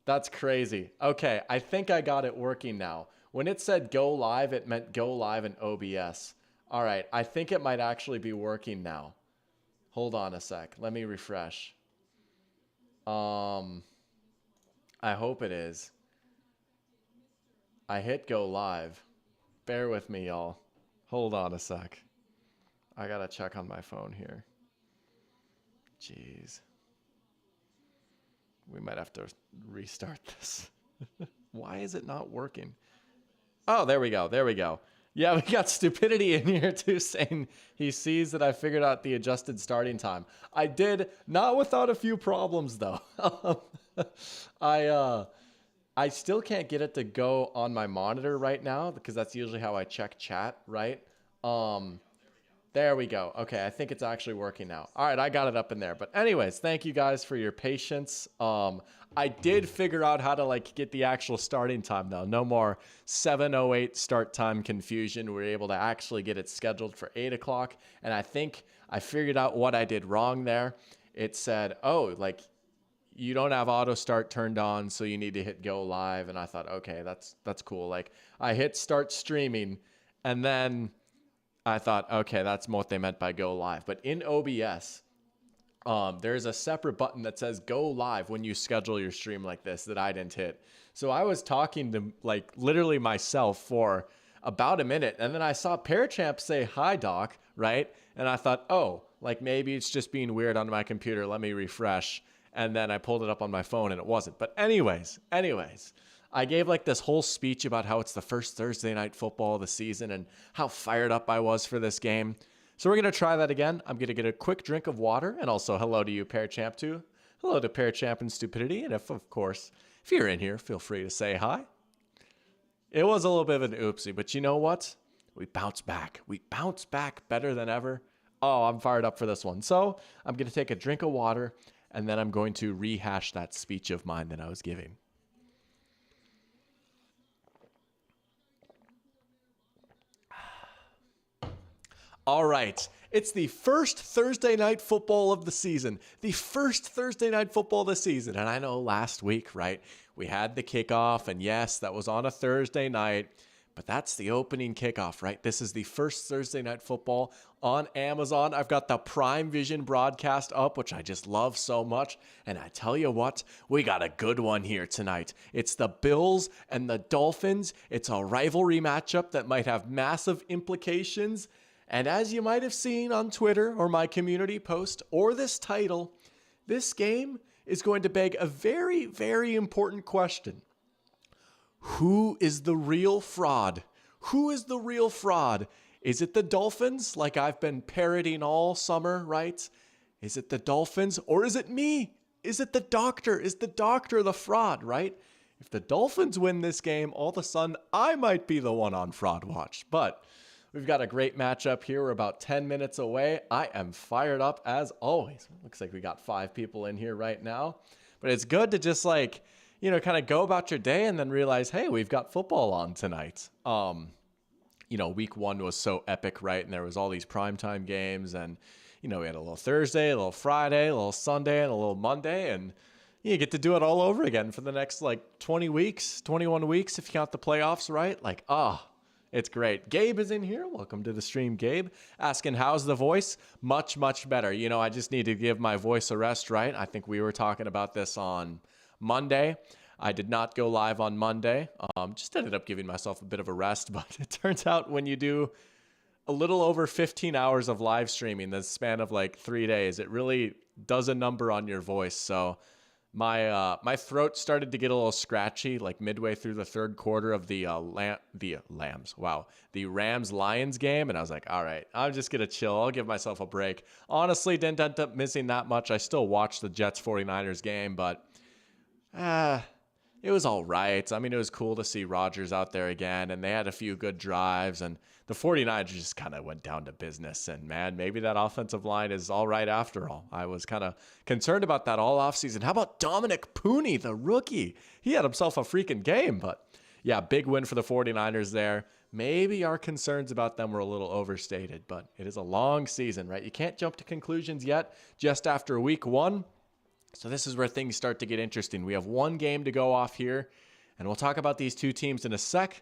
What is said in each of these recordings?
That's crazy. Okay, I think I got it working now. When it said go live, it meant go live in OBS. All right, I think it might actually be working now. Hold on a sec. Let me refresh. Um, I hope it is. I hit go live. Bear with me, y'all. Hold on a sec. I gotta check on my phone here. Jeez. We might have to restart this. Why is it not working? Oh, there we go. There we go. Yeah, we got stupidity in here too, saying he sees that I figured out the adjusted starting time. I did, not without a few problems though. I still can't get it to go on my monitor right now because that's usually how I check chat, right? Um, there we go. Okay, I think it's actually working now. All right, I got it up in there. But anyways, thank you guys for your patience. I did figure out how to like get the actual starting time though. No more 7:08 start time confusion. We were able to actually get it scheduled for 8 o'clock. And I think I figured out what I did wrong there. It said, oh, like you don't have auto start turned on, so you need to hit go live. And I thought, okay, that's cool. Like I hit start streaming and then I thought, okay, that's what they meant by go live. But in OBS, there's a separate button that says go live when you schedule your stream like this that I didn't hit. So I was talking to like literally myself for about a minute. And then I saw Parachamp say, hi, Doc, right? And I thought, oh, like maybe it's just being weird on my computer. Let me refresh. And then I pulled it up on my phone and it wasn't. But anyways, I gave like this whole speech about how it's the first Thursday night football of the season and how fired up I was for this game. So we're going to try that again. I'm going to get a quick drink of water and also hello to you, Parachamp, too. Hello to Parachamp and Stupidity. And if, of course, if you're in here, feel free to say hi. It was a little bit of an oopsie, but you know what? We bounced back. We bounced back better than ever. Oh, I'm fired up for this one. So I'm going to take a drink of water and then I'm going to rehash that speech of mine that I was giving. All right. It's the first Thursday night football of the season. The first Thursday night football of the season. And I know last week, right, we had the kickoff. And yes, that was on a Thursday night. But that's the opening kickoff, right? This is the first Thursday night football on Amazon. I've got the Prime Vision broadcast up, which I just love so much. And I tell you what, we got a good one here tonight. It's the Bills and the Dolphins. It's a rivalry matchup that might have massive implications. And as you might have seen on Twitter or my community post or this title, this game is going to beg a very, very important question. Who is the real fraud? Who is the real fraud? Is it the Dolphins, like I've been parroting all summer, right? Is it the Dolphins or is it me? Is it the doctor? Is the doctor the fraud, right? If the Dolphins win this game, all of a sudden I might be the one on fraud watch. But we've got a great matchup here. We're about 10 minutes away. I am fired up as always. Looks like we got 5 people in here right now. But it's good to just like, you know, kind of go about your day and then realize, hey, we've got football on tonight. You know, week 1 was so epic, right? And there was all these primetime games and, you know, we had a little Thursday, a little Friday, a little Sunday, and a little Monday. And you get to do it all over again for the next like 20 weeks, 21 weeks, if you count the playoffs, right? Like, it's great. Gabe is in here. Welcome to the stream, Gabe. Asking, how's the voice? Much, much better. You know, I just need to give my voice a rest, right? I think we were talking about this on Monday. I did not go live on Monday. Just ended up giving myself a bit of a rest. But it turns out when you do a little over 15 hours of live streaming, the span of like 3 days, it really does a number on your voice. So my throat started to get a little scratchy like midway through the third quarter of the Rams-Lions game. And I was like, all right, I'm just going to chill. I'll give myself a break. Honestly, didn't end up missing that much. I still watched the Jets-49ers game, but it was all right. I mean, it was cool to see Rodgers out there again, and they had a few good drives, and the 49ers just kind of went down to business. And, man, maybe that offensive line is all right after all. I was kind of concerned about that all offseason. How about Dominic Pooney, the rookie? He had himself a freaking game, but, yeah, big win for the 49ers there. Maybe our concerns about them were a little overstated, but it is a long season, right? You can't jump to conclusions yet just after week 1. So this is where things start to get interesting. We have one game to go off here, and we'll talk about these two teams in a sec.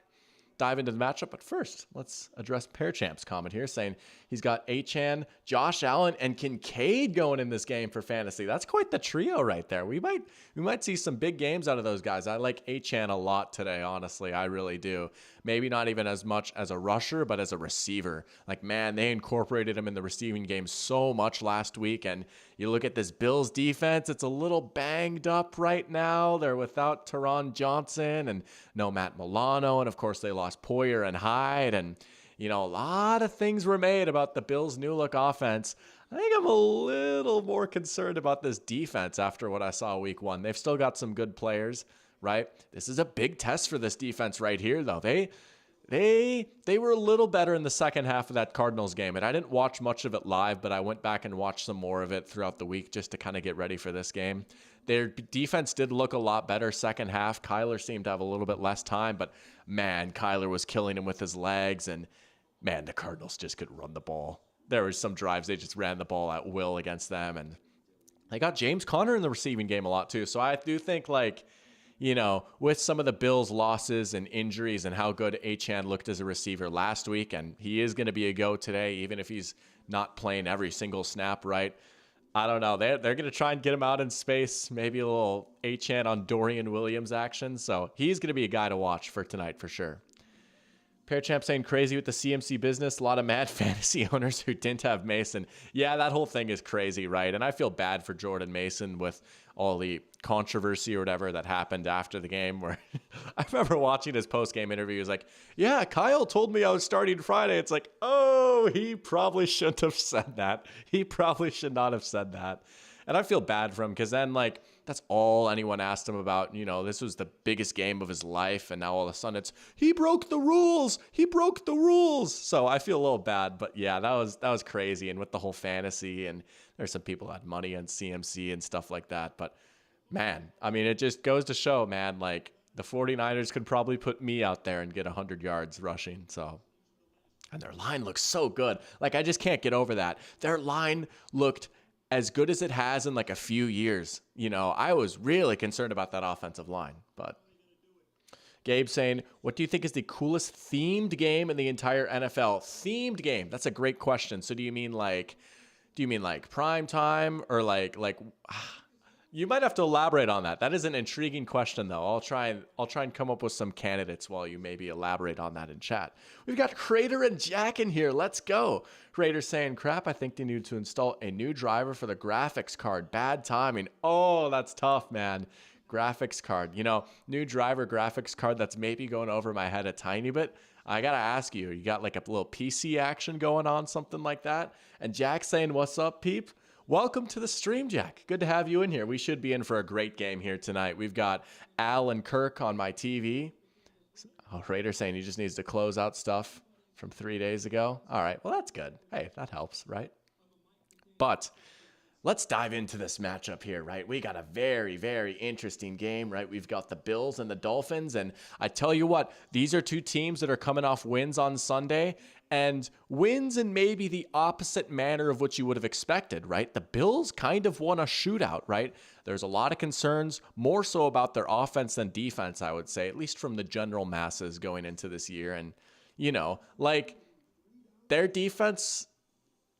Dive into the matchup, but first, let's address Pear Champ's comment here, saying he's got Achane, Josh Allen, and Kincaid going in this game for fantasy. That's quite the trio right there. We might see some big games out of those guys. I like Achane a lot today, honestly. I really do. Maybe not even as much as a rusher, but as a receiver. Like, man, they incorporated him in the receiving game so much last week, and you look at this Bills defense, it's a little banged up right now. They're without Teron Johnson and no Matt Milano, and of course they lost Poyer and Hyde, and a lot of things were made about the Bills' new look offense. I think I'm a little more concerned about this defense after what I saw week one. They've still got some good players, right? This is a big test for this defense right here, though. They were a little better in the second half of that Cardinals game, and I didn't watch much of it live, but I went back and watched some more of it throughout the week just to kind of get ready for this game. Their defense did look a lot better second half. Kyler seemed to have a little bit less time, but man, Kyler was killing him with his legs, and man, the Cardinals just could run the ball. There was some drives they just ran the ball at will against them, and they got James Conner in the receiving game a lot too. So I do think, with some of the Bills' losses and injuries and how good Achane looked as a receiver last week, and he is going to be a go today, even if he's not playing every single snap, right? I don't know. They're going to try and get him out in space, maybe a little Achane on Dorian Williams action. So he's going to be a guy to watch for tonight for sure. Pear Champ saying crazy with the CMC business. A lot of mad fantasy owners who didn't have Mason. Yeah, that whole thing is crazy, right? And I feel bad for Jordan Mason with all the controversy or whatever that happened after the game, where I remember watching his post-game interview. He was like, yeah, Kyle told me I was starting Friday. It's like, oh, he probably shouldn't have said that. He probably should not have said that. And I feel bad for him because then, that's all anyone asked him about. This was the biggest game of his life, and now all of a sudden it's, he broke the rules. He broke the rules. So I feel a little bad, but yeah, that was crazy. And with the whole fantasy, and there's some people that had money on CMC and stuff like that. But man, I mean, it just goes to show, man, the 49ers could probably put me out there and get 100 yards rushing. So, and their line looks so good. I just can't get over that. Their line looked as good as it has in a few years. I was really concerned about that offensive line, but Gabe saying, what do you think is the coolest themed game in the entire NFL? Themed game. That's a great question. So do you mean prime time or you might have to elaborate on that. That is an intriguing question, though. I'll try and come up with some candidates while you maybe elaborate on that in chat. We've got Crater and Jack in here. Let's go. Crater saying, crap, I think they need to install a new driver for the graphics card. Bad timing. Oh, that's tough, man. Graphics card. New driver graphics card, that's maybe going over my head a tiny bit. I got to ask you got a little PC action going on, something like that? And Jack saying, what's up, peep? Welcome to the stream, Jack. Good to have you in here. We should be in for a great game here tonight. We've got Al and Kirk on my TV. Oh, Raider saying he just needs to close out stuff from 3 days ago. All right, well, that's good. Hey, that helps, right? But let's dive into this matchup here, right? We got a very, very interesting game, right? We've got the Bills and the Dolphins, and I tell you what, these are two teams that are coming off wins on Sunday, and wins in maybe the opposite manner of what you would have expected, right? The Bills kind of won a shootout, right? There's a lot of concerns, more so about their offense than defense, I would say, at least from the general masses going into this year. And, their defense,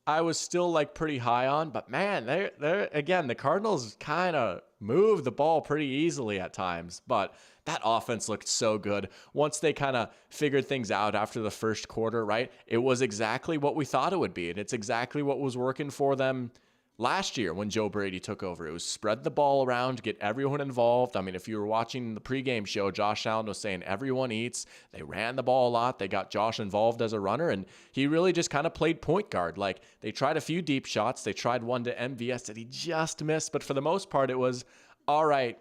I was still pretty high on, but man, they're again, the Cardinals kind of moved the ball pretty easily at times, but that offense looked so good. Once they kind of figured things out after the first quarter, right? It was exactly what we thought it would be, and it's exactly what was working for them last year when Joe Brady took over. It was spread the ball around, get everyone involved. I mean, if you were watching the pregame show, Josh Allen was saying everyone eats. They ran the ball a lot. They got Josh involved as a runner, and he really just kind of played point guard. They tried a few deep shots. They tried one to MVS that he just missed, but for the most part, it was all right.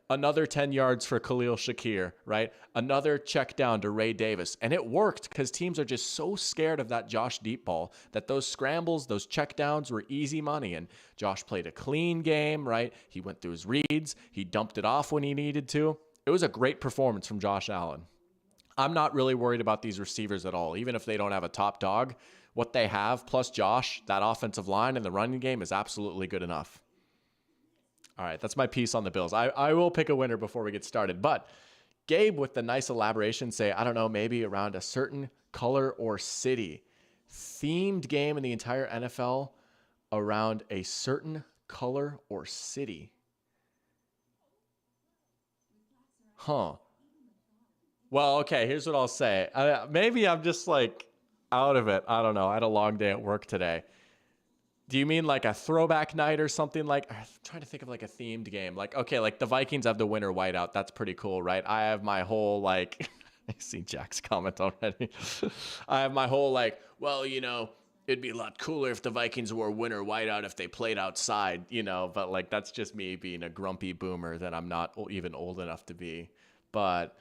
Another 10 yards for Khalil Shakir, right? Another check down to Ray Davis. And it worked because teams are just so scared of that Josh deep ball that those scrambles, those check downs were easy money. And Josh played a clean game, right? He went through his reads. He dumped it off when he needed to. It was a great performance from Josh Allen. I'm not really worried about these receivers at all. Even if they don't have a top dog, what they have, plus Josh, that offensive line and the running game is absolutely good enough. All right, that's my piece on the Bills. I will pick a winner before we get started. But Gabe with the nice elaboration say, I don't know, maybe around a certain color or city. Themed game in the entire NFL around a certain color or city. Huh. Well, okay, here's what I'll say. Maybe I'm just like out of it. I don't know. I had a long day at work today. Do you mean like a throwback night or something like? I'm trying to think of like a themed game. Like, okay, like the Vikings have the winter whiteout. That's pretty cool, right? I have my whole like, I see Jack's comment already. I have my whole like, well, it'd be a lot cooler if the Vikings wore winter whiteout if they played outside, but like that's just me being a grumpy boomer that I'm not even old enough to be. But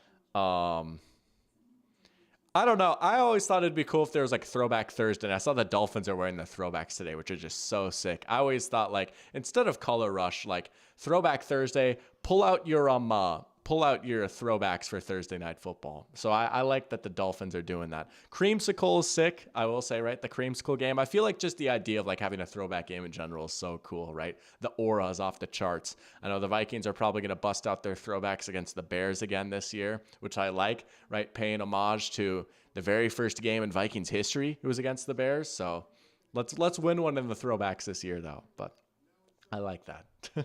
I don't know. I always thought it'd be cool if there was like Throwback Thursday. And I saw the Dolphins are wearing the throwbacks today, which are just so sick. I always thought like instead of Color Rush, like Throwback Thursday, pull out your throwbacks for Thursday Night Football. So I like that the Dolphins are doing that. Creamsicle is sick, I will say, right? The Creamsicle game. I feel like just the idea of like having a throwback game in general is so cool, right? The aura is off the charts. I know the Vikings are probably going to bust out their throwbacks against the Bears again this year, which I like, right? Paying homage to the very first game in Vikings history. It was against the Bears. So let's win one in the throwbacks this year though. But I like that.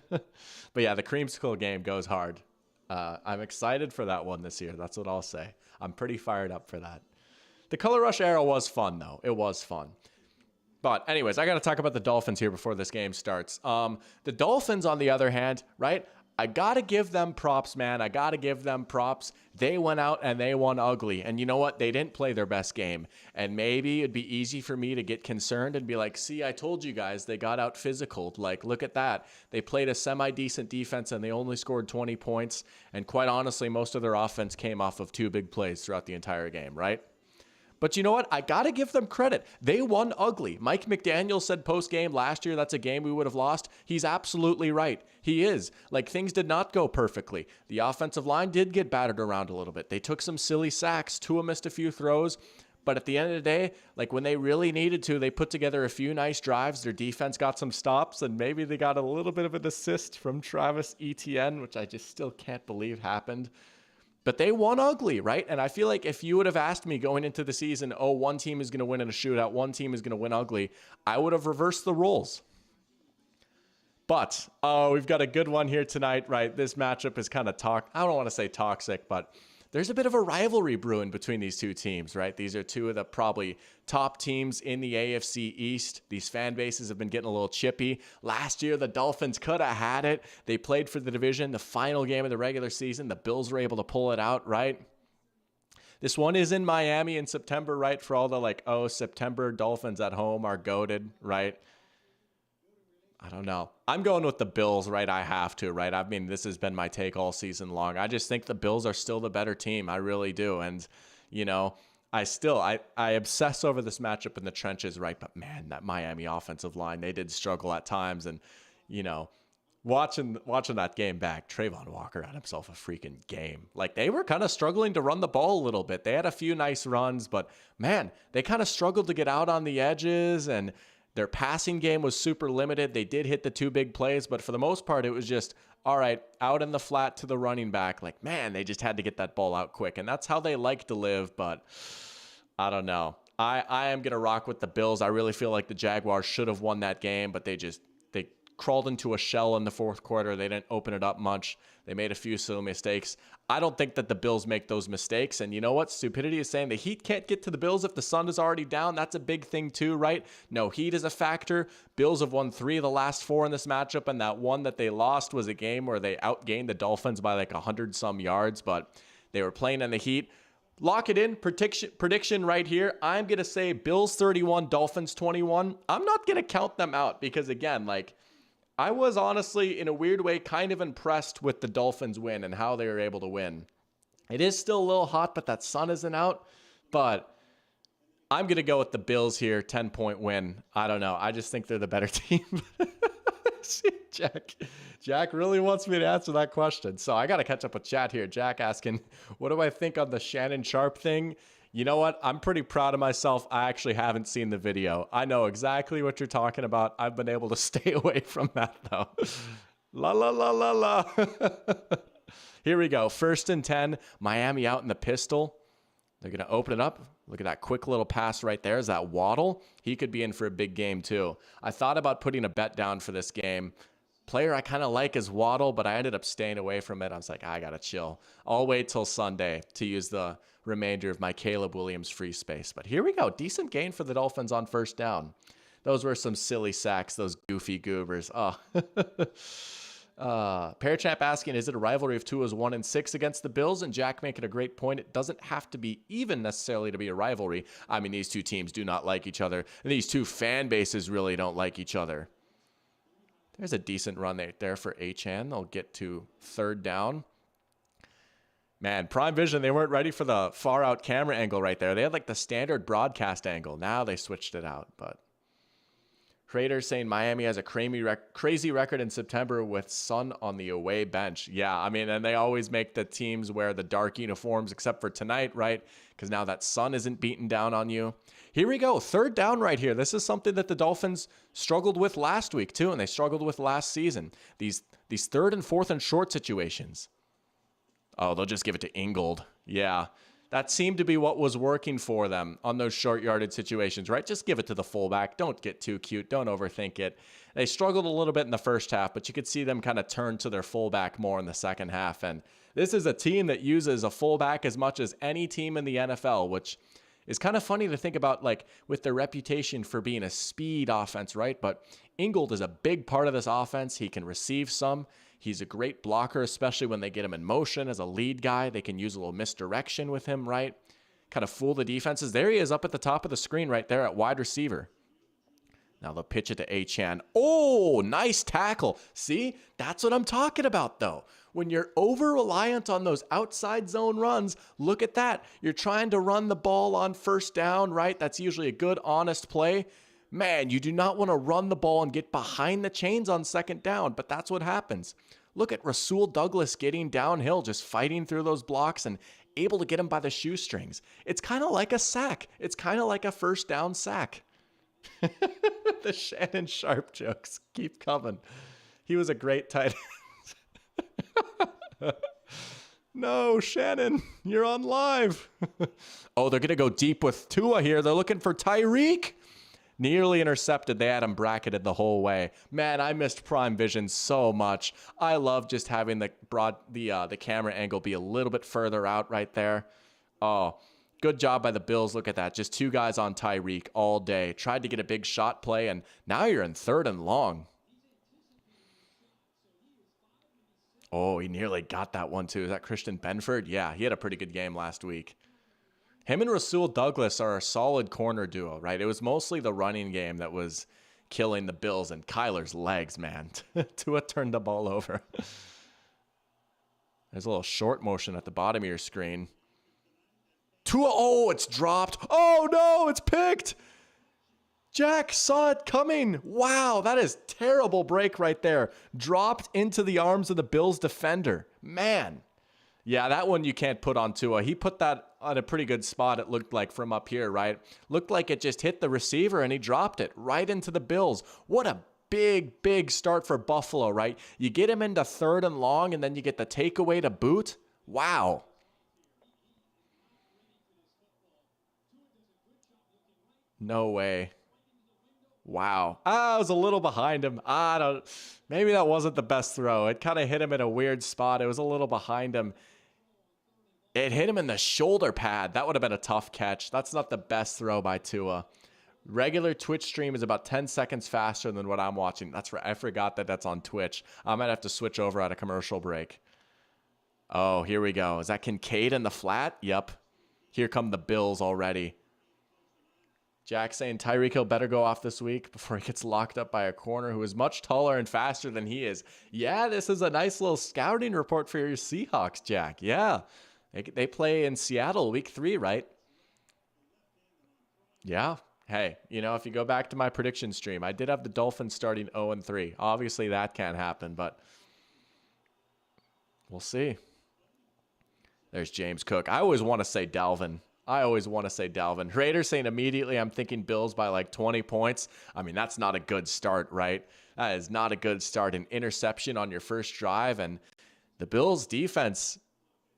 But yeah, the Creamsicle game goes hard. I'm excited for that one this year. That's what I'll say. I'm pretty fired up for that. The Color Rush era was fun, though. It was fun. But anyways, I got to talk about the Dolphins here before this game starts. The Dolphins, on the other hand, right? I got to give them props, man. I got to give them props. They went out and they won ugly. And you know what? They didn't play their best game. And maybe it'd be easy for me to get concerned and be like, see, I told you guys they got out physical. Like, look at that. They played a semi-decent defense and they only scored 20 points. And quite honestly, most of their offense came off of 2 big plays throughout the entire game, right? But you know what? I got to give them credit. They won ugly. Mike McDaniel said post-game last year that's a game we would have lost. He's absolutely right. He is. Like, things did not go perfectly. The offensive line did get battered around a little bit. They took some silly sacks. Tua missed a few throws. But at the end of the day, like when they really needed to, they put together a few nice drives. Their defense got some stops, and maybe they got a little bit of an assist from Travis Etienne, which I just still can't believe happened. But they won ugly, right? And I feel like if you would have asked me going into the season, oh, one team is going to win in a shootout, one team is going to win ugly, I would have reversed the roles. But, we've got a good one here tonight, right? This matchup is kind of I don't want to say toxic, but there's a bit of a rivalry brewing between these two teams, right? These are two of the probably top teams in the AFC East. These fan bases have been getting a little chippy. Last year, the Dolphins could have had it. They played for the division, the final game of the regular season. The Bills were able to pull it out, right? This one is in Miami in September, right? For all the September Dolphins at home are goated, right? I don't know. I'm going with the Bills, right? I have to, right? I mean, this has been my take all season long. I just think the Bills are still the better team. I really do. And, I obsess over this matchup in the trenches, right? But man, that Miami offensive line, they did struggle at times. And, watching that game back, Trayvon Walker had himself a freaking game. Like, they were kind of struggling to run the ball a little bit. They had a few nice runs, but man, they kind of struggled to get out on the edges, and their passing game was super limited. They did hit the 2 big plays, but for the most part, it was just, all right, out in the flat to the running back. Like, man, they just had to get that ball out quick, and that's how they like to live, but I don't know. I am going to rock with the Bills. I really feel like the Jaguars should have won that game, but they crawled into a shell in the fourth quarter. They didn't open it up much. They made a few silly mistakes. I don't think that the Bills make those mistakes. And you know what? Stupidity is saying the Heat can't get to the Bills if the sun is already down. That's a big thing too, right? No heat is a factor. Bills have won 3 of the last 4 in this matchup, and that one that they lost was a game where they outgained the Dolphins by like 100-some yards, but they were playing in the heat. Lock it in. Prediction right here. I'm going to say Bills 31, Dolphins 21. I'm not going to count them out because, again, I was honestly, in a weird way, kind of impressed with the Dolphins win and how they were able to win. It is still a little hot, but that sun isn't out. But I'm going to go with the Bills here, 10-point win. I don't know. I just think they're the better team. See, Jack really wants me to answer that question. So I got to catch up with chat here. Jack asking, what do I think on the Shannon Sharp thing? You know what? I'm pretty proud of myself. I actually haven't seen the video. I know exactly what you're talking about. I've been able to stay away from that, though. La la la la la. Here we go. 1st and 10. Miami out in the pistol. They're going to open it up. Look at that quick little pass right there. Is that Waddle? He could be in for a big game too. I thought about putting a bet down for this game. Player I kind of like is Waddle, but I ended up staying away from it. I was like, I got to chill. I'll wait till Sunday to use the remainder of my Caleb Williams free space. But here we go. Decent gain for the Dolphins on 1st down. Those were some silly sacks, those goofy goobers. Oh. Parachamp asking, is it a rivalry if Tua's 1-6 against the Bills? And Jack making a great point. It doesn't have to be even necessarily to be a rivalry. I mean, these two teams do not like each other. And these two fan bases really don't like each other. There's a decent run there for Achane. They'll get to 3rd down. Man, Prime Vision, they weren't ready for the far out camera angle right there. They had like the standard broadcast angle. Now they switched it out, but Crater saying Miami has a crazy record in September with Sun on the away bench. Yeah, I mean, and they always make the teams wear the dark uniforms except for tonight, right? Because now that Sun isn't beating down on you. Here we go. 3rd down right here. This is something that the Dolphins struggled with last week too, and they struggled with last season. These 3rd and 4th and short situations. Oh, they'll just give it to Ingold. Yeah. That seemed to be what was working for them on those short yarded situations, right? Just give it to the fullback. Don't get too cute. Don't overthink it. They struggled a little bit in the first half, but you could see them kind of turn to their fullback more in the second half. And this is a team that uses a fullback as much as any team in the NFL, which is kind of funny to think about, like with their reputation for being a speed offense, right? But Ingold is a big part of this offense. He can receive some. He's a great blocker, especially when they get him in motion as a lead guy. They can use a little misdirection with him, right? Kind of fool the defenses. There he is up at the top of the screen right there at wide receiver. Now they'll pitch it to Achane. Oh, nice tackle. See, that's what I'm talking about, though. When you're over-reliant on those outside zone runs, look at that. You're trying to run the ball on 1st down, right? That's usually a good, honest play. Man, you do not want to run the ball and get behind the chains on 2nd down, but that's what happens. Look at Rasul Douglas getting downhill, just fighting through those blocks and able to get him by the shoestrings. It's kind of like a sack. It's kind of like a 1st down sack. The Shannon Sharp jokes keep coming. He was a great tight end. No, Shannon, you're on live. Oh, they're going to go deep with Tua here. They're looking for Tyreek. Nearly intercepted. They had him bracketed the whole way. Man, I missed Prime Vision so much. I love just having the camera angle be a little bit further out right there. Oh, good job by the Bills. Look at that. Just 2 guys on Tyreek all day. Tried to get a big shot play, and now you're in 3rd and long. Oh, he nearly got that one too. Is that Christian Benford? Yeah, he had a pretty good game last week. Him and Rasul Douglas are a solid corner duo, right? It was mostly the running game that was killing the Bills, and Kyler's legs, man. Tua turned the ball over. There's a little short motion at the bottom of your screen. Tua, oh, it's dropped. Oh, no, it's picked. Jack saw it coming. Wow, that is terrible break right there. Dropped into the arms of the Bills defender. Man. Yeah, that one you can't put on Tua. He put that on a pretty good spot, it looked like, from up here, right? Looked like it just hit the receiver and he dropped it right into the Bills. What a big start for Buffalo, right? You get him into 3rd and long and then you get the takeaway to boot. Wow. No way. Wow. I was a little behind him. Maybe that wasn't the best throw. It kind of hit him in a weird spot. It was a little behind him. It hit him in the shoulder pad. That would have been a tough catch. That's not the best throw by Tua. Regular Twitch stream is about 10 seconds faster than what I'm watching. That's right. I forgot that that's on Twitch. I might have to switch over at a commercial break. Oh, here we go. Is that Kincaid in the flat? Yep. Here come the Bills already. Jack saying Tyreek Hill better go off this week before he gets locked up by a corner who is much taller and faster than he is. Yeah, this is a nice little scouting report for your Seahawks, Jack. Yeah. They play in Seattle week 3, right? Yeah. Hey, if you go back to my prediction stream, I did have the Dolphins starting 0-3. Obviously, that can't happen, but we'll see. There's James Cook. I always want to say Dalvin. I always want to say Dalvin. Raiders saying immediately I'm thinking Bills by like 20 points. I mean, that's not a good start, right? That is not a good start. An interception on your first drive. And the Bills defense,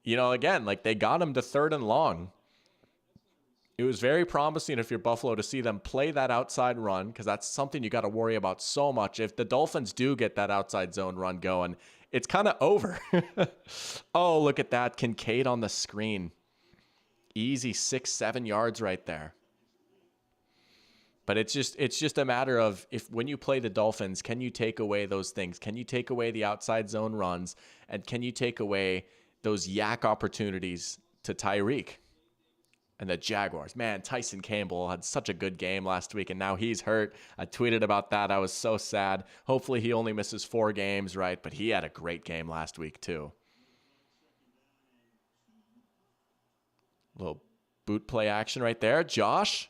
again, like they got him to 3rd and long. It was very promising if you're Buffalo to see them play that outside run, because that's something you got to worry about so much. If the Dolphins do get that outside zone run going, it's kind of over. Oh, look at that. Kincaid on the screen. Easy 6-7 yards right there. But it's just a matter of when you play the Dolphins, can you take away those things? Can you take away the outside zone runs? And can you take away those yak opportunities to Tyreek? And the Jaguars, man, Tyson Campbell had such a good game last week, and now he's hurt. I tweeted about that. I was so sad. Hopefully he only misses 4 games, right? But he had a great game last week too. Little boot play action right there. Josh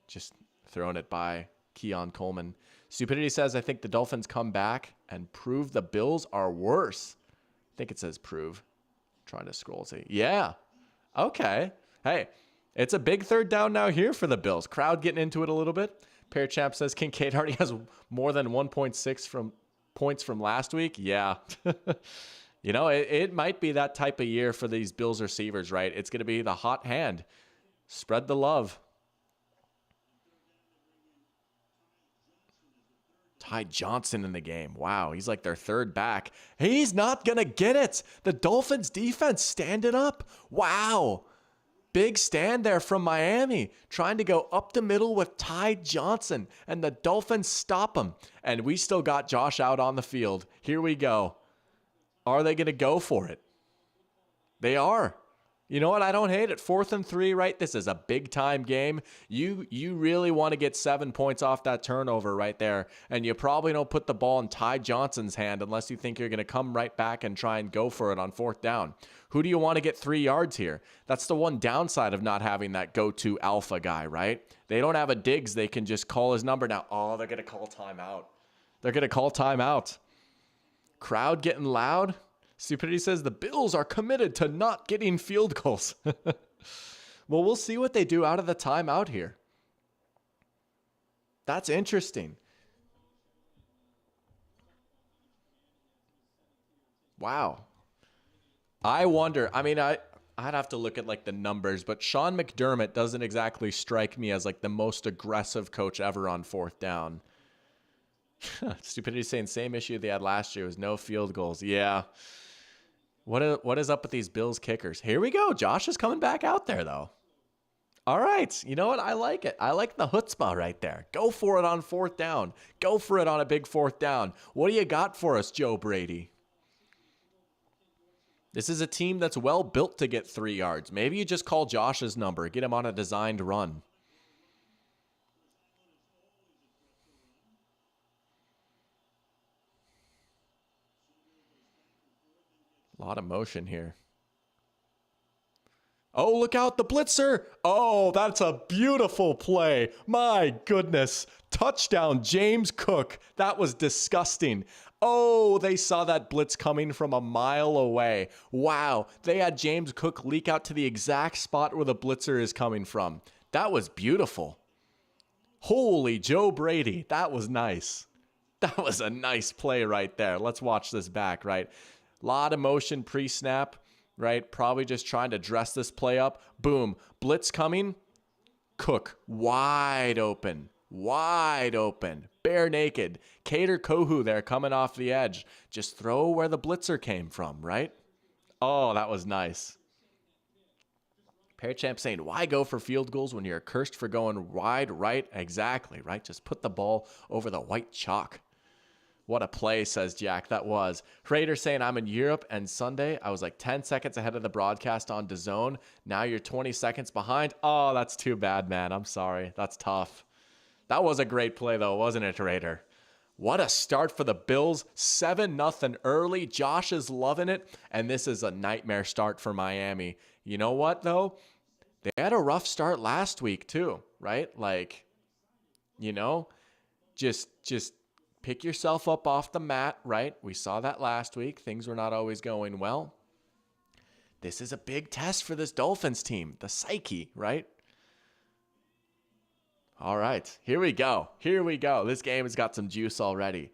just throwing it by Keon Coleman. Stupidity says, I think the Dolphins come back and prove the Bills are worse. I think it says prove. I'm trying to scroll and see. Yeah. Okay. Hey. It's a big 3rd down now here for the Bills. Crowd getting into it a little bit. Pearchamp says Kincaid already has more than 1.6 points from last week. Yeah. It might be that type of year for these Bills receivers, right? It's going to be the hot hand. Spread the love. Ty Johnson in the game. Wow, he's like their 3rd back. He's not going to get it. The Dolphins defense standing up. Wow. Big stand there from Miami, trying to go up the middle with Ty Johnson, and the Dolphins stop him. And we still got Josh out on the field. Here we go. Are they going to go for it? They are. You know what? I don't hate it. 4th and 3, right? This is a big time game. You really want to get 7 points off that turnover right there. And you probably don't put the ball in Ty Johnson's hand unless you think you're going to come right back and try and go for it on 4th down. Who do you want to get 3 yards here? That's the one downside of not having that go-to alpha guy, right? They don't have a Diggs. They can just call his number now. Oh, they're going to call timeout. They're going to call timeout. Crowd getting loud. Stupidity says the Bills are committed to not getting field goals. Well, we'll see what they do out of the timeout here. That's interesting. Wow. I wonder. I mean, I'd have to look at like the numbers, but Sean McDermott doesn't exactly strike me as like the most aggressive coach ever on 4th down. Stupidity saying same issue they had last year was no field goals. Yeah. What is up with these Bills kickers? Here we go. Josh is coming back out there, though. All right. You know what? I like it. I like the chutzpah right there. Go for it on 4th down. Go for it on a big 4th down. What do you got for us, Joe Brady? This is a team that's well built to get 3 yards. Maybe you just call Josh's number. Get him on a designed run. A lot of motion here. Oh, look out, the blitzer. Oh, that's a beautiful play. My goodness. Touchdown, James Cook. That was disgusting. Oh, they saw that blitz coming from a mile away. Wow, they had James Cook leak out to the exact spot where the blitzer is coming from. That was beautiful. Holy Joe Brady. That was nice. That was a nice play right there. Let's watch this back, right? A lot of motion pre-snap, right? Probably just trying to dress this play up. Boom. Blitz coming. Cook wide open. Wide open. Bare naked. Cater Kohu there coming off the edge. Just throw where the blitzer came from, right? Oh, that was nice. Pearchamp saying, why go for field goals when you're cursed for going wide right? Exactly, right? Just put the ball over the white chalk. What a play, says Jack. That was. Raider saying, I'm in Europe, and Sunday I was like 10 seconds ahead of the broadcast on DAZN. Now you're 20 seconds behind. Oh, that's too bad, man. I'm sorry. That's tough. That was a great play, though, wasn't it, Raider? What a start for the Bills. 7-0 early. Josh is loving it, and this is a nightmare start for Miami. You know what, though? They had a rough start last week, too, right? Like, you know, just pick yourself up off the mat, right? We saw that last week. Things were not always going well. This is a big test for this Dolphins team. The psyche, right? All right, here we go. Here we go. This game has got some juice already.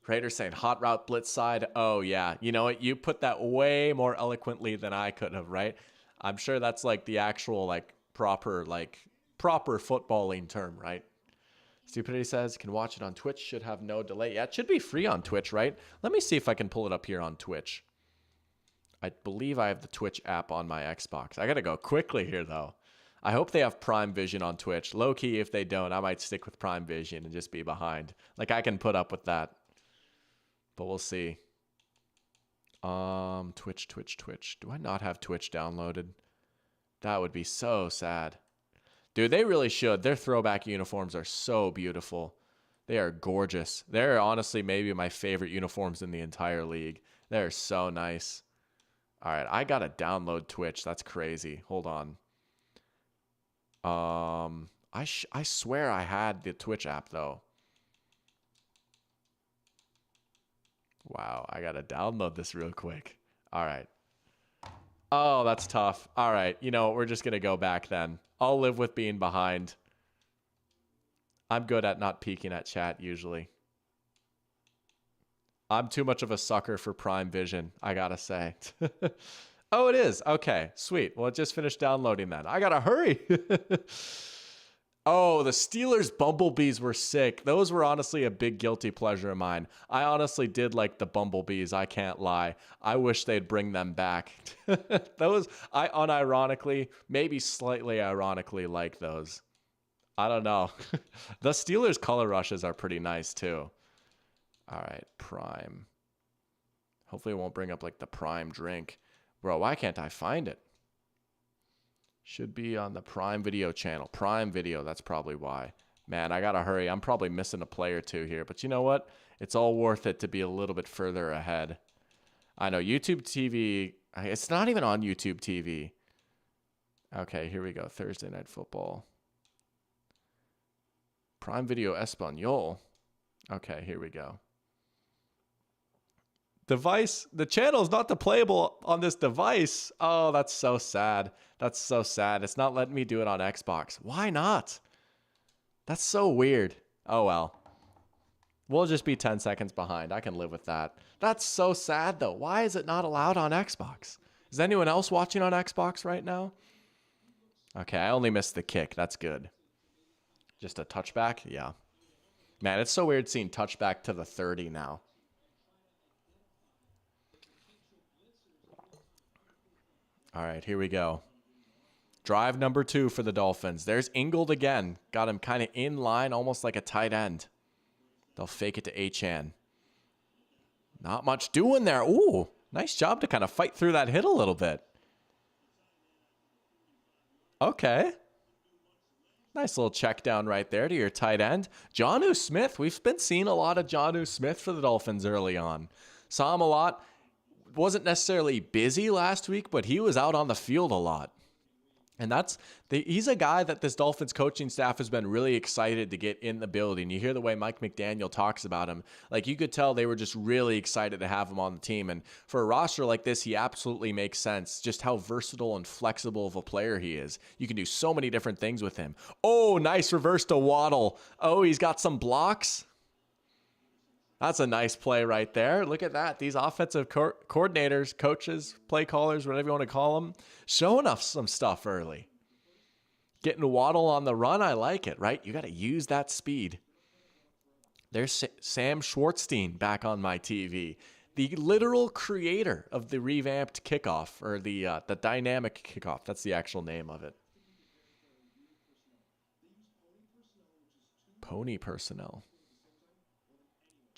Raiders saying hot route blitz side. Oh, yeah. You know what? You put that way more eloquently than I could have, right? I'm sure that's like the actual proper footballing term, right? Stupidity says, can watch it on Twitch, should have no delay. Yeah, it should be free on Twitch, right? Let me see if I can pull it up here on Twitch. I believe I have the Twitch app on my Xbox. I got to go quickly here, though. I hope they have Prime Vision on Twitch. Low-key, if they don't, I might stick with Prime Vision and just be behind. Like, I can put up with that. But we'll see. Twitch. Do I not have Twitch downloaded? That would be so sad. Dude, they really should. Their throwback uniforms are so beautiful. They are gorgeous. They're honestly maybe my favorite uniforms in the entire league. They're so nice. All right, I got to download Twitch. That's crazy. Hold on. I swear I had the Twitch app, though. Wow, I got to download this real quick. All right. Oh, that's tough. All right, you know, we're just going to go back then. I'll live with being behind. I'm good at not peeking at chat usually. I'm too much of a sucker for Prime Vision, I gotta say. Oh, it is. Okay, sweet. Well, it just finished downloading then. I gotta hurry. Oh, the Steelers Bumblebees were sick. Those were honestly a big guilty pleasure of mine. I honestly did like the Bumblebees, I can't lie. I wish they'd bring them back. Those, I unironically, maybe slightly ironically like those. I don't know. The Steelers color rushes are pretty nice too. All right, Prime. Hopefully it won't bring up like the Prime drink. Bro, why can't I find it? Should be on the Prime Video channel. Prime Video, that's probably why. Man, I gotta hurry. I'm probably missing a play or two here. But you know what? It's all worth it to be a little bit further ahead. I know, YouTube TV. It's not even on YouTube TV. Okay, here we go. Thursday Night Football. Prime Video Espanol. Okay, here we go. Device, the channel is not playable on this device. Oh, that's so sad. That's so sad. It's not letting me do it on Xbox. Why not? That's so weird. Oh, well. We'll just be 10 seconds behind. I can live with that. That's so sad, though. Why is it not allowed on Xbox? Is anyone else watching on Xbox right now? Okay, I only missed the kick. That's good. Just a touchback? Yeah. Man, it's so weird seeing touchback to the 30 now. All right, here we go. Drive number 2 for the Dolphins. There's Ingold again. Got him kind of in line, almost like a tight end. They'll fake it to Achane. Not much doing there. Ooh, nice job to kind of fight through that hit a little bit. Okay. Nice little check down right there to your tight end. Jonnu Smith. We've been seeing a lot of Jonnu Smith for the Dolphins early on. Saw him a lot. Wasn't necessarily busy last week, but he was out on the field a lot. And he's a guy that this Dolphins coaching staff has been really excited to get in the building. You hear the way Mike McDaniel talks about him. Like, you could tell they were just really excited to have him on the team. And for a roster like this, he absolutely makes sense. Just how versatile and flexible of a player he is. You can do so many different things with him. Oh, nice reverse to Waddle. Oh, he's got some blocks. That's a nice play right there. Look at that. These offensive coordinators, coaches, play callers, whatever you want to call them, showing us some stuff early. Getting Waddle on the run, I like it, right? You got to use that speed. There's Sam Schwartzstein back on my TV. The literal creator of the revamped kickoff, or the dynamic kickoff. That's the actual name of it. Pony personnel.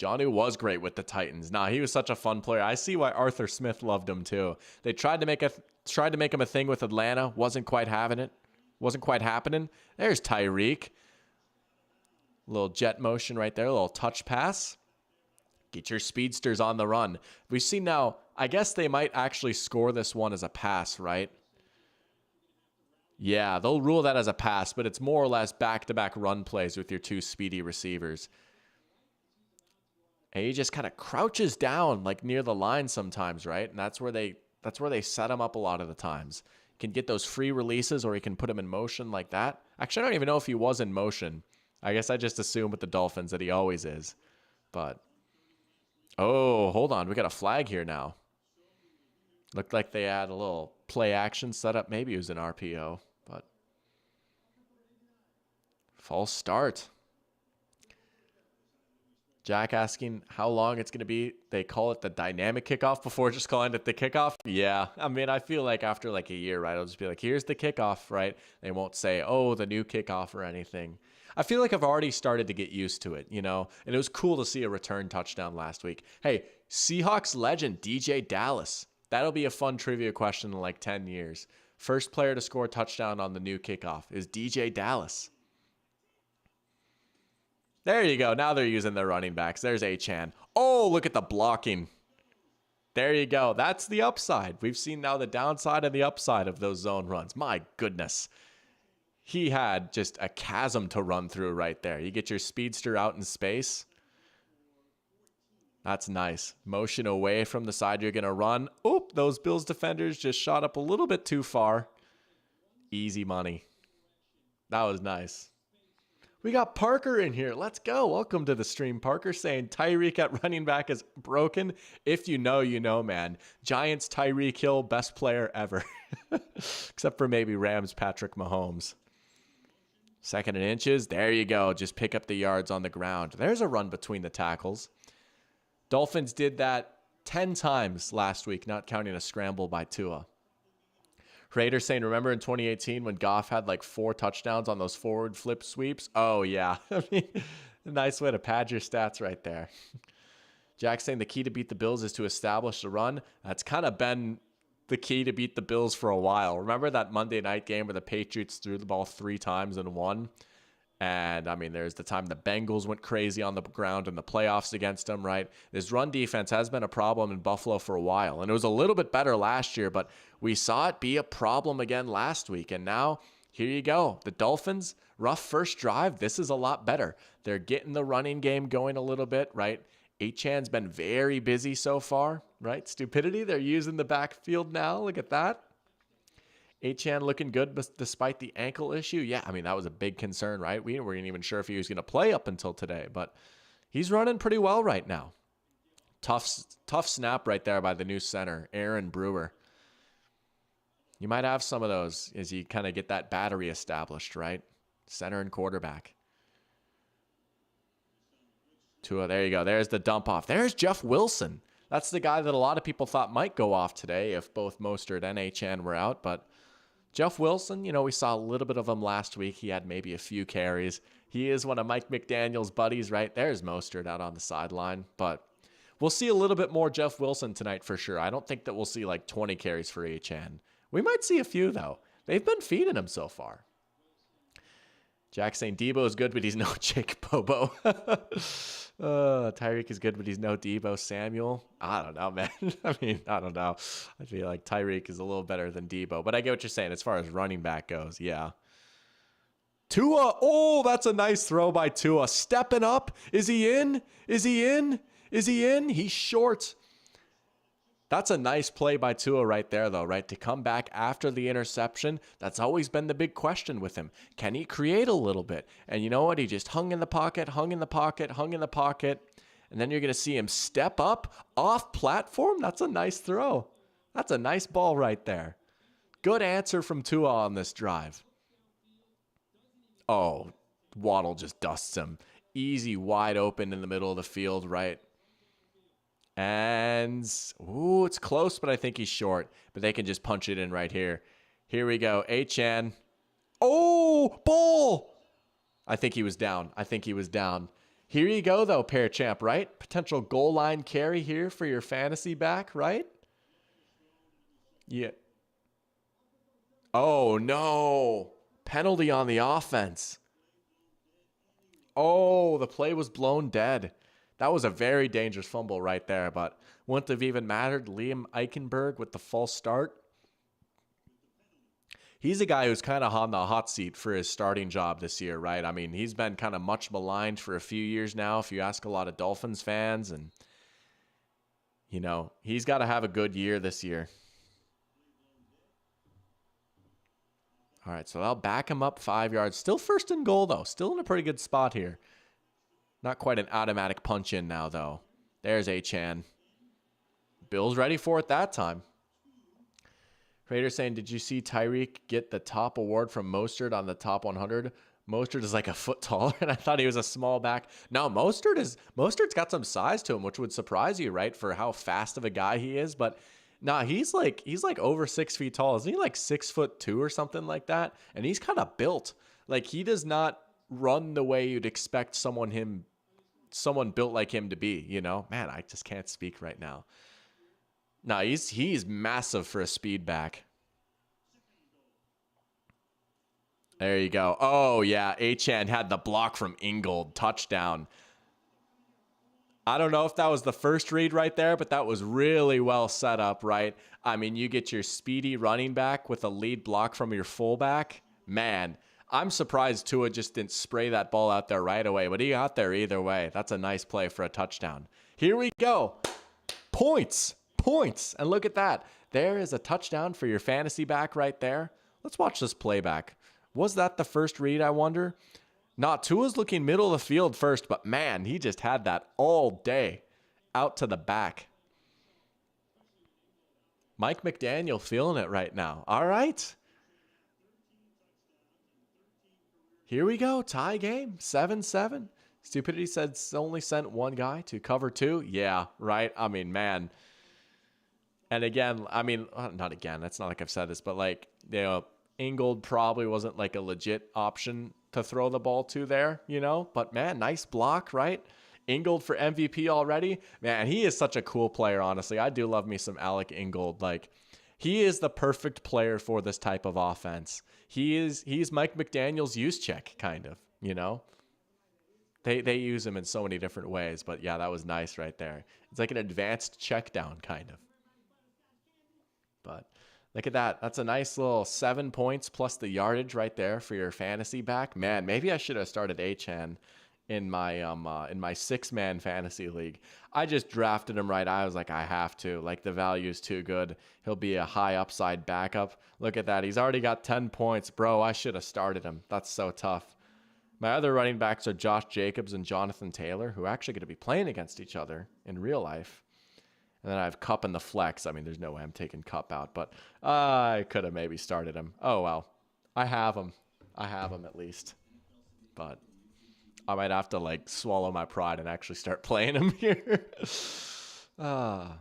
Jonnu was great with the Titans. Nah, he was such a fun player. I see why Arthur Smith loved him too. They tried to make him a thing with Atlanta. Wasn't quite having it. Wasn't quite happening. There's Tyreek. Little jet motion right there. A little touch pass. Get your speedsters on the run. We've seen now, I guess they might actually score this one as a pass, right? Yeah, they'll rule that as a pass, but it's more or less back-to-back run plays with your two speedy receivers. And he just kind of crouches down like near the line sometimes, right? And that's That's where they set him up a lot of the times. He can get those free releases, or he can put him in motion like that. Actually, I don't even know if he was in motion. I guess I just assume with the Dolphins that he always is. But, oh, hold on. We got a flag here now. Looked like they had a little play action set up. Maybe it was an RPO, but false start. Jack asking how long it's going to be. They call it the dynamic kickoff before just calling it the kickoff. Yeah. I mean, I feel like after like a year, right, I'll just be like, here's the kickoff, right? They won't say, oh, the new kickoff or anything. I feel like I've already started to get used to it, you know, and it was cool to see a return touchdown last week. Hey, Seahawks legend DJ Dallas. That'll be a fun trivia question in like 10 years. First player to score a touchdown on the new kickoff is DJ Dallas. There you go. Now they're using their running backs. There's Achane. Oh, look at the blocking. There you go. That's the upside. We've seen now the downside and the upside of those zone runs. My goodness. He had just a chasm to run through right there. You get your speedster out in space. That's nice. Motion away from the side you're going to run. Oop, those Bills defenders just shot up a little bit too far. Easy money. That was nice. We got Parker in here. Let's go. Welcome to the stream. Parker saying Tyreek at running back is broken. If you know, you know, man. Giants Tyreek Hill, best player ever. Except for maybe Rams Patrick Mahomes. 2nd and inches. There you go. Just pick up the yards on the ground. There's a run between the tackles. Dolphins did that 10 times last week, not counting a scramble by Tua. Raider saying, remember in 2018 when Goff had like 4 touchdowns on those forward flip sweeps? Oh, yeah. I mean, a nice way to pad your stats right there. Jack saying the key to beat the Bills is to establish the run. That's kind of been the key to beat the Bills for a while. Remember that Monday night game where the Patriots threw the ball 3 times and won? And, I mean, there's the time the Bengals went crazy on the ground in the playoffs against them, right? This run defense has been a problem in Buffalo for a while. And it was a little bit better last year, but we saw it be a problem again last week. And now, here you go. The Dolphins, rough first drive. This is a lot better. They're getting the running game going a little bit, right? Achane's been very busy so far, right? Stupidity, they're using the backfield now. Look at that. Achane looking good despite the ankle issue. Yeah, I mean, that was a big concern, right? We weren't even sure if he was going to play up until today, but he's running pretty well right now. Tough snap right there by the new center, Aaron Brewer. You might have some of those as you kind of get that battery established, right? Center and quarterback. Tua, there you go. There's the dump off. There's Jeff Wilson. That's the guy that a lot of people thought might go off today if both Mostert and Achane were out, but Jeff Wilson, you know, we saw a little bit of him last week. He had maybe a few carries. He is one of Mike McDaniel's buddies, right? There's Mostert out on the sideline. But we'll see a little bit more Jeff Wilson tonight for sure. I don't think that we'll see like 20 carries for Achane. We might see a few, though. They've been feeding him so far. Jack saying Debo is good, but he's no Jake Bobo. Tyreek is good, but he's no Debo Samuel. I don't know, man. I mean, I don't know. I feel like Tyreek is a little better than Debo, but I get what you're saying as far as running back goes. Yeah. Tua. Oh, that's a nice throw by Tua. Stepping up. Is he in? Is he in? Is he in? He's short. That's a nice play by Tua right there, though, right? To come back after the interception, that's always been the big question with him. Can he create a little bit? And you know what? He just hung in the pocket, hung in the pocket, hung in the pocket. And then you're going to see him step up off platform. That's a nice throw. That's a nice ball right there. Good answer from Tua on this drive. Oh, Waddle just dusts him. Easy, wide open in the middle of the field, right? And, ooh, it's close, but I think he's short. But they can just punch it in right here. Here we go. Achane. Oh, ball. I think he was down. Here you go, though, Pear Champ, right? Potential goal line carry here for your fantasy back, right? Yeah. Oh, no. Penalty on the offense. Oh, the play was blown dead. That was a very dangerous fumble right there, but wouldn't have even mattered. Liam Eichenberg with the false start. He's a guy who's kind of on the hot seat for his starting job this year, right? I mean, he's been kind of much maligned for a few years now, if you ask a lot of Dolphins fans. And, you know, he's got to have a good year this year. All right, so I'll back him up 5 yards. Still first and goal, though. Still in a pretty good spot here. Not quite an automatic punch in now, though. There's Achane. Bill's ready for it that time. Raider saying, did you see Tyreek get the top award from Mostert on the top 100? Mostert is like a foot taller, and I thought he was a small back. No, Mostert's got some size to him, which would surprise you, right, for how fast of a guy he is. But nah, he's like over 6 feet tall. Isn't he like 6'2" or something like that? And he's kind of built. Like, he does not run the way you'd expect someone built like him to be, you know? Man, I just can't speak right now. No, he's massive for a speed back. There you go. Oh, yeah. Achane had the block from Ingold. Touchdown. I don't know if that was the first read right there, but that was really well set up, right? I mean, you get your speedy running back with a lead block from your fullback. Man, I'm surprised Tua just didn't spray that ball out there right away, but he got there either way. That's a nice play for a touchdown. Here we go. Points. And look at that. There is a touchdown for your fantasy back right there. Let's watch this playback. Was that the first read, I wonder? Not Tua's looking middle of the field first, but man, he just had that all day out to the back. Mike McDaniel feeling it right now. All right. Here we go. Tie game. 7-7. Stupidity said only sent one guy to cover 2. Yeah, right. I mean, man. And again, I mean, not again. That's not like I've said this, but like, you know, Ingold probably wasn't like a legit option to throw the ball to there, you know? But man, nice block, right? Ingold for MVP already. Man, he is such a cool player, honestly. I do love me some Alec Ingold. Like, he is the perfect player for this type of offense. He's Mike McDaniel's use check, kind of, you know? They use him in so many different ways, but yeah, that was nice right there. It's like an advanced check down, kind of. But look at that. That's a nice little 7 points plus the yardage right there for your fantasy back. Man, maybe I should have started Achane in my 6-man fantasy league. I just drafted him right. I was like, I have to. Like, the value is too good. He'll be a high upside backup. Look at that. He's already got 10 points. Bro, I should have started him. That's so tough. My other running backs are Josh Jacobs and Jonathan Taylor, who are actually going to be playing against each other in real life. And then I have Kupp in the flex. I mean, there's no way I'm taking Kupp out, but I could have maybe started him. Oh, well. I have him. At least. But I might have to, like, swallow my pride and actually start playing him here. I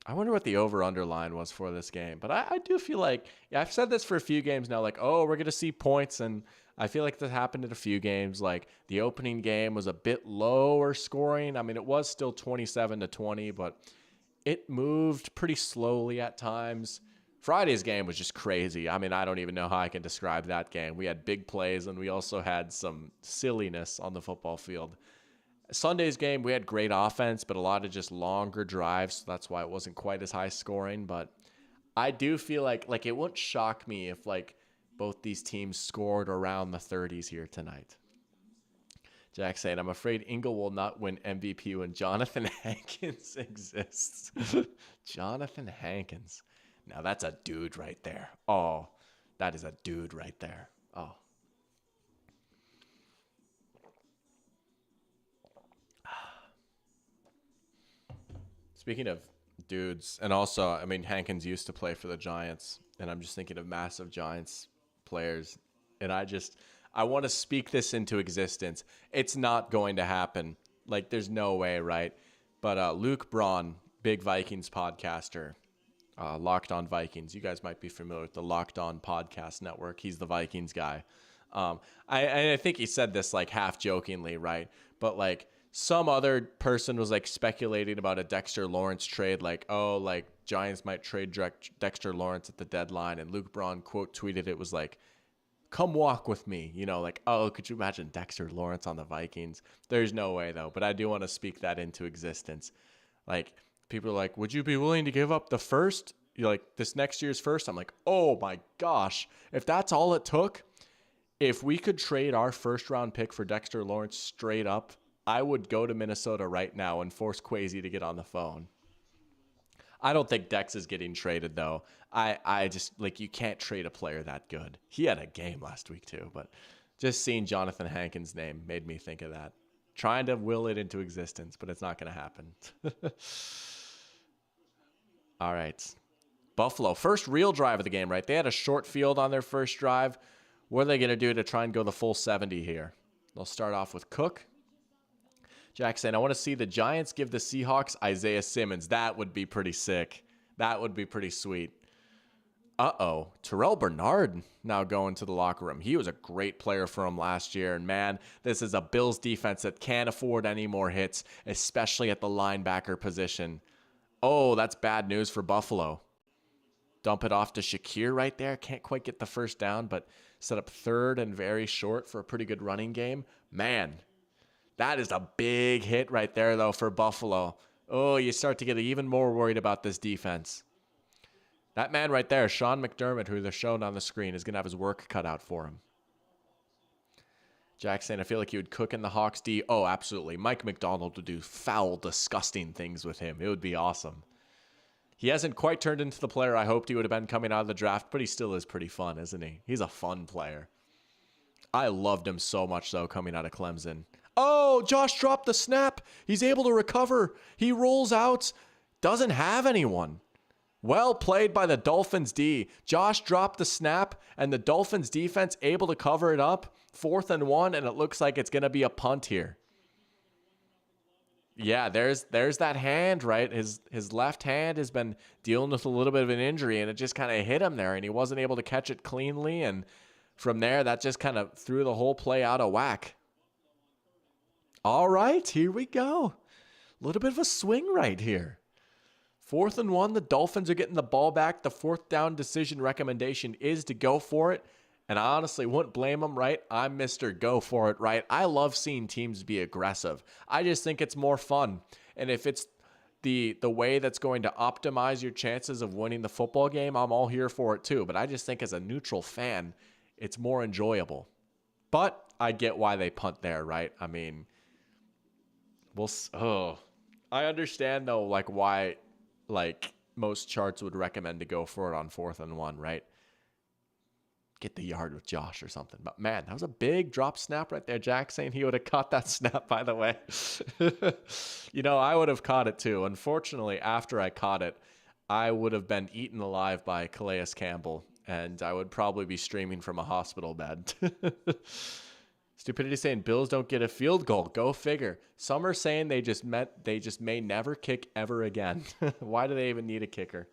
wonder what the over-under line was for this game. But I do feel like, yeah, I've said this for a few games now, like, oh, we're going to see points, and I feel like that happened in a few games. Like, the opening game was a bit lower scoring. I mean, it was still 27-20, but it moved pretty slowly at times. Friday's game was just crazy. I mean, I don't even know how I can describe that game. We had big plays, and we also had some silliness on the football field. Sunday's game, we had great offense, but a lot of just longer drives, so that's why it wasn't quite as high scoring. But I do feel like it wouldn't shock me if, like, both these teams scored around the 30s here tonight. Jack saying, I'm afraid Ingle will not win MVP when Jonathan Hankins exists. Jonathan Hankins. Now that's a dude right there. Oh, that is a dude right there. Oh. Speaking of dudes, and also, I mean, Hankins used to play for the Giants, and I'm just thinking of massive Giants players, and I want to speak this into existence. It's not going to happen. Like, there's no way, right? But Luke Braun, big Vikings podcaster, Locked On Vikings. You guys might be familiar with the Locked On Podcast Network. He's the Vikings guy. I think he said this like half jokingly, right? But like some other person was like speculating about a Dexter Lawrence trade, like, oh, like Giants might trade Dexter Lawrence at the deadline. And Luke Braun quote tweeted it was like, come walk with me, you know, like, oh, could you imagine Dexter Lawrence on the Vikings? There's no way, though. But I do want to speak that into existence. Like, people are like, would you be willing to give up the first, like this next year's first? I'm like, oh my gosh, if that's all it took, if we could trade our first round pick for Dexter Lawrence straight up, I would go to Minnesota right now and force Kwesi to get on the phone. I don't think Dex is getting traded, though. I just, like, you can't trade a player that good. He had a game last week, too, but just seeing Jonathan Hankins' name made me think of that. Trying to will it into existence, but it's not going to happen. All right. Buffalo, first real drive of the game, right? They had a short field on their first drive. What are they going to do to try and go the full 70 here? They'll start off with Cook. Jack saying, I want to see the Giants give the Seahawks Isaiah Simmons. That would be pretty sick. That would be pretty sweet. Uh-oh. Terrell Bernard now going to the locker room. He was a great player for him last year. And, man, this is a Bills defense that can't afford any more hits, especially at the linebacker position. Oh, that's bad news for Buffalo. Dump it off to Shakir right there. Can't quite get the first down, but set up third and very short for a pretty good running game. Man, that is a big hit right there, though, for Buffalo. Oh, you start to get even more worried about this defense. That man right there, Sean McDermott, who they're showing on the screen, is going to have his work cut out for him. Jack saying, I feel like he would cook in the Hawks D. Oh, absolutely. Mike McDonald would do foul, disgusting things with him. It would be awesome. He hasn't quite turned into the player I hoped he would have been coming out of the draft, but he still is pretty fun, isn't he? He's a fun player. I loved him so much, though, coming out of Clemson. Oh, Josh dropped the snap. He's able to recover. He rolls out. Doesn't have anyone. Well played by the Dolphins D. Josh dropped the snap, and the Dolphins defense able to cover it up. 4th and 1, and it looks like it's going to be a punt here. Yeah, there's that hand, right? His left hand has been dealing with a little bit of an injury, and it just kind of hit him there, and he wasn't able to catch it cleanly. And from there, that just kind of threw the whole play out of whack. All right, here we go. A little bit of a swing right here. 4th and 1, the Dolphins are getting the ball back. The 4th down decision recommendation is to go for it. And I honestly wouldn't blame them, right? I'm Mr. Go for it, right? I love seeing teams be aggressive. I just think it's more fun. And if it's the way that's going to optimize your chances of winning the football game, I'm all here for it too. But I just think as a neutral fan, it's more enjoyable. But I get why they punt there, right? I mean, I understand though, like why, like most charts would recommend to go for it on 4th and 1, right? Get the yard with Josh or something. But man, that was a big drop snap right there. Jack saying he would have caught that snap, by the way. I would have caught it too. Unfortunately, after I caught it, I would have been eaten alive by Calais Campbell, and I would probably be streaming from a hospital bed. Stupidity saying Bills don't get a field goal. Go figure. Some are saying they just may never kick ever again. Why do they even need a kicker?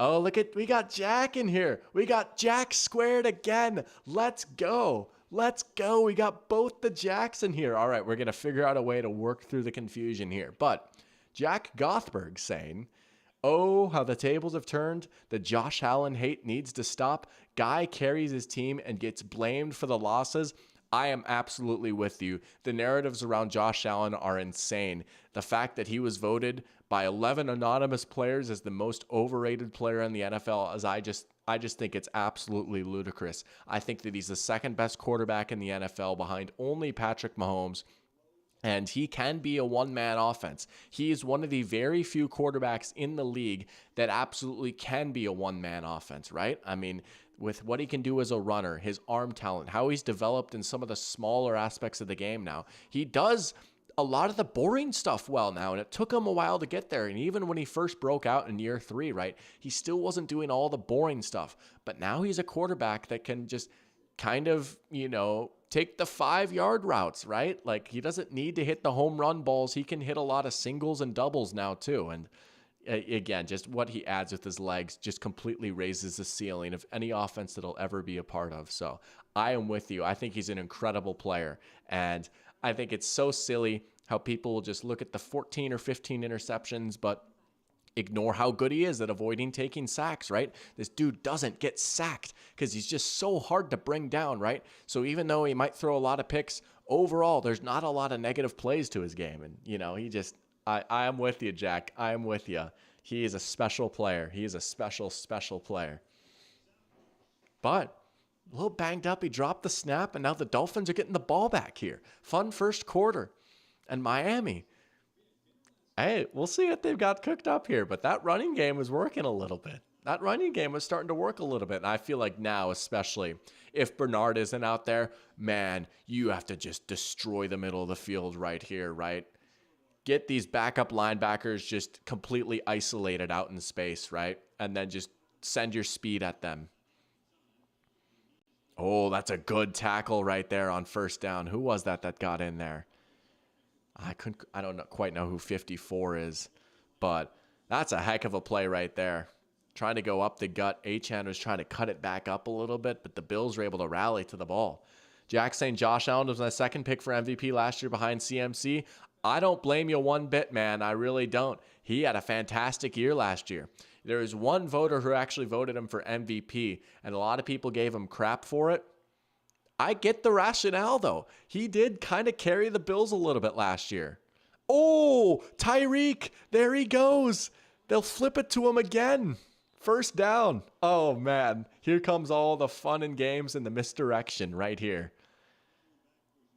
Oh, we got Jack in here. We got Jack squared again. Let's go. Let's go. We got both the Jacks in here. All right, we're going to figure out a way to work through the confusion here. But Jack Gothberg saying, oh, how the tables have turned. The Josh Allen hate needs to stop. Guy carries his team and gets blamed for the losses. I am absolutely with you. The narratives around Josh Allen are insane. The fact that he was voted by 11 anonymous players as the most overrated player in the NFL, as I just think it's absolutely ludicrous. I think that he's the second best quarterback in the NFL behind only Patrick Mahomes. And he can be a one-man offense. He is one of the very few quarterbacks in the league that absolutely can be a one-man offense, right? I mean, with what he can do as a runner, his arm talent, how he's developed in some of the smaller aspects of the game now. He does a lot of the boring stuff well now, and it took him a while to get there. And even when he first broke out in year 3, right, he still wasn't doing all the boring stuff. But now he's a quarterback that can just kind of, take the 5-yard routes, right? Like, he doesn't need to hit the home run balls. He can hit a lot of singles and doubles now too. And again, just what he adds with his legs just completely raises the ceiling of any offense that he'll ever be a part of. So I am with you. I think he's an incredible player. And I think it's so silly how people will just look at the 14 or 15 interceptions, but ignore how good he is at avoiding taking sacks, right? This dude doesn't get sacked because he's just so hard to bring down, right? So even though he might throw a lot of picks, overall, there's not a lot of negative plays to his game. And, I am with you, Jack. I am with you. He is a special player. He is a special, special player. But a little banged up. He dropped the snap, and now the Dolphins are getting the ball back here. Fun first quarter. And Miami, Hey, we'll see what they've got cooked up here, but that running game was working a little bit. That running game was starting to work a little bit. And I feel like now, especially if Bernard isn't out there, man, you have to just destroy the middle of the field right here, right? Get these backup linebackers just completely isolated out in space, right? And then just send your speed at them. Oh, that's a good tackle right there on first down. Who was that got in there? I don't know, quite know who 54 is, but that's a heck of a play right there. Trying to go up the gut. Achane was trying to cut it back up a little bit, but the Bills were able to rally to the ball. Jack saying Josh Allen was my second pick for MVP last year behind CMC. I don't blame you one bit, man. I really don't. He had a fantastic year last year. There is one voter who actually voted him for MVP, and a lot of people gave him crap for it. I get the rationale, though. He did kind of carry the Bills a little bit last year. Oh, Tyreek, there he goes. They'll flip it to him again. First down. Oh, man. Here comes all the fun and games and the misdirection right here.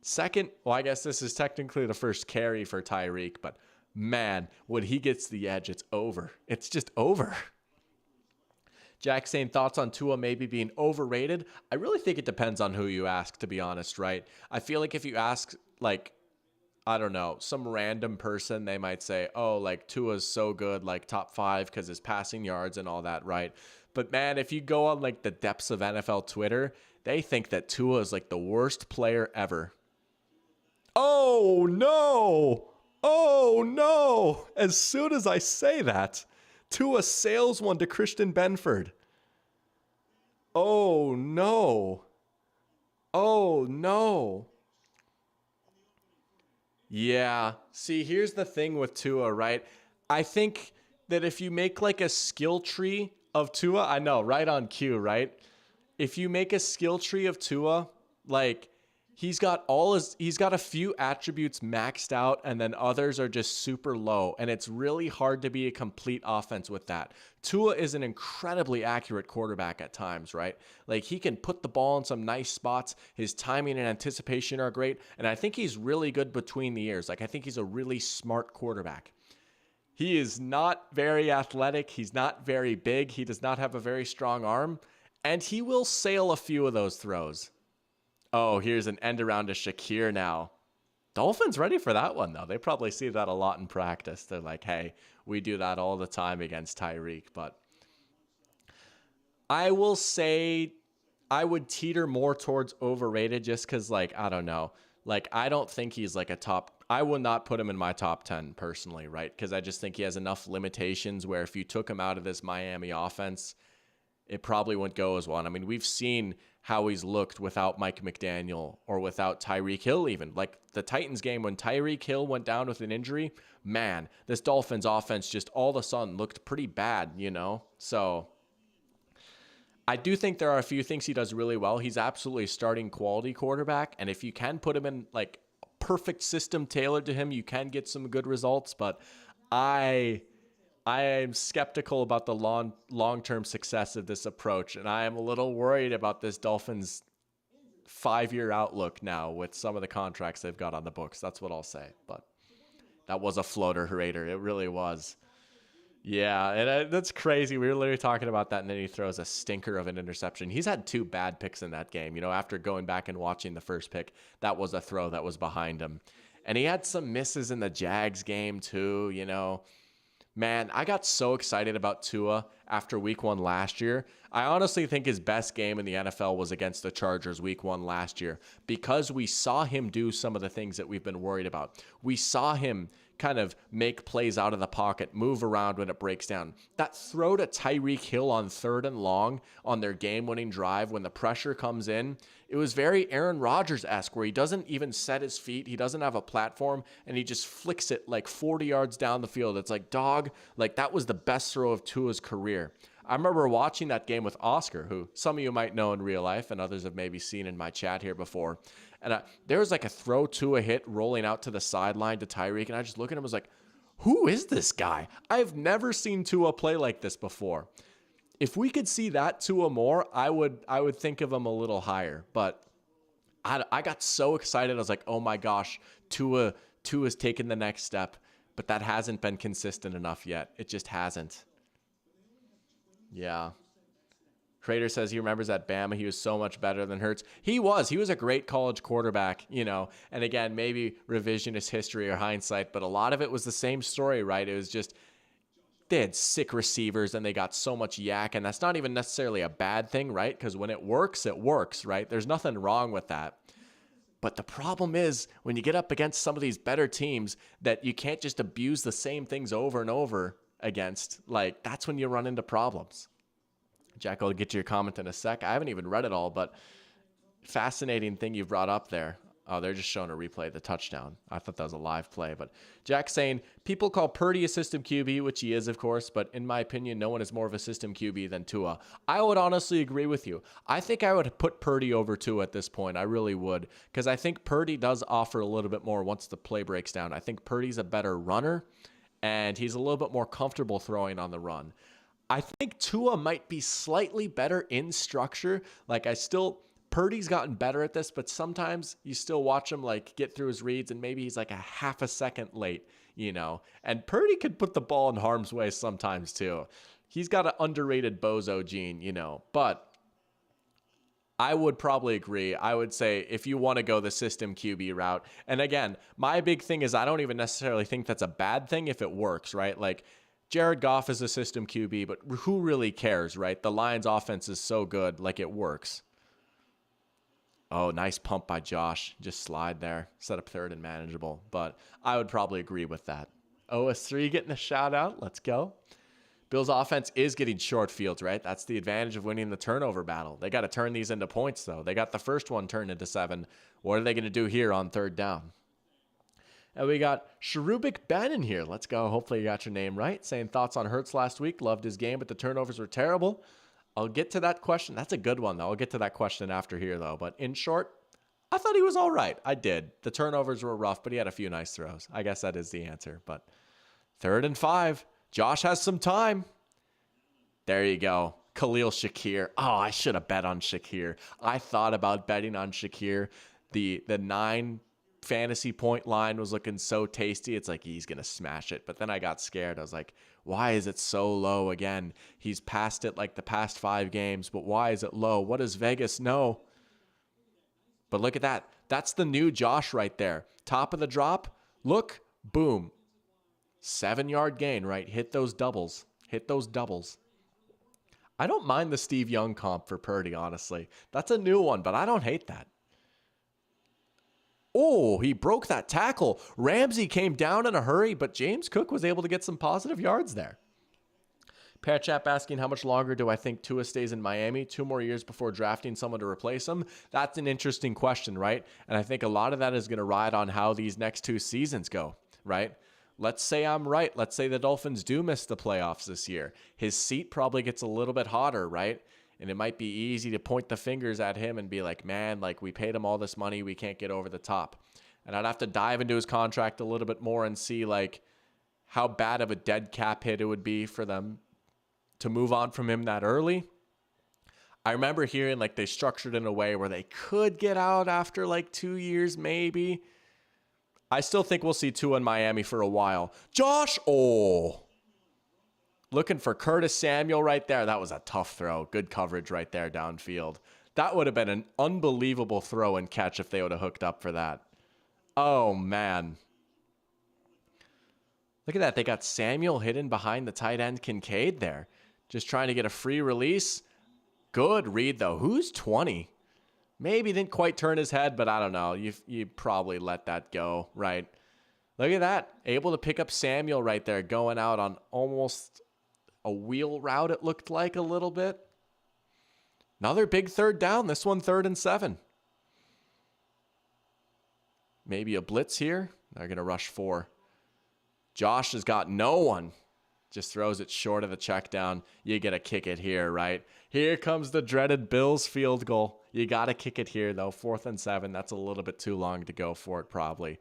Second, well, I guess this is technically the first carry for Tyreek, but man, when he gets the edge, it's over. It's just over. Jack saying thoughts on Tua maybe being overrated. I really think it depends on who you ask, to be honest, right? I feel like if you ask, like, I don't know, some random person, they might say, oh, like Tua's so good, like top 5 because his passing yards and all that, right? But man, if you go on like the depths of NFL Twitter, they think that Tua is like the worst player ever. Oh no! Oh no! As soon as I say that, Tua sails one to Christian Benford. Oh no. Oh no. Yeah. See, here's the thing with Tua, right? I think that if you make like a skill tree of Tua, I know, right on cue, right? If you make a skill tree of Tua, like he's got a few attributes maxed out and then others are just super low. And it's really hard to be a complete offense with that. Tua is an incredibly accurate quarterback at times, right? Like he can put the ball in some nice spots. His timing and anticipation are great. And I think he's really good between the ears. Like I think he's a really smart quarterback. He is not very athletic. He's not very big. He does not have a very strong arm. And he will sail a few of those throws. Oh, here's an end around to Shakir now. Dolphins ready for that one, though. They probably see that a lot in practice. They're like, hey, we do that all the time against Tyreek. But I will say I would teeter more towards overrated just because, like, I don't know. Like, I don't think he's like a top. I would not put him in my top 10 personally, right? Because I just think he has enough limitations where if you took him out of this Miami offense, it probably wouldn't go as well. And I mean, we've seen how he's looked without Mike McDaniel or without Tyreek Hill even. Like the Titans game when Tyreek Hill went down with an injury, man, this Dolphins offense just all of a sudden looked pretty bad, you know? So I do think there are a few things he does really well. He's absolutely a starting quality quarterback. And if you can put him in like a perfect system tailored to him, you can get some good results. But I am skeptical about the long-term success of this approach, and I am a little worried about this Dolphins 5-year outlook now with some of the contracts they've got on the books. That's what I'll say. But that was a floater, Raider. It really was. Yeah, and that's crazy. We were literally talking about that, and then he throws a stinker of an interception. He's had 2 bad picks in that game. You know, after going back and watching the first pick, that was a throw that was behind him. And he had some misses in the Jags game too, you know. Man, I got so excited about Tua after week 1 last year. I honestly think his best game in the NFL was against the Chargers week 1 last year because we saw him do some of the things that we've been worried about. We saw him kind of make plays out of the pocket, move around when it breaks down. That throw to Tyreek Hill on 3rd and long on their game-winning drive when the pressure comes in, it was very Aaron Rodgers-esque where he doesn't even set his feet, he doesn't have a platform, and he just flicks it like 40 yards down the field. It's like, dog, like that was the best throw of Tua's career. I remember watching that game with Oscar, who some of you might know in real life and others have maybe seen in my chat here before. And there was like a throw to a hit rolling out to the sideline to Tyreek, and I just looked at him and was like, who is this guy? I've never seen Tua play like this before. If we could see that Tua more, I would think of him a little higher. But I got so excited. I was like, oh my gosh, Tua's taking the next step. but that hasn't been consistent enough yet. It just hasn't. Yeah. Crater says he remembers at Bama, he was so much better than Hurts. He was a great college quarterback, and again, maybe revisionist history or hindsight, but a lot of it was the same story, right? It was just, they had sick receivers and they got so much yak, and that's not even necessarily a bad thing, right? Because when it works, right? There's nothing wrong with that. But the problem is when you get up against some of these better teams that you can't just abuse the same things over and over against, like that's when you run into problems. Jack, I'll get to your comment in a sec. I haven't even read it all, but fascinating thing you brought up there. Oh, they're just showing a replay of the touchdown. I thought that was a live play. But Jack's saying, people call Purdy a system QB, which he is, of course. But in my opinion, no one is more of a system QB than Tua. I would honestly agree with you. I think I would put Purdy over Tua at this point. I really would. Because I think Purdy does offer a little bit more once the play breaks down. I think Purdy's a better runner, and he's a little bit more comfortable throwing on the run. I think Tua might be slightly better in structure. Purdy's gotten better at this, but sometimes you still watch him like get through his reads and maybe he's like a half a second late, and Purdy could put the ball in harm's way sometimes too. He's got an underrated bozo gene, but I would probably agree. I would say if you want to go the system QB route, and again, my big thing is I don't even necessarily think that's a bad thing if it works, right? Like Jared Goff is a system QB, but who really cares, right? The Lions offense is so good, like it works. Oh, nice pump by Josh. Just slide there. Set up third and manageable. But I would probably agree with that. OS3 getting a shout out. Let's go. Bills offense is getting short fields, right? That's the advantage of winning the turnover battle. They got to turn these into points, though. They got the first one turned into 7. What are they going to do here on third down? And we got Cherubic Ben in here. Let's go. Hopefully you got your name right. Saying thoughts on Hurts last week. Loved his game, but the turnovers were terrible. I'll get to that question. That's a good one, though. I'll get to that question after here, though. But in short, I thought he was all right. I did. The turnovers were rough, but he had a few nice throws. I guess that is the answer. But 3rd and 5. Josh has some time. There you go. Khalil Shakir. Oh, I should have bet on Shakir. I thought about betting on Shakir. The 9 fantasy point line was looking so tasty. It's like he's going to smash it. But then I got scared. I was like, why is it so low again? He's passed it like the past 5 games, but why is it low? What does Vegas know? But look at that. That's the new Josh right there. Top of the drop. Look. Boom. 7-yard gain, right? Hit those doubles. I don't mind the Steve Young comp for Purdy, honestly. That's a new one, but I don't hate that. Oh, he broke that tackle. Ramsey came down in a hurry, but James Cook was able to get some positive yards there. Parachap asking, how much longer do I think Tua stays in Miami? 2 more years before drafting someone to replace him? That's an interesting question, right? And I think a lot of that is going to ride on how these next 2 seasons go, right? Let's say I'm right. Let's say the Dolphins do miss the playoffs this year. His seat probably gets a little bit hotter, right? And it might be easy to point the fingers at him and be like, man, like we paid him all this money. We can't get over the top. And I'd have to dive into his contract a little bit more and see like how bad of a dead cap hit it would be for them to move on from him that early. I remember hearing like they structured in a way where they could get out after like 2 years, maybe. I still think we'll see Tua in Miami for a while. Josh, looking for Curtis Samuel right there. That was a tough throw. Good coverage right there downfield. That would have been an unbelievable throw and catch if they would have hooked up for that. Oh, man. Look at that. They got Samuel hidden behind the tight end Kincaid there. Just trying to get a free release. Good read, though. Who's 20? Maybe didn't quite turn his head, but I don't know. You probably let that go, right? Look at that. Able to pick up Samuel right there, going out on almost a wheel route, it looked like a little bit. Another big 3rd down. This one 3rd and 7. Maybe a blitz here. They're going to rush 4. Josh has got no one. Just throws it short of the check down. You got to kick it here, right? Here comes the dreaded Bills field goal. You got to kick it here, though. 4th and 7. That's a little bit too long to go for it, probably.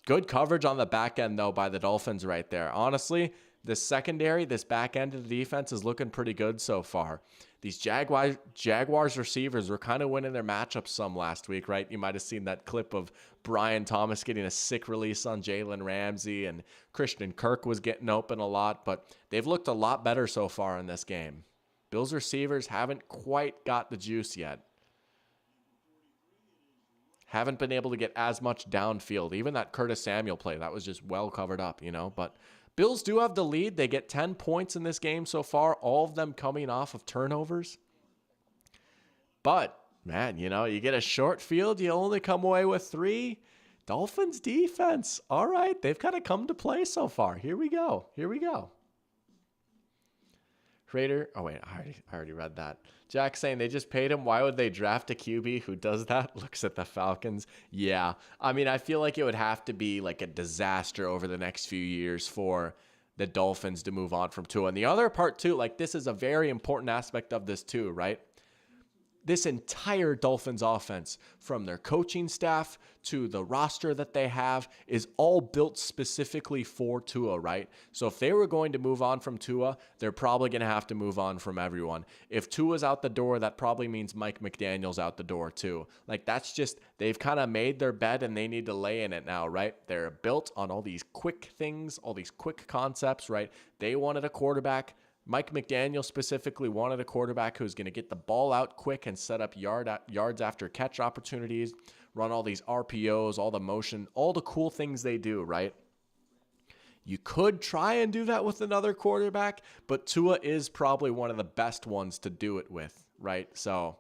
Good coverage on the back end, though, by the Dolphins right there. Honestly, This secondary, this back end of the defense is looking pretty good so far. These Jaguars receivers were kind of winning their matchups some last week, right? You might have seen that clip of Brian Thomas getting a sick release on Jalen Ramsey, and Christian Kirk was getting open a lot, but they've looked a lot better so far in this game. Bills receivers haven't quite got the juice yet. Haven't been able to get as much downfield. Even that Curtis Samuel play, that was just well covered up, but Bills do have the lead. They get 10 points in this game so far, all of them coming off of turnovers. But, man, you get a short field, you only come away with 3. Dolphins defense, all right, they've kind of come to play so far. Here we go. Raider, oh wait, I already read that. Jack saying they just paid him. Why would they draft a QB who does that? Looks at the Falcons. Yeah, I mean, I feel like it would have to be like a disaster over the next few years for the Dolphins to move on from Tua. And the other part too, like this is a very important aspect of this too, right? This entire Dolphins offense, from their coaching staff to the roster that they have, is all built specifically for Tua, right? So if they were going to move on from Tua, they're probably going to have to move on from everyone. If Tua's out the door, that probably means Mike McDaniel's out the door too. Like that's just, they've kind of made their bed and they need to lay in it now, right? They're built on all these quick things, all these quick concepts, right? They wanted a quarterback. Mike McDaniel specifically wanted a quarterback who's going to get the ball out quick and set up yards after catch opportunities, run all these RPOs, all the motion, all the cool things they do, right? You could try and do that with another quarterback, but Tua is probably one of the best ones to do it with, right? So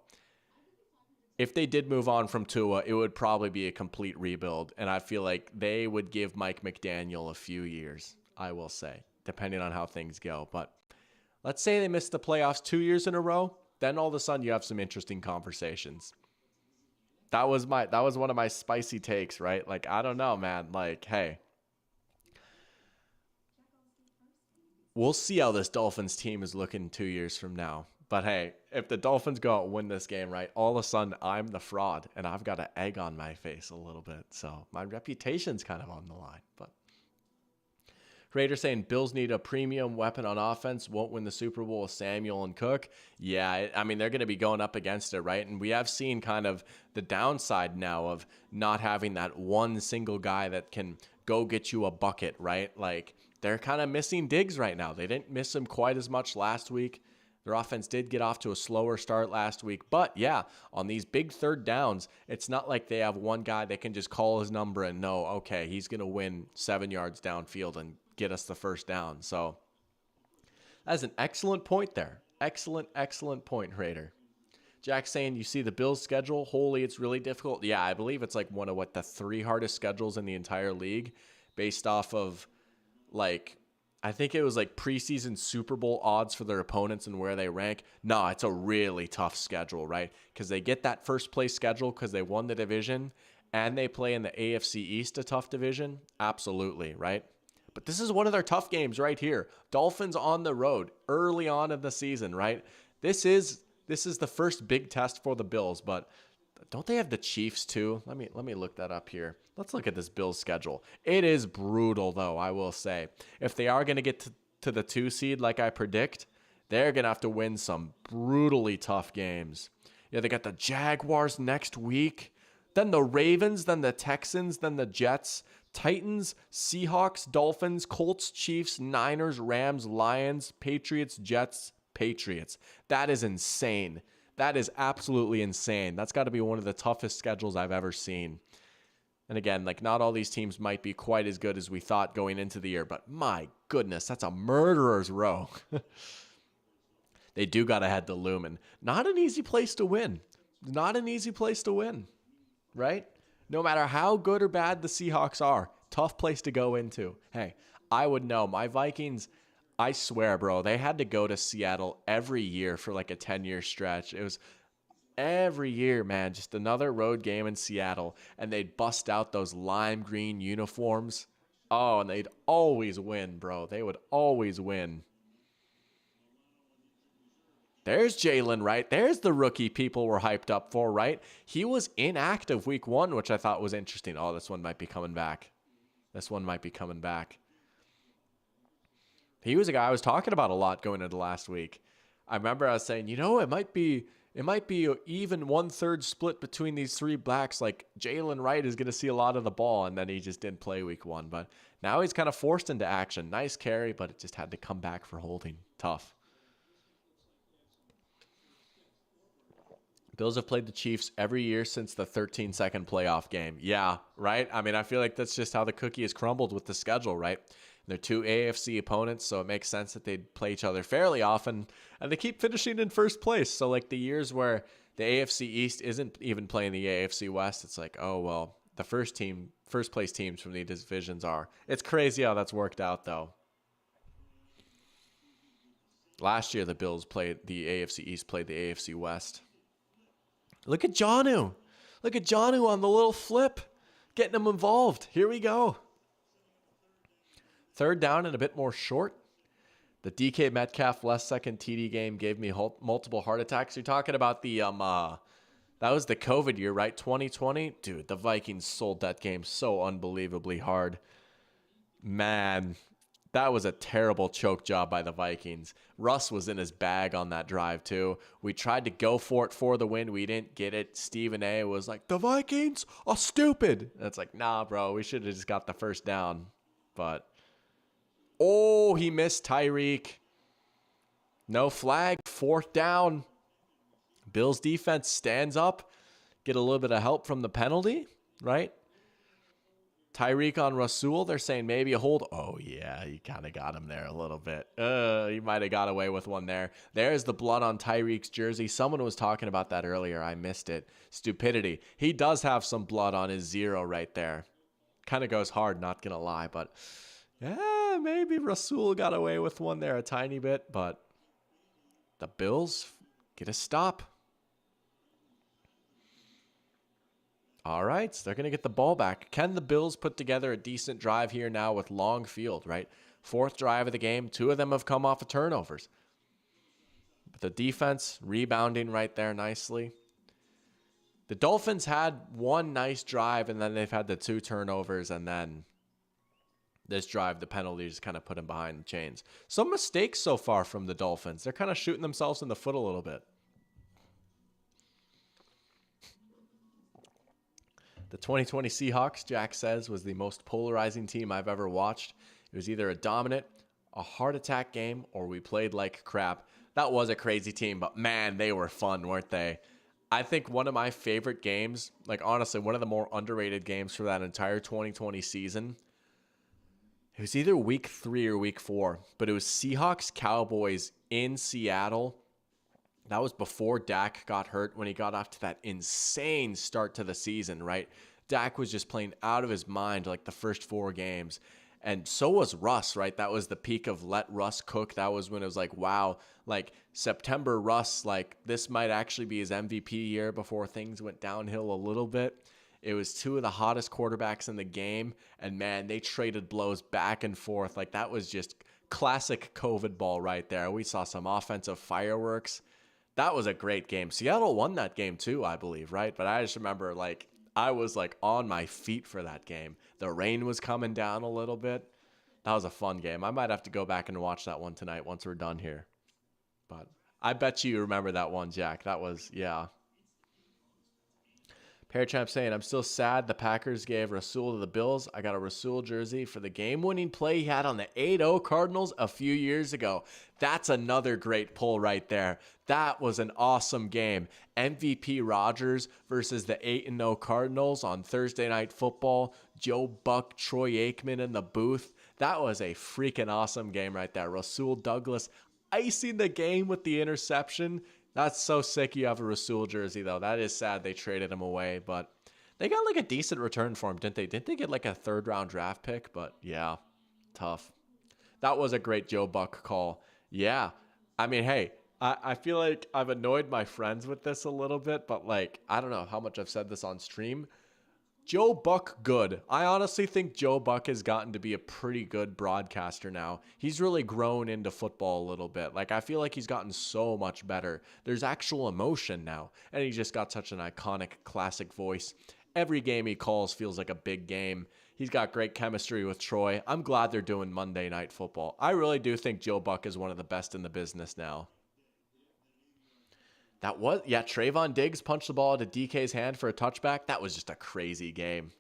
if they did move on from Tua, it would probably be a complete rebuild, and I feel like they would give Mike McDaniel a few years, I will say, depending on how things go. But let's say they missed the playoffs 2 years in a row, then all of a sudden you have some interesting conversations. That was one of my spicy takes, right? Like, I don't know, man. Like, hey, we'll see how this Dolphins team is looking 2 years from now. But hey, if the Dolphins go out and win this game, right, all of a sudden I'm the fraud and I've got an egg on my face a little bit. So my reputation's kind of on the line, but Raider saying Bills need a premium weapon on offense, won't win the Super Bowl with Samuel and Cook. Yeah, I mean, they're going to be going up against it, right? And we have seen kind of the downside now of not having that one single guy that can go get you a bucket, right? Like, they're kind of missing Diggs right now. They didn't miss him quite as much last week. Their offense did get off to a slower start last week. But yeah, on these big third downs, it's not like they have one guy that can just call his number and know, okay, he's going to win 7 yards downfield and get us the first down. So that's an excellent point there. Excellent point, Raider. Jack saying, you see the Bills schedule? Holy, it's really difficult. Yeah, I believe it's like one of the 3 hardest schedules in the entire league based off of I think it was preseason Super Bowl odds for their opponents and where they rank. No, it's a really tough schedule, right? Because they get that first place schedule because they won the division and they play in the AFC East, a tough division. Absolutely, right? But this is one of their tough games right here. Dolphins on the road early on in the season, right? This is the first big test for the Bills, but don't they have the Chiefs too? Let me look that up here. Let's look at this Bills schedule. It is brutal though, I will say. If they are going to get to the 2 seed like I predict, they're going to have to win some brutally tough games. Yeah, they got the Jaguars next week, then the Ravens, then the Texans, then the Jets, Titans, Seahawks, Dolphins, Colts, Chiefs, Niners, Rams, Lions, Patriots, Jets, Patriots. That is insane. That is absolutely insane. That's got to be one of the toughest schedules I've ever seen. And again, not all these teams might be quite as good as we thought going into the year, but my goodness, that's a murderer's row. They do got to head to Lumen. Not an easy place to win. Not an easy place to win, right? No matter how good or bad the Seahawks are, tough place to go into. Hey, I would know. My Vikings, I swear, bro, they had to go to Seattle every year for a 10-year stretch. It was every year, man, just another road game in Seattle, and they'd bust out those lime green uniforms. Oh, and they'd always win, bro. They would always win. There's Jalen, right? There's the rookie people were hyped up for, right? He was inactive week 1, which I thought was interesting. Oh, this one might be coming back. He was a guy I was talking about a lot going into last week. I remember I was saying, it might be an even 1/3 split between these three backs. Like Jalen Wright is going to see a lot of the ball, and then he just didn't play week 1. But now he's kind of forced into action. Nice carry, but it just had to come back for holding. Tough. Bills have played the Chiefs every year since the 13-second playoff game. Yeah, right? I mean, I feel like that's just how the cookie has crumbled with the schedule, right? They're two AFC opponents, so it makes sense that they'd play each other fairly often, and they keep finishing in first place. So, like, the years where the AFC East isn't even playing the AFC West, it's like, oh, well, the first place teams from the divisions are. It's crazy how that's worked out, though. Last year, the Bills played the AFC East, played the AFC West. Look at Jonnu. Look at Jonnu on the little flip, getting him involved. Here we go. 3rd down and a bit more short. The DK Metcalf last second TD game gave me multiple heart attacks. You're talking about the that was the COVID year, right? 2020. Dude, the Vikings sold that game so unbelievably hard. Man, that was a terrible choke job by the Vikings. Russ was in his bag on that drive, too. We tried to go for it for the win. We didn't get it. Stephen A. was like, the Vikings are stupid. And it's like, nah, bro, we should have just got the first down. But, oh, he missed Tyreek. No flag. 4th down. Bills defense stands up. Get a little bit of help from the penalty, right? Tyreek on Rasul, they're saying maybe a hold. Oh, yeah, you kind of got him there a little bit. You might have got away with one there. There's the blood on Tyreek's jersey. Someone was talking about that earlier. I missed it. Stupidity. He does have some blood on his 0 right there. Kind of goes hard, not going to lie. But, yeah, maybe Rasul got away with one there a tiny bit. But the Bills get a stop. All right, so they're going to get the ball back. Can the Bills put together a decent drive here now with long field, right? 4th drive of the game. 2 of them have come off of turnovers. But the defense rebounding right there nicely. The Dolphins had one nice drive, and then they've had the 2 turnovers, and then this drive, the penalties kind of put them behind the chains. Some mistakes so far from the Dolphins. They're kind of shooting themselves in the foot a little bit. The 2020 Seahawks, Jack says, was the most polarizing team I've ever watched. It was either a dominant, a heart attack game, or we played like crap. That was a crazy team, but man, they were fun, weren't they? I think one of my favorite games, like honestly, one of the more underrated games for that entire 2020 season, it was either week 3 or week 4, but it was Seahawks-Cowboys in Seattle. That was before Dak got hurt when he got off to that insane start to the season, right? Dak was just playing out of his mind like the first 4 games. And so was Russ, right? That was the peak of let Russ cook. That was when it was like, wow, like September Russ, like this might actually be his MVP year before things went downhill a little bit. It was 2 of the hottest quarterbacks in the game. And man, they traded blows back and forth. Like that was just classic COVID ball right there. We saw some offensive fireworks. That was a great game. Seattle won that game too, I believe, right? But I just remember like I was like on my feet for that game. The rain was coming down a little bit. That was a fun game. I might have to go back and watch that one tonight once we're done here. But I bet you remember that one, Jack. That was, yeah. Parachamp saying, I'm still sad the Packers gave Rasul to the Bills. I got a Rasul jersey for the game-winning play he had on the 8-0 Cardinals a few years ago. That's another great pull right there. That was an awesome game. MVP Rodgers versus the 8-0 Cardinals on Thursday Night Football. Joe Buck, Troy Aikman in the booth. That was a freaking awesome game right there. Rasul Douglas icing the game with the interception. That's so sick you have a Rasul jersey, though. That is sad they traded him away, but they got like a decent return for him, didn't they? Didn't they get like a 3rd-round draft pick? But yeah, tough. That was a great Joe Buck call. Yeah. I mean, hey, I feel like I've annoyed my friends with this a little bit, but like, I don't know how much I've said this on stream. Joe Buck, good. I honestly think Joe Buck has gotten to be a pretty good broadcaster now. He's really grown into football a little bit. Like, I feel like he's gotten so much better. There's actual emotion now, and he's just got such an iconic, classic voice. Every game he calls feels like a big game. He's got great chemistry with Troy. I'm glad they're doing Monday Night Football. I really do think Joe Buck is one of the best in the business now. Trayvon Diggs punched the ball into DK's hand for a touchback. That was just a crazy game.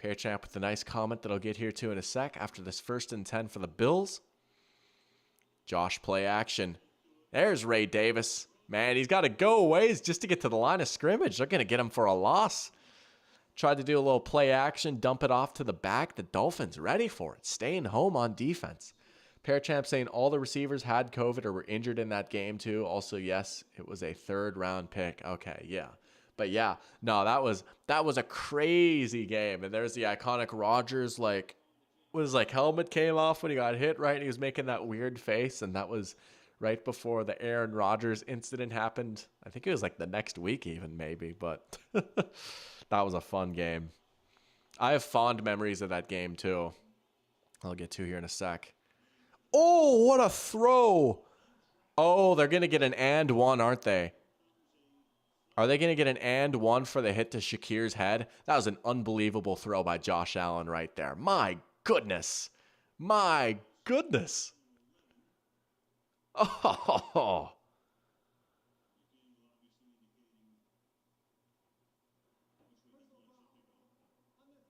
Pearchamp with a nice comment that I'll get here to in a sec after this 1st and 10 for the Bills. Josh play action. There's Ray Davis. Man, he's got to go away just to get to the line of scrimmage. They're going to get him for a loss. Tried to do a little play action, dump it off to the back. The Dolphins ready for it, staying home on defense. Pearchamp saying all the receivers had COVID or were injured in that game too. Also, yes, it was a 3rd-round pick. Okay, yeah. But yeah, no, that was a crazy game. And there's the iconic Rodgers, helmet came off when he got hit, right? And he was making that weird face. And that was right before the Aaron Rodgers incident happened. I think it was like the next week even, maybe. But that was a fun game. I have fond memories of that game too. I'll get to here in a sec. Oh, what a throw. Oh, they're going to get an and one, aren't they? Are they going to get an and one for the hit to Shakir's head? That was an unbelievable throw by Josh Allen right there. My goodness. My goodness. Oh.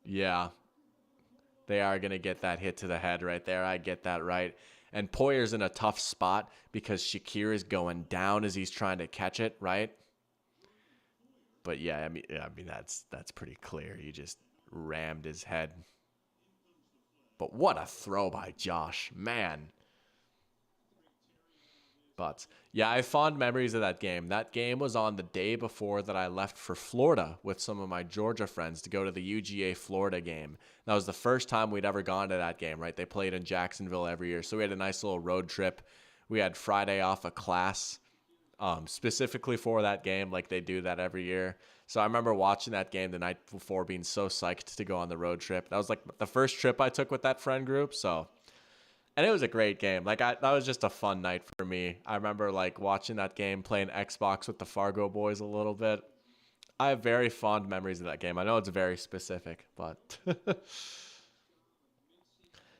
Yeah. They are going to get that hit to the head right there. I get that right. And Poyer's in a tough spot because Shakir is going down as he's trying to catch it, right? But yeah, I mean that's pretty clear. He just rammed his head. But what a throw by Josh, man. But yeah, I have fond memories of that game. That game was on the day before that I left for Florida with some of my Georgia friends to go to the UGA Florida game. That was the first time we'd ever gone to that game, right? They played in Jacksonville every year. So we had a nice little road trip. We had Friday off of class specifically for that game, like they do that every year. So I remember watching that game the night before, being so psyched to go on the road trip. That was like the first trip I took with that friend group. And it was a great game. That was just a fun night for me. I remember watching that game, playing Xbox with the Fargo boys a little bit. I have very fond memories of that game. I know it's very specific, but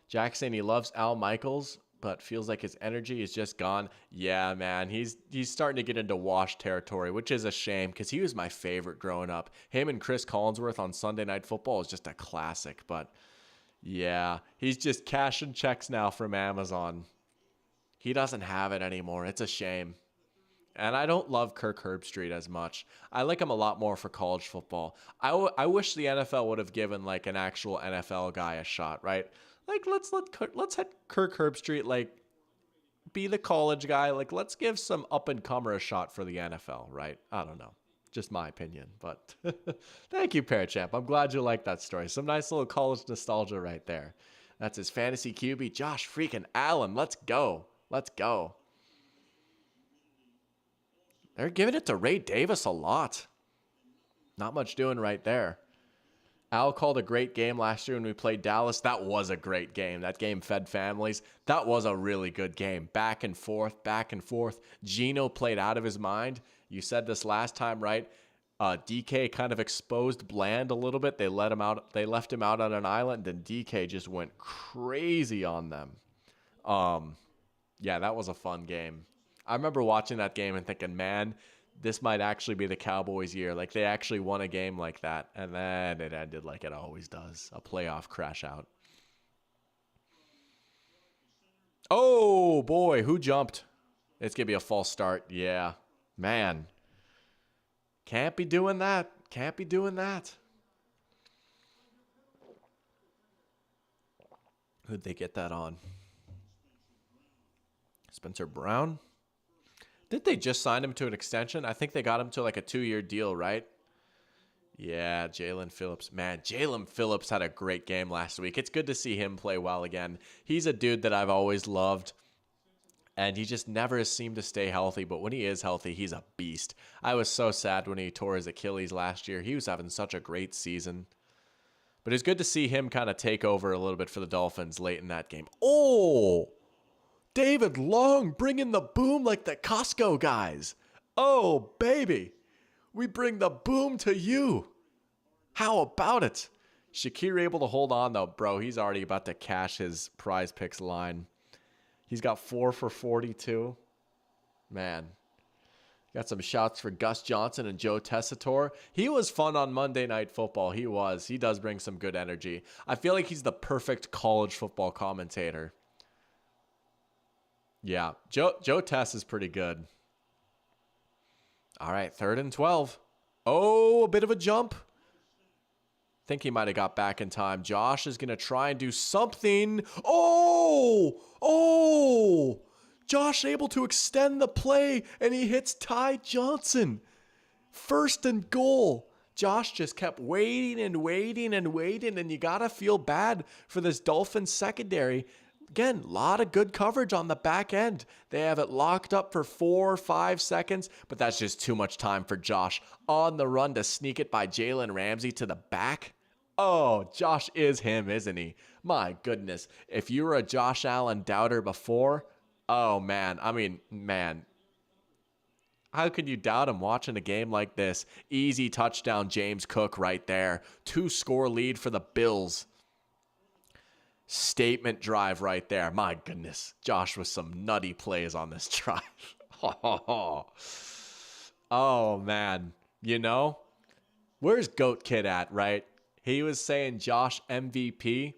Jack saying he loves Al Michaels, but feels like his energy is just gone. Yeah, man, he's starting to get into wash territory, which is a shame because he was my favorite growing up. Him and Chris Collinsworth on Sunday Night Football is just a classic, but yeah, he's just cashing checks now from Amazon. He doesn't have it anymore. It's a shame. And I don't love Kirk Herbstreit as much. I like him a lot more for college football. I wish the NFL would have given an actual NFL guy a shot, right? Let's let Kirk Herbstreit be the college guy. Let's give some up and comer a shot for the NFL, right? I don't know. Just my opinion, but thank you, Pearchamp. I'm glad you like that story. Some nice little college nostalgia right there. That's his fantasy QB, Josh freaking Allen. Let's go. Let's go. They're giving it to Ray Davis a lot. Not much doing right there. Al called a great game last year when we played Dallas. That was a great game. That game fed families. That was a really good game. Back and forth, back and forth. Geno played out of his mind. You said this last time, right? DK kind of exposed Bland a little bit. They let him out. They left him out on an island, and DK just went crazy on them. Yeah, that was a fun game. I remember watching that game and thinking, man, this might actually be the Cowboys' year. They actually won a game like that, and then it ended like it always does. A playoff crash out. Oh, boy, who jumped? It's going to be a false start. Yeah, man. Can't be doing that. Can't be doing that. Who'd they get that on? Spencer Brown? Did they just sign him to an extension? I think they got him to a 2-year deal, right? Yeah, Jalen Phillips. Man, Jalen Phillips had a great game last week. It's good to see him play well again. He's a dude that I've always loved, and he just never has seemed to stay healthy. But when he is healthy, he's a beast. I was so sad when he tore his Achilles last year. He was having such a great season. But it's good to see him kind of take over a little bit for the Dolphins late in that game. Oh! David Long bringing the boom like the Costco guys. Oh, baby. We bring the boom to you. How about it? Shakir able to hold on, though. Bro, he's already about to cash his prize picks line. He's got 4 for 42. Man. Got some shouts for Gus Johnson and Joe Tessitore. He was fun on Monday Night Football. He was. He does bring some good energy. I feel like he's the perfect college football commentator. Yeah, Joe Tess is pretty good. All right, 3rd and 12. Oh, a bit of a jump. Think he might have got back in time. Josh is going to try and do something. Oh! Josh able to extend the play, and he hits Ty Johnson. 1st and goal. Josh just kept waiting, and you got to feel bad for this Dolphins secondary. Again, a lot of good coverage on the back end. They have it locked up for 4 or 5 seconds, but that's just too much time for Josh. On the run to sneak it by Jalen Ramsey to the back. Oh, Josh is him, isn't he? My goodness. If you were a Josh Allen doubter before, oh, man. How could you doubt him watching a game like this? Easy touchdown, James Cook right there. 2-score lead for the Bills. Statement drive right there. My goodness. Josh with some nutty plays on this drive. Oh, man. You know, where's Goat Kid at, right? He was saying Josh MVP.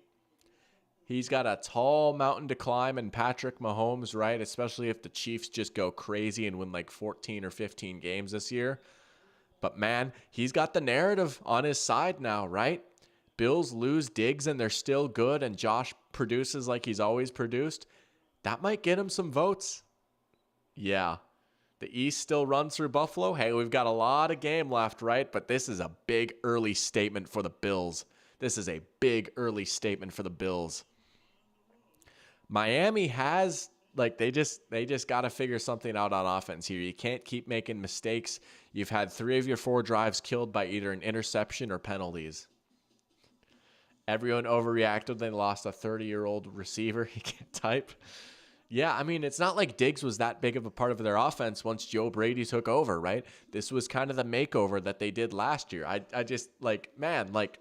He's got a tall mountain to climb in Patrick Mahomes, right? Especially if the Chiefs just go crazy and win like 14 or 15 games this year. But man, he's got the narrative on his side now, right? Bills lose Diggs and they're still good, and Josh produces like he's always produced. That might get him some votes. Yeah. The East still runs through Buffalo. Hey, we've got a lot of game left, right? But this is a big early statement for the Bills. This is a big early statement for the Bills. Miami has, like, they just got to figure something out on offense here. You can't keep making mistakes. You've had 3 of your 4 drives killed by either an interception or penalties. Everyone overreacted. They lost a 30-year-old receiver. He can't type. Yeah, I mean, it's not like Diggs was that big of a part of their offense once Joe Brady took over, right? This was kind of the makeover that they did last year. I just, like, man, like,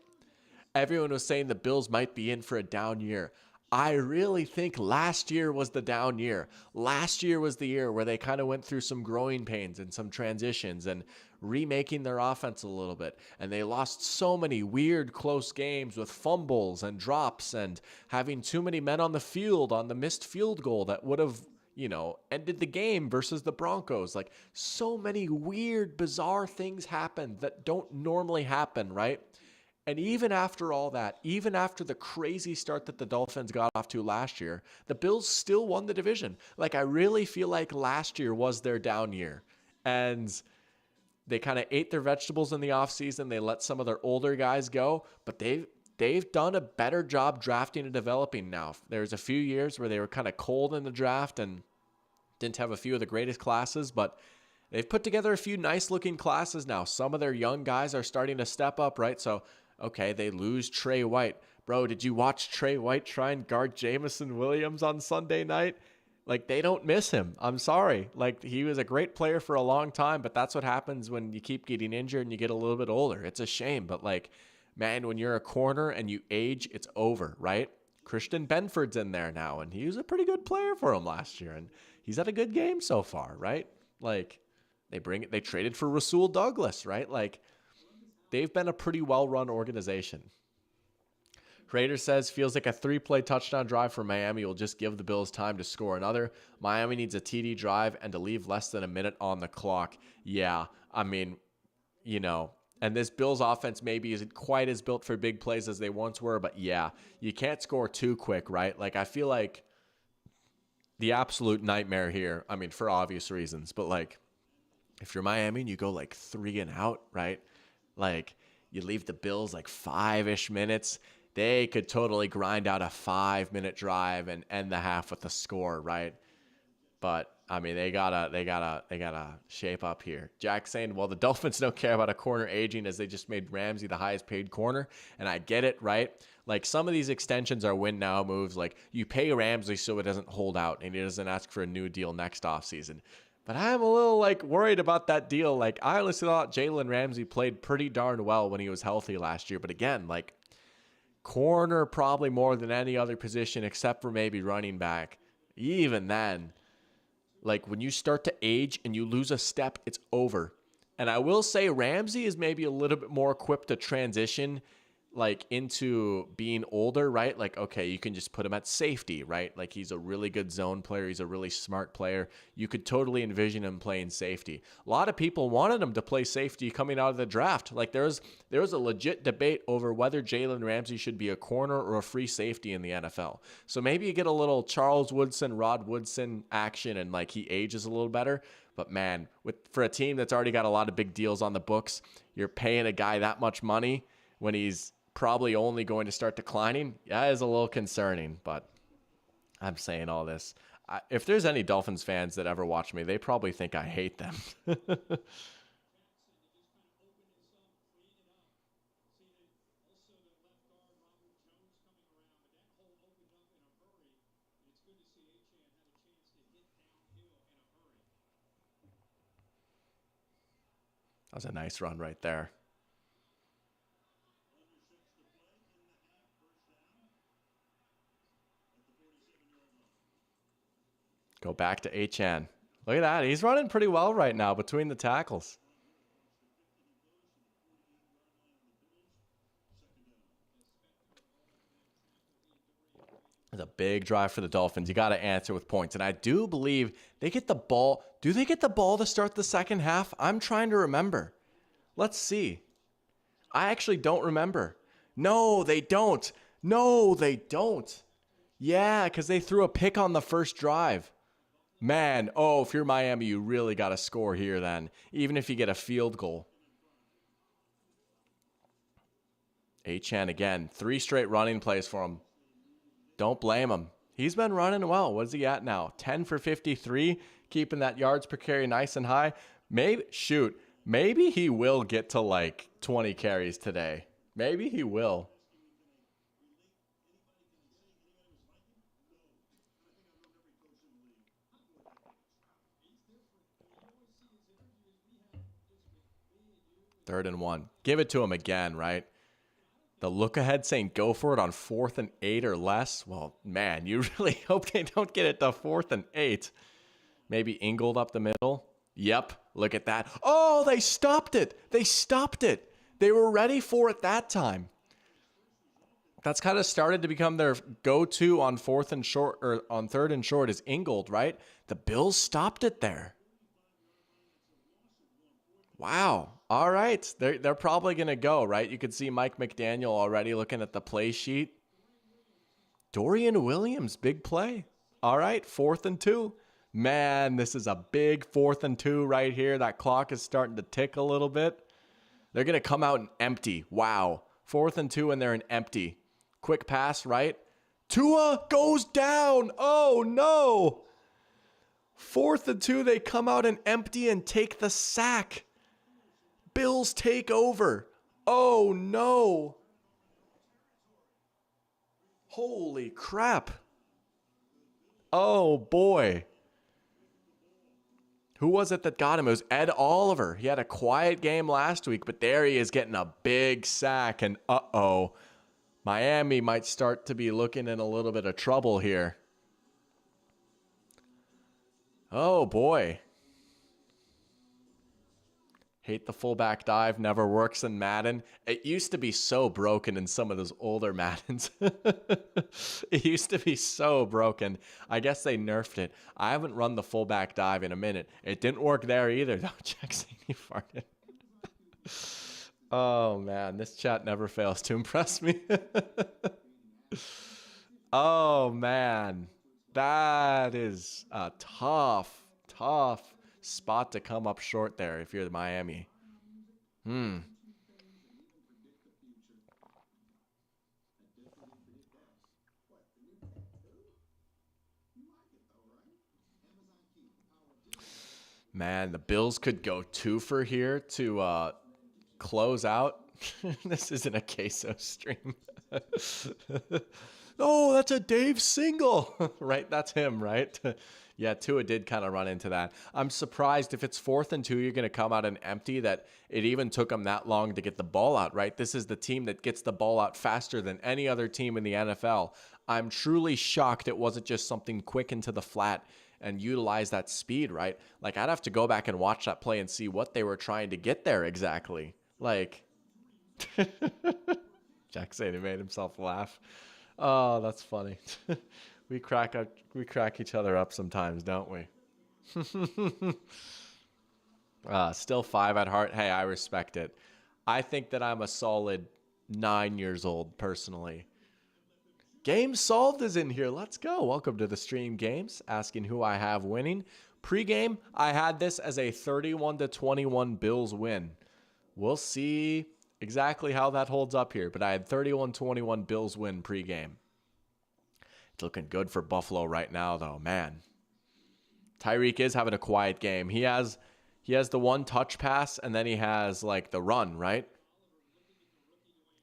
everyone was saying the Bills might be in for a down year. I really think last year was the down year. Last year was the year where they kind of went through some growing pains and some transitions and remaking their offense a little bit. And they lost so many weird close games with fumbles and drops and having too many men on the field on the missed field goal that would have, you know, ended the game versus the Broncos. Like, so many weird, bizarre things happened that don't normally happen, right? And even after all that, even after the crazy start that the Dolphins got off to last year, the Bills still won the division. Like, I really feel like last year was their down year. And they kind of ate their vegetables in the offseason. They let some of their older guys go, but they've done a better job drafting and developing now. There's a few years where they were kind of cold in the draft and didn't have a few of the greatest classes, but they've put together a few nice looking classes now. Some of their young guys are starting to step up, right? So, okay, they lose Trey White. Bro, did you watch Trey White try and guard Jameson Williams on Sunday night? Like, they don't miss him. I'm sorry. Like, he was a great player for a long time, but that's what happens when you keep getting injured and you get a little bit older. It's a shame, but, like, man, when you're a corner and you age, it's over, right? Christian Benford's in there now, and he was a pretty good player for him last year, and he's had a good game so far, right? Like, they traded for Rasul Douglas, right? Like, they've been a pretty well-run organization. Rader says, feels like a 3-play touchdown drive for Miami will just give the Bills time to score another. Miami needs a TD drive and to leave less than a minute on the clock. Yeah, I mean, you know, and this Bills offense maybe isn't quite as built for big plays as they once were, but yeah, you can't score too quick, right? Like, I feel like the absolute nightmare here, I mean, for obvious reasons, but like, if you're Miami and you go like 3 and out, right? Like, you leave the Bills like 5-ish minutes, they could totally grind out a 5-minute drive and end the half with a score, right? But I mean, they gotta shape up here. Jack saying, well, the Dolphins don't care about a corner aging as they just made Ramsey the highest paid corner. And I get it, right? Like, some of these extensions are win now moves. Like, you pay Ramsey so it doesn't hold out and he doesn't ask for a new deal next offseason. But I'm a little, like, worried about that deal. Like, I honestly thought Jalen Ramsey played pretty darn well when he was healthy last year. But again, like, Corner probably more than any other position except for maybe running back. Even then, like when you start to age and you lose a step, it's over. And I will say Ramsey is maybe a little bit more equipped to transition like into being older, right? Like, okay, you can just put him at safety, right? Like he's a really good zone player. He's a really smart player. You could totally envision him playing safety. A lot of people wanted him to play safety coming out of the draft. Like there was a legit debate over whether Jalen Ramsey should be a corner or a free safety in the NFL. So maybe you get a little Charles Woodson, Rod Woodson action and like he ages a little better. But man, for a team that's already got a lot of big deals on the books, you're paying a guy that much money when he's probably only going to start declining. Yeah, is a little concerning, but I'm saying all this. If there's any Dolphins fans that ever watch me, they probably think I hate them. That was a nice run right there. Go back to HN. Look at that. He's running pretty well right now between the tackles. It's a big drive for the Dolphins. You got to answer with points. And I do believe they get the ball. Do they get the ball to start the second half? I'm trying to remember. Let's see. I actually don't remember. No, they don't. No, they don't. Yeah, because they threw a pick on the first drive. Man, if you're Miami, you really got to score here then, even if you get a field goal. HN again, 3 straight running plays for him. Don't blame him. He's been running well. What is he at now? 10 for 53, keeping that yards per carry nice and high. Maybe he will get to like 20 carries today. Maybe he will. Third and 1. Give it to him again, right? The look ahead saying go for it on 4th and 8 or less. Well, man, you really hope they don't get it to 4th and 8. Maybe Ingold up the middle. Yep, look at that. Oh, they stopped it. They were ready for it that time. That's kind of started to become their go-to on 4th and short or on 3rd and short is Ingold, right? The Bills stopped it there. Wow. All right. They're probably going to go, right? You could see Mike McDaniel already looking at the play sheet. Dorian Williams, big play. All right. 4th and 2. Man, this is a big 4th and 2 right here. That clock is starting to tick a little bit. They're going to come out and empty. Wow. 4th and 2 and they're in empty. Quick pass, right? Tua goes down. Oh, no. 4th and 2, they come out and empty and take the sack. Bills take over. Oh, no. Holy crap. Oh, boy. Who was it that got him? It was Ed Oliver. He had a quiet game last week, but there he is getting a big sack. And Miami might start to be looking in a little bit of trouble here. Oh, boy. Hate the fullback dive, never works in Madden. It used to be so broken in some of those older Maddens. It used to be so broken. I guess they nerfed it. I haven't run the fullback dive in a minute. It didn't work there either, though. Jackson, he farted. Oh, man, this chat never fails to impress me. Oh, man. That is a tough spot to come up short there if you're the Miami. Man, the Bills could go 2 for here to close out. This isn't a queso stream. Oh, that's a Dave single. Right? That's him, right? Yeah, Tua did kind of run into that. I'm surprised if it's 4th and 2, you're going to come out and empty that it even took them that long to get the ball out, right? This is the team that gets the ball out faster than any other team in the NFL. I'm truly shocked it wasn't just something quick into the flat and utilize that speed, right? Like, I'd have to go back and watch that play and see what they were trying to get there exactly. Like, Jack said he made himself laugh. Oh, that's funny. We crack each other up sometimes, don't we? Still 5 at heart. Hey, I respect it. I think that I'm a solid 9 years old personally. Game Solved is in here. Let's go. Welcome to the stream, Games. Asking who I have winning. Pre-game, I had this as a 31-21 Bills win. We'll see exactly how that holds up here, but I had 31-21 Bills win pre-game. It's looking good for Buffalo right now, though, man. Tyreek is having a quiet game. He has the one touch pass, and then he has like the run, right?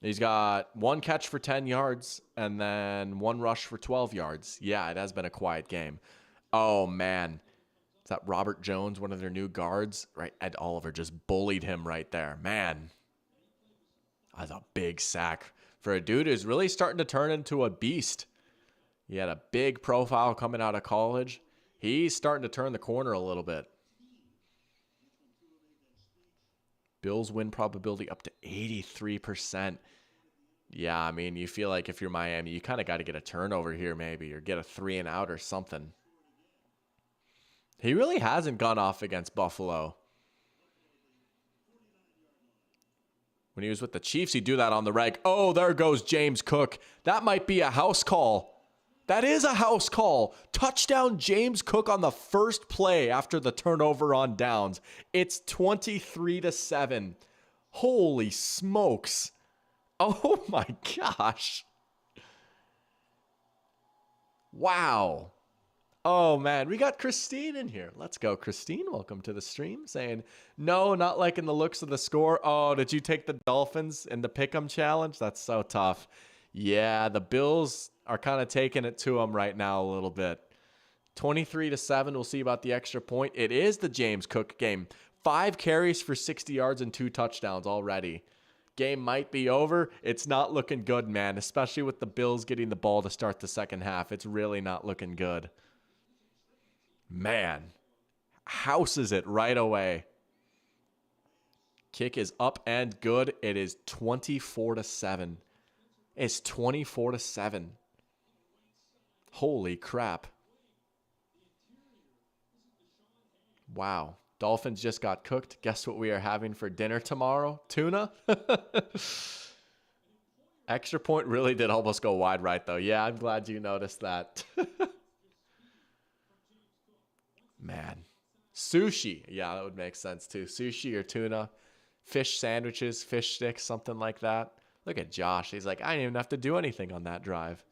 He's got 1 catch for 10 yards and then 1 rush for 12 yards. Yeah, it has been a quiet game. Oh, man. Is that Robert Jones, one of their new guards? Right, Ed Oliver just bullied him right there. Man, that's a big sack for a dude who's really starting to turn into a beast. He had a big profile coming out of college. He's starting to turn the corner a little bit. Bills win probability up to 83%. Yeah, I mean, you feel like if you're Miami, you kind of got to get a turnover here maybe, or get a 3 and out or something. He really hasn't gone off against Buffalo. When he was with the Chiefs, he'd do that on the reg. Oh, there goes James Cook. That might be a house call. That is a house call. Touchdown James Cook on the first play after the turnover on downs. It's 23-7. Holy smokes. Oh my gosh. Wow. Oh man, we got Christine in here. Let's go, Christine. Welcome to the stream. Saying, no, not liking the looks of the score. Oh, did you take the Dolphins in the Pick'em challenge? That's so tough. Yeah, the Bills are kind of taking it to them right now a little bit. 23-7. We'll see about the extra point. It is the James Cook game. 5 carries for 60 yards and 2 touchdowns already. Game might be over. It's not looking good, man, especially with the Bills getting the ball to start the second half. It's really not looking good. Man, houses it right away. Kick is up and good. It is 24-7. It's 24-7. Holy crap. Wow. Dolphins just got cooked. Guess what we are having for dinner tomorrow? Tuna? Extra point really did almost go wide right, though. Yeah, I'm glad you noticed that. Man. Sushi. Yeah, that would make sense, too. Sushi or tuna. Fish sandwiches, fish sticks, something like that. Look at Josh. He's like, I didn't even have to do anything on that drive.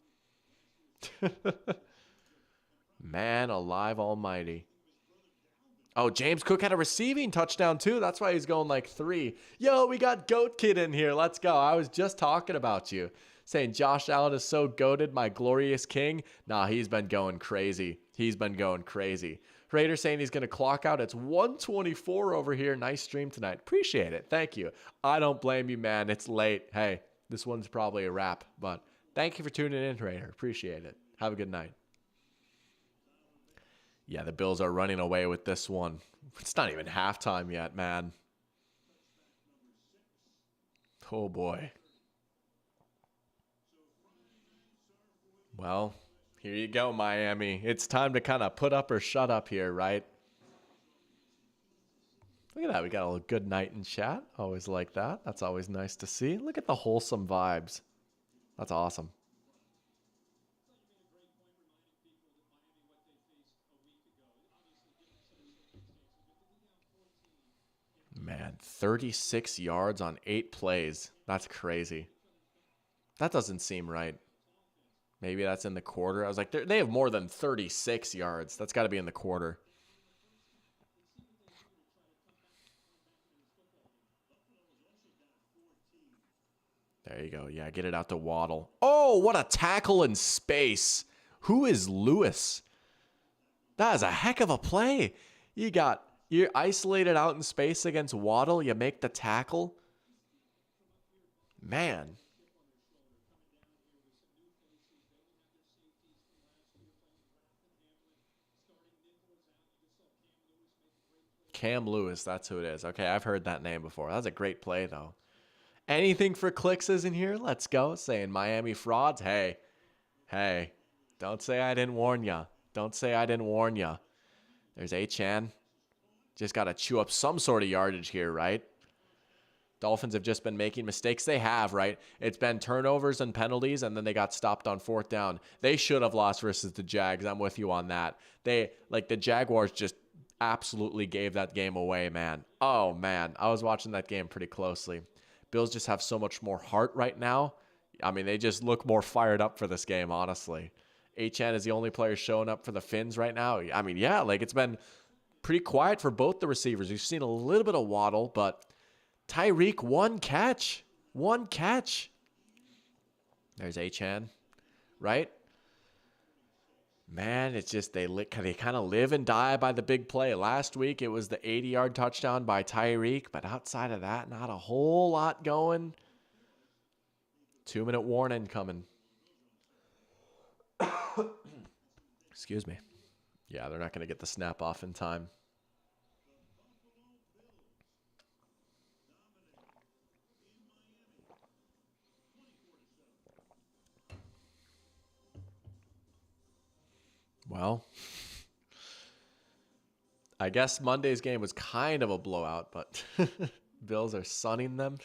Man alive almighty. Oh, James Cook had a receiving touchdown too. That's why he's going like 3. Yo, we got Goat Kid in here. Let's go. I was just talking about you. Saying Josh Allen is so goated, my glorious king. Nah, he's been going crazy. He's been going crazy. Raider saying he's going to clock out. It's 1:24 over here. Nice stream tonight. Appreciate it. Thank you. I don't blame you, man. It's late. Hey, this one's probably a wrap, but thank you for tuning in, Raider. Appreciate it. Have a good night. Yeah, the Bills are running away with this one. It's not even halftime yet, man. Oh, boy. Well, here you go, Miami. It's time to kind of put up or shut up here, right? Look at that. We got a good night in chat. Always like that. That's always nice to see. Look at the wholesome vibes. That's awesome. Man, 36 yards on 8 plays. That's crazy. That doesn't seem right. Maybe that's in the quarter. I was like, they have more than 36 yards. That's got to be in the quarter. There you go. Yeah, get it out to Waddle. Oh, what a tackle in space. Who is Lewis? That is a heck of a play. You're isolated out in space against Waddle. You make the tackle. Man. Cam Lewis, that's who it is. Okay, I've heard that name before. That's a great play, though. Anything for clicks is in here? Let's go. Saying Miami frauds. Hey, don't say I didn't warn ya. Don't say I didn't warn ya. There's A-Chan. Just got to chew up some sort of yardage here, right? Dolphins have just been making mistakes. They have, right? It's been turnovers and penalties, and then they got stopped on fourth down. They should have lost versus the Jags. I'm with you on that. The Jaguars just absolutely gave that game away, man. Oh, man. I was watching that game pretty closely. Bills just have so much more heart right now. I mean, they just look more fired up for this game, honestly. Achan is the only player showing up for the Finns right now. I mean, yeah, it's been pretty quiet for both the receivers. We've seen a little bit of Waddle, but Tyreek, one catch. One catch. There's Achan, right? Man, it's just they kind of live and die by the big play. Last week, it was the 80-yard touchdown by Tyreek, but outside of that, not a whole lot going. 2-minute warning coming. Excuse me. Yeah, they're not going to get the snap off in time. Well, I guess Monday's game was kind of a blowout, but Bills are sunning them.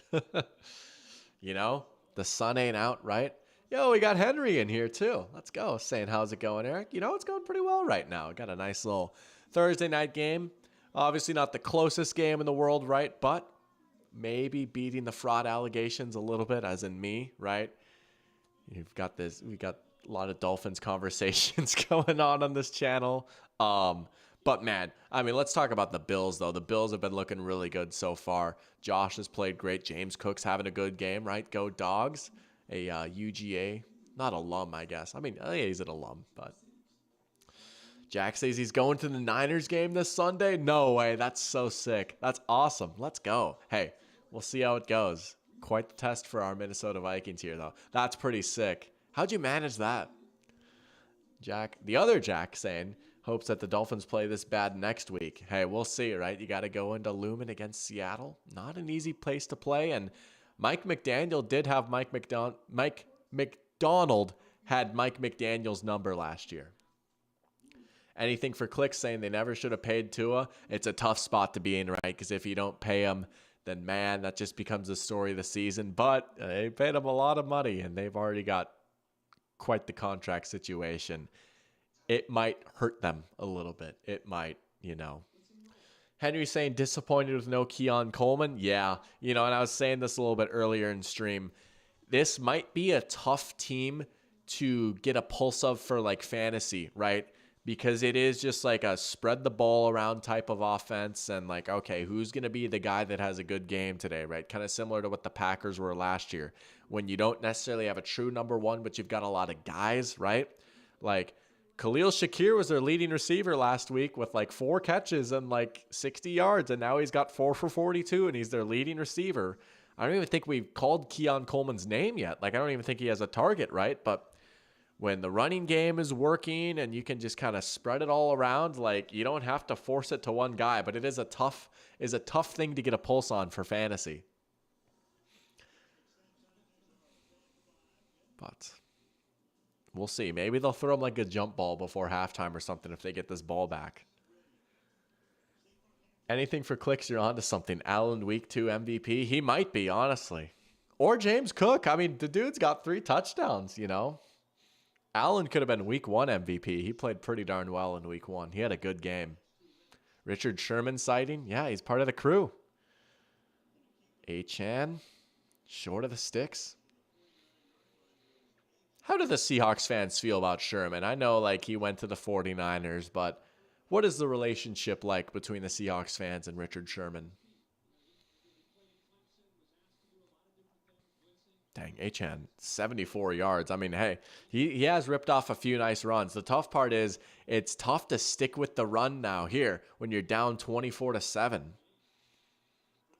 The sun ain't out, right? Yo, we got Henry in here too. Let's go. Saying, how's it going, Eric? It's going pretty well right now. Got a nice little Thursday night game. Obviously not the closest game in the world, right? But maybe beating the fraud allegations a little bit, as in me, right? We got a lot of Dolphins conversations going on this channel. But man, I mean, let's talk about the Bills, though. The Bills have been looking really good so far. Josh has played great. James Cook's having a good game, right? Go Dogs. A UGA, not alum, I guess. I mean, yeah, he's an alum, but Jack says he's going to the Niners game this Sunday. No way. That's so sick. That's awesome. Let's go. Hey, we'll see how it goes. Quite the test for our Minnesota Vikings here, though. That's pretty sick. How'd you manage that? Jack, the other Jack saying, hopes that the Dolphins play this bad next week. Hey, we'll see, right? You got to go into Lumen against Seattle. Not an easy place to play, and Mike McDaniel did have Mike McDonald had Mike McDaniel's number last year. Anything for clicks saying they never should have paid Tua. It's a tough spot to be in, right? Because if you don't pay him, then man, that just becomes the story of the season. But they paid him a lot of money, and they've already got quite the contract situation. It might hurt them a little bit. It might, Henry saying disappointed with no Keon Coleman. Yeah, and I was saying this a little bit earlier in stream. This might be a tough team to get a pulse of for fantasy, right? Because it is just a spread the ball around type of offense and okay, who's going to be the guy that has a good game today, right? Kind of similar to what the Packers were last year when you don't necessarily have a true number one, but you've got a lot of guys, right? Khalil Shakir was their leading receiver last week with 4 catches and 60 yards, and now he's got 4 for 42, and he's their leading receiver. I don't even think we've called Keon Coleman's name yet. I don't even think he has a target, right? But when the running game is working and you can just kind of spread it all around, you don't have to force it to one guy, but it is a tough thing to get a pulse on for fantasy. But we'll see. Maybe they'll throw him a jump ball before halftime or something if they get this ball back. Anything for clicks, you're onto something. Allen, week 2 MVP. He might be, honestly. Or James Cook. I mean, the dude's got 3 touchdowns, Allen could have been week 1 MVP. He played pretty darn well in week 1. He had a good game. Richard Sherman sighting. Yeah, he's part of the crew. A-Chan. Short of the sticks. How do the Seahawks fans feel about Sherman? I know he went to the 49ers, but what is the relationship like between the Seahawks fans and Richard Sherman? Dang, Achan, 74 yards. I mean, hey, he has ripped off a few nice runs. The tough part is it's tough to stick with the run now here when you're down 24-7.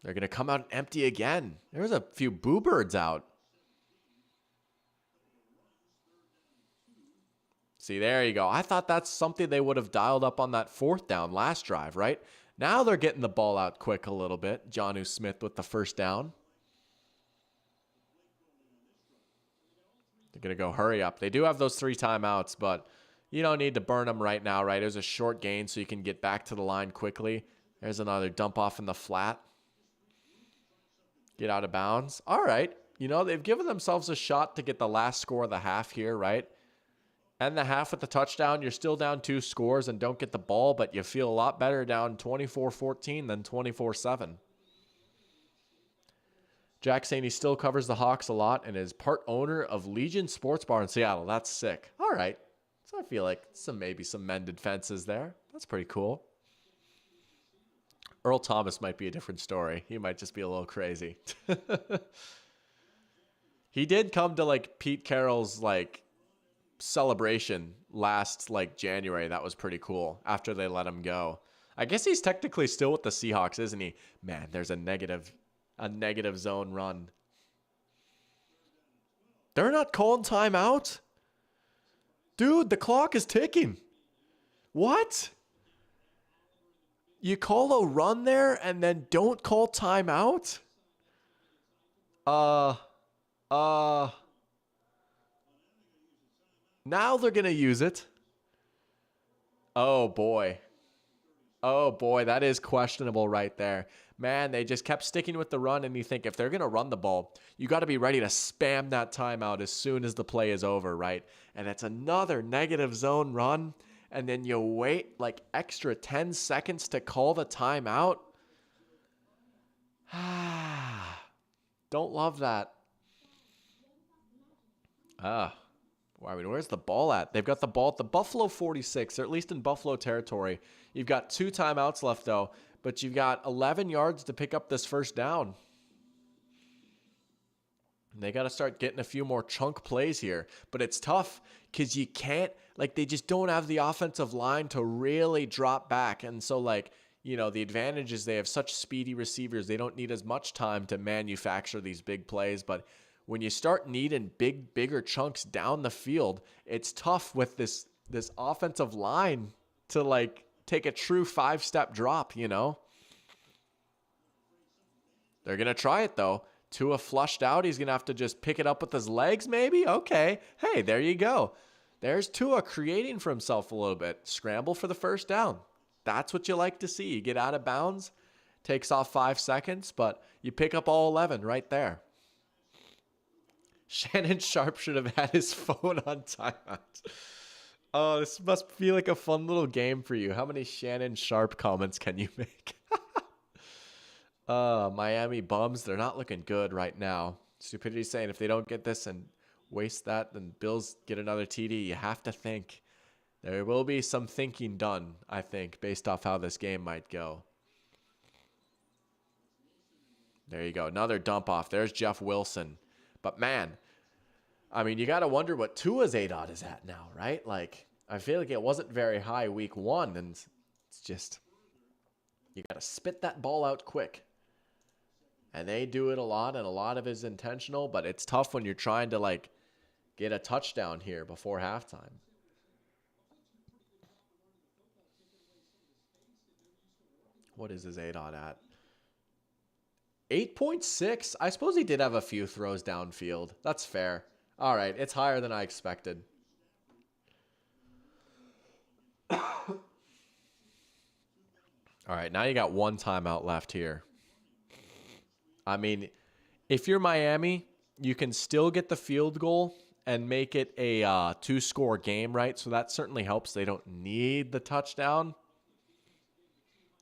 They're going to come out empty again. There's a few boo birds out. See, there you go. I thought that's something they would have dialed up on that fourth down last drive, right? Now they're getting the ball out quick a little bit. Jonnu Smith with the first down. They're going to go hurry up. They do have those 3 timeouts, but you don't need to burn them right now, right? It was a short gain so you can get back to the line quickly. There's another dump off in the flat. Get out of bounds. All right. You know, they've given themselves a shot to get the last score of the half here, right? End the half with the touchdown. You're still down 2 scores and don't get the ball, but you feel a lot better down 24-14 than 24-7. Jack saying he still covers the Hawks a lot and is part owner of Legion Sports Bar in Seattle. That's sick. All right. So I feel like maybe some mended fences there. That's pretty cool. Earl Thomas might be a different story. He might just be a little crazy. He did come to like Pete Carroll's like celebration last like January. That was pretty cool after they let him go. I guess he's technically still with the Seahawks, isn't he? Man, there's a negative zone run. They're not calling timeout? Dude, the clock is ticking. What? You call a run there and then don't call timeout? Now they're going to use it. Oh boy. Oh boy, that is questionable right there. Man, they just kept sticking with the run, and you think if they're going to run the ball, you got to be ready to spam that timeout as soon as the play is over, right? And it's another negative zone run, and then you wait like extra 10 seconds to call the timeout. Don't love that. I mean, where's the ball at? They've got the ball at the Buffalo 46, or at least in Buffalo territory. You've got 2 timeouts left, though, but you've got 11 yards to pick up this first down. And they got to start getting a few more chunk plays here. But it's tough because you can't, like, they just don't have the offensive line to really drop back. And so, like, you know, the advantage is they have such speedy receivers. They don't need as much time to manufacture these big plays. But when you start needing bigger chunks down the field, it's tough with this offensive line to, like, take a true 5-step drop, you know? They're going to try it, though. Tua flushed out. He's going to have to just pick it up with his legs, maybe? Okay. Hey, there you go. There's Tua creating for himself a little bit. Scramble for the first down. That's what you like to see. You get out of bounds, takes off 5 seconds, but you pick up all 11 right there. Shannon Sharp should have had his phone on timeout. Oh, this must feel like a fun little game for you. How many Shannon Sharp comments can you make? Miami bums, they're not looking good right now. Stupidity saying if they don't get this and waste that, then Bills get another TD. You have to think. There will be some thinking done, I think, based off how this game might go. There you go. Another dump off. There's Jeff Wilson. But man, I mean, you got to wonder what Tua's ADOT is at now, right? Like, I feel like it wasn't very high week 1, and it's just, you got to spit that ball out quick. And they do it a lot, and a lot of it is intentional, but it's tough when you're trying to, like, get a touchdown here before halftime. What is his ADOT at? 8.6. I suppose he did have a few throws downfield. That's fair. All right, it's higher than I expected. All right, now you got 1 timeout left here. I mean, if you're Miami, you can still get the field goal and make it a 2-score game, right? So that certainly helps. They don't need the touchdown.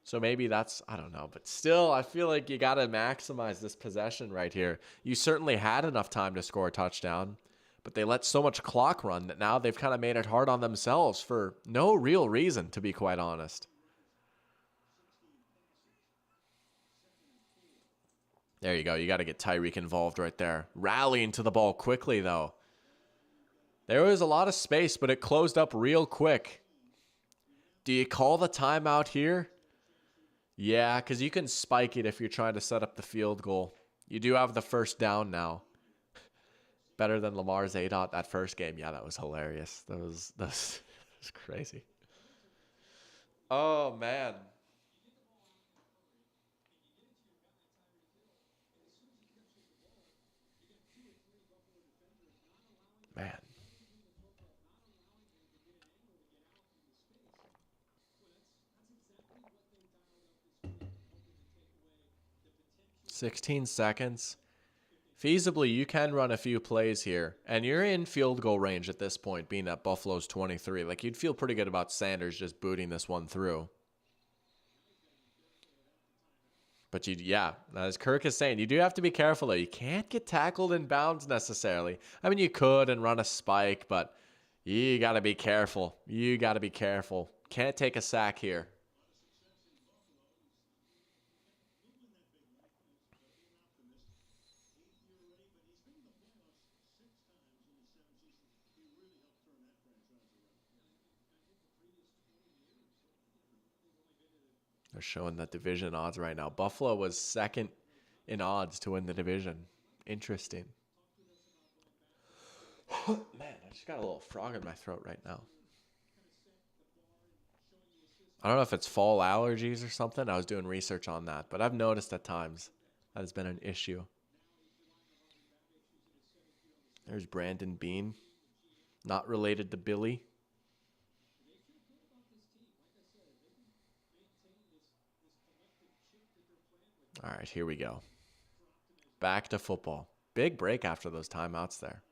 So maybe that's, I don't know. But still, I feel like you got to maximize this possession right here. You certainly had enough time to score a touchdown, but they let so much clock run that now they've kind of made it hard on themselves for no real reason, to be quite honest. There you go. You got to get Tyreek involved right there. Rallying to the ball quickly, though. There was a lot of space, but it closed up real quick. Do you call the timeout here? Yeah, because you can spike it if you're trying to set up the field goal. You do have the first down now. Better than Lamar's ADOT that first game. Yeah, that was hilarious. That was crazy. Oh, man. Man. 16 seconds. Feasibly, you can run a few plays here, and you're in field goal range at this point, being at Buffalo's 23. Like, you'd feel pretty good about Sanders just booting this one through. But yeah, as Kirk is saying, you do have to be careful, though. You can't get tackled in bounds necessarily. I mean, you could and run a spike, but you got to be careful. You got to be careful. Can't take a sack here. They're showing the division odds right now. Buffalo was second in odds to win the division. Interesting. Man, I just got a little frog in my throat right now. I don't know if it's fall allergies or something. I was doing research on that, but I've noticed at times that has been an issue. There's Brandon Bean. Not related to Billy. All right, here we go. Back to football. Big break after those timeouts there.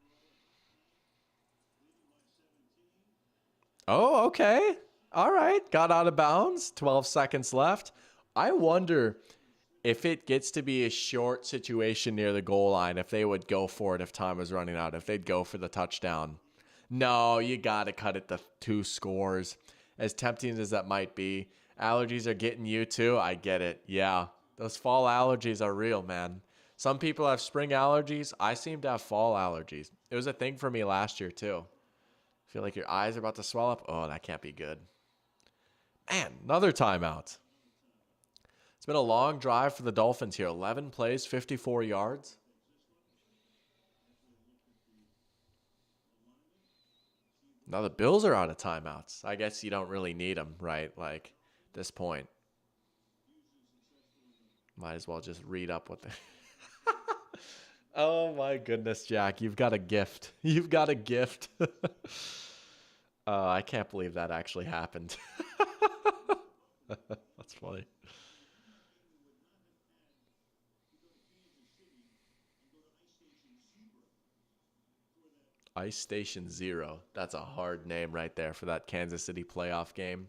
Oh, okay. All right. Got out of bounds. 12 seconds left. I wonder if it gets to be a short situation near the goal line, if they would go for it if time was running out, if they'd go for the touchdown. No, you got to cut it to 2 scores. As tempting as that might be, allergies are getting you too. I get it. Yeah, those fall allergies are real, man. Some people have spring allergies. I seem to have fall allergies. It was a thing for me last year too. Feel like your eyes are about to swell up. Oh, that can't be good. Man, another timeout. It's been a long drive for the Dolphins here. 11 plays, 54 yards. Now the Bills are out of timeouts. I guess you don't really need them, right? Like, at this point. Might as well just read up what they... Oh, my goodness, Jack. You've got a gift. You've got a gift. I can't believe that actually happened. That's funny. Ice Station Zero. That's a hard name right there for that Kansas City playoff game.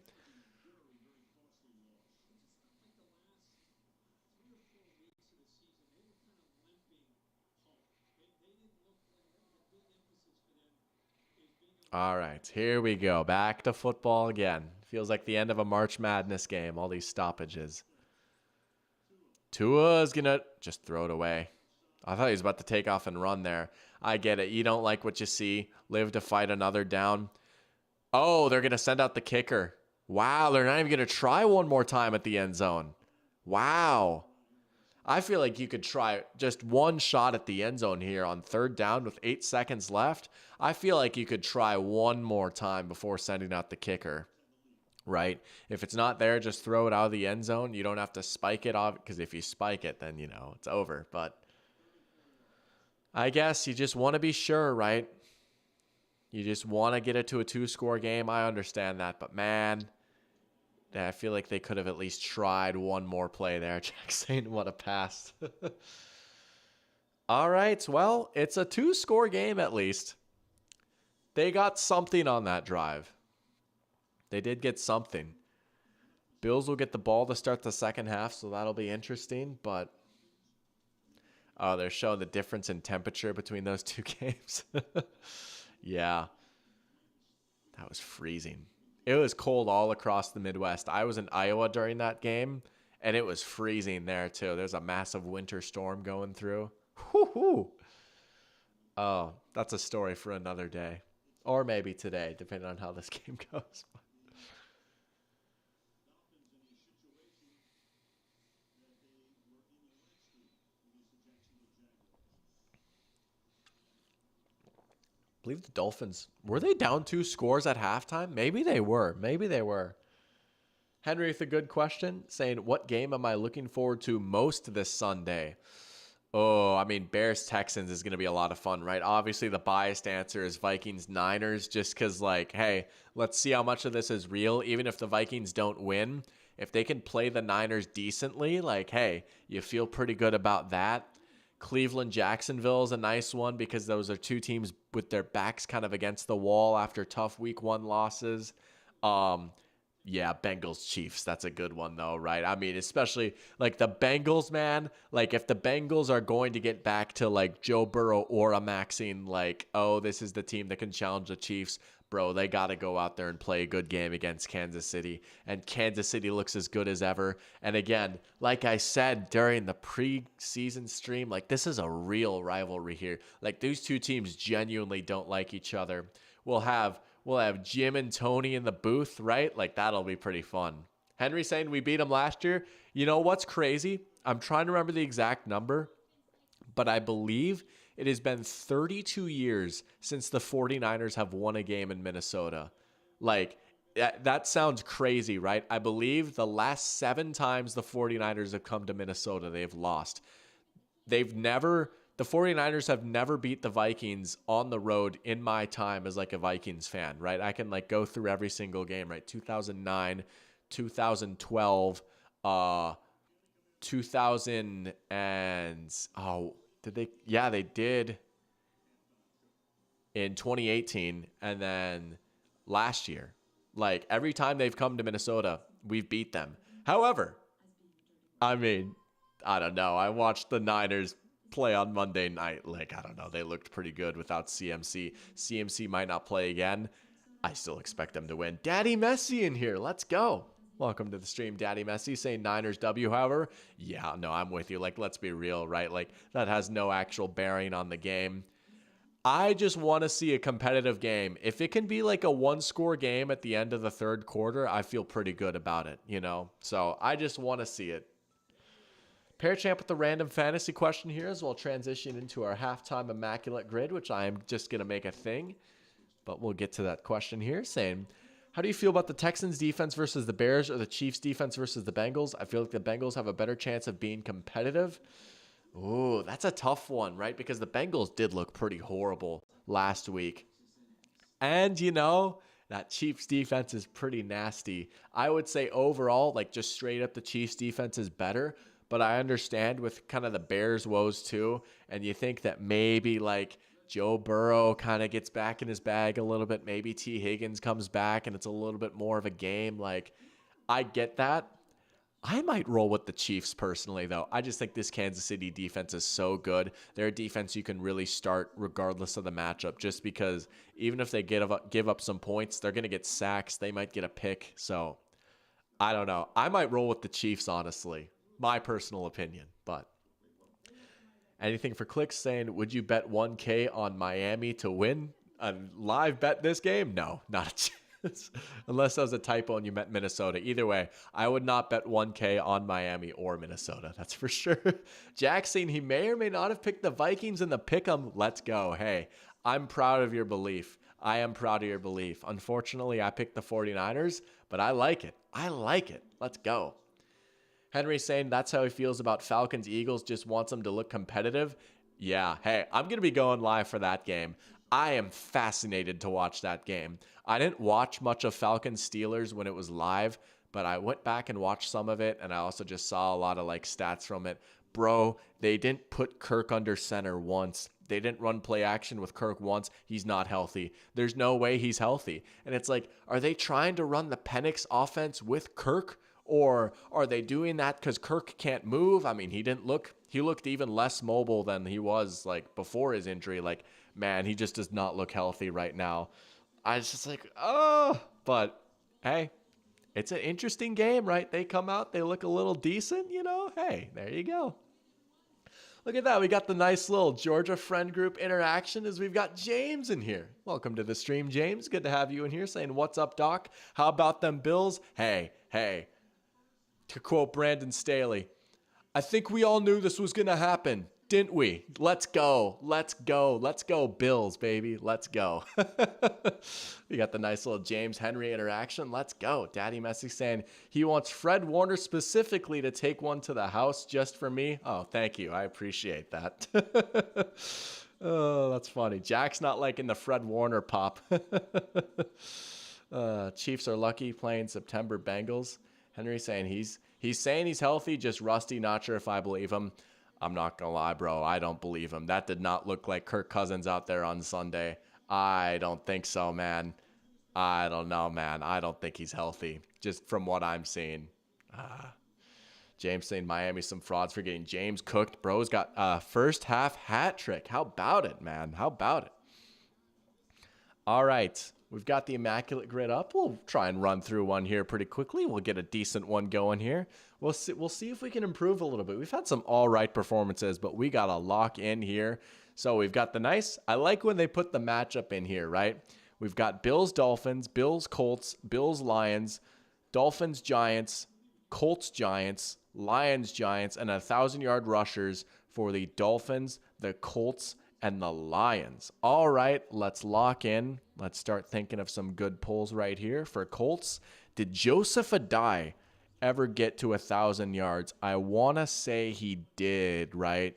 All right, here we go. Back to football again. Feels like the end of a March Madness game, all these stoppages. Tua's going to just throw it away. I thought he was about to take off and run there. I get it. You don't like what you see. Live to fight another down. Oh, they're going to send out the kicker. Wow, they're not even going to try one more time at the end zone. Wow. I feel like you could try just one shot at the end zone here on third down with 8 seconds left. I feel like you could try one more time before sending out the kicker, right? If it's not there, just throw it out of the end zone. You don't have to spike it off, because if you spike it, then, it's over. But I guess you just want to be sure, right? You just want to get it to a 2-score game. I understand that. But, man, I feel like they could have at least tried one more play there. Jack saying, what a pass. All right. Well, it's a 2-score game at least. They got something on that drive. They did get something. Bills will get the ball to start the second half, so that'll be interesting. But they're showing the difference in temperature between those two games. Yeah. That was freezing. It was cold all across the Midwest. I was in Iowa during that game, And it was freezing there too. There's a massive winter storm going through. Whoo-hoo. Oh, that's a story for another day. Or maybe today, depending on how this game goes. I believe the Dolphins, were they down 2 scores at halftime? Maybe they were. Maybe they were. Henry with a good question, saying, what game am I looking forward to most this Sunday? Oh, I mean, Bears-Texans is going to be a lot of fun, right? Obviously, the biased answer is Vikings-Niners, just because, like, hey, let's see how much of this is real. Even if the Vikings don't win, if they can play the Niners decently, like, hey, you feel pretty good about that. Cleveland-Jacksonville is a nice one because those are two teams with their backs kind of against the wall after tough week 1 losses. Yeah, Bengals Chiefs. That's a good one though, right? I mean, especially like the Bengals, man. Like if the Bengals are going to get back to like Joe Burrow or a Maxine, like, oh, this is the team that can challenge the Chiefs, bro, they got to go out there and play a good game against Kansas City. And Kansas City looks as good as ever. And again, like I said during the preseason stream, like this is a real rivalry here. Like these two teams genuinely don't like each other. We'll have Jim and Tony in the booth, right? Like, that'll be pretty fun. Henry saying we beat him last year. You know what's crazy? I'm trying to remember the exact number, but I believe it has been 32 years since the 49ers have won a game in Minnesota. Like, that sounds crazy, right? I believe the last 7 times the 49ers have come to Minnesota, they've lost. The 49ers have never beat the Vikings on the road in my time as like a Vikings fan, right? I can like go through every single game, right? 2009, 2012, 2000 and did they? Yeah, they did in 2018 and then last year. Like every time they've come to Minnesota, we've beat them. However, I mean, I don't know. I watched the Niners play on Monday night. Like, I don't know. They looked pretty good without CMC. CMC might not play again. I still expect them to win. Daddy Messi in here. Let's go. Welcome to the stream, Daddy Messi. Saying Niners W, however. Yeah, no, I'm with you. Like, let's be real, right? Like, that has no actual bearing on the game. I just want to see a competitive game. If it can be like a 1-score game at the end of the third quarter, I feel pretty good about it, you know? So I just want to see it. Parachamp with the random fantasy question here as we'll transition into our halftime immaculate grid, which I am just going to make a thing. But we'll get to that question here saying, how do you feel about the Texans defense versus the Bears or the Chiefs defense versus the Bengals? I feel like the Bengals have a better chance of being competitive. Ooh, that's a tough one, right? Because the Bengals did look pretty horrible last week. And, you know, that Chiefs defense is pretty nasty. I would say overall, like just straight up the Chiefs defense is better. But I understand with kind of the Bears' woes too. And you think that maybe like Joe Burrow kind of gets back in his bag a little bit. Maybe T. Higgins comes back and it's a little bit more of a game. Like, I get that. I might roll with the Chiefs personally, though. I just think this Kansas City defense is so good. They're a defense you can really start regardless of the matchup, just because even if they give up some points, they're going to get sacks. They might get a pick. So I don't know. I might roll with the Chiefs, honestly. My personal opinion. But anything for clicks saying, would you bet 1K on Miami to win a live bet this game? No, not a chance. Unless that was a typo and you meant Minnesota. Either way, I would not bet 1K on Miami or Minnesota. That's for sure. Jack saying he may or may not have picked the Vikings in the pick'em. Let's go. Hey, I'm proud of your belief. I am proud of your belief. Unfortunately, I picked the 49ers, but I like it. I like it. Let's go. Henry saying that's how he feels about Falcons Eagles, just wants them to look competitive. Yeah, hey, I'm going to be going live for that game. I am fascinated to watch that game. I didn't watch much of Falcons Steelers when it was live, but I went back and watched some of it, and I also just saw a lot of like stats from it. Bro, they didn't put Kirk under center once. They didn't run play action with Kirk once. He's not healthy. There's no way he's healthy. And it's like, are they trying to run the Penix offense with Kirk? Or are they doing that because Kirk can't move? I mean, he looked even less mobile than he was like before his injury. Like, man, he just does not look healthy right now. I was just like, oh, but hey, It's an interesting game, right? They come out, they look a little decent, Hey, there you go. Look at that. We got the nice little Georgia friend group interaction as we've got James in here. Welcome to the stream, James. Good to have you in here saying, "What's up, Doc? How about them Bills?" Hey. To quote Brandon Staley, I think we all knew this was going to happen, didn't we? Let's go, Bills, baby. Let's go. We got the nice little James Henry interaction. Let's go. Daddy Messi saying he wants Fred Warner specifically to take one to the house just for me. Oh, thank you. I appreciate that. Oh, that's funny. Jack's not liking the Fred Warner pop. Chiefs are lucky playing September Bengals. Henry saying he's saying he's healthy, just rusty. Not sure if I believe him. I'm not going to lie, bro. I don't believe him. That did not look like Kirk Cousins out there on Sunday. I don't think so, man. I don't know, man. I don't think he's healthy, just from what I'm seeing. James saying Miami some frauds for getting James cooked. Bro's got a first half hat trick. How about it, man? How about it? All right. We've got the Immaculate Grid up. We'll try and run through one here pretty quickly. We'll get a decent one going here. We'll see if we can improve a little bit. We've had some all right performances, but we got to lock in here. So we've got I like when they put the matchup in here, right? We've got Bills Dolphins, Bills Colts, Bills Lions, Dolphins Giants, Colts Giants, Lions Giants, and 1,000-yard rushers for the Dolphins, the Colts, and the Lions. All right, let's lock in. Let's start thinking of some good pulls right here for Colts. Did Joseph Adai ever get to 1,000 yards? I want to say he did, right?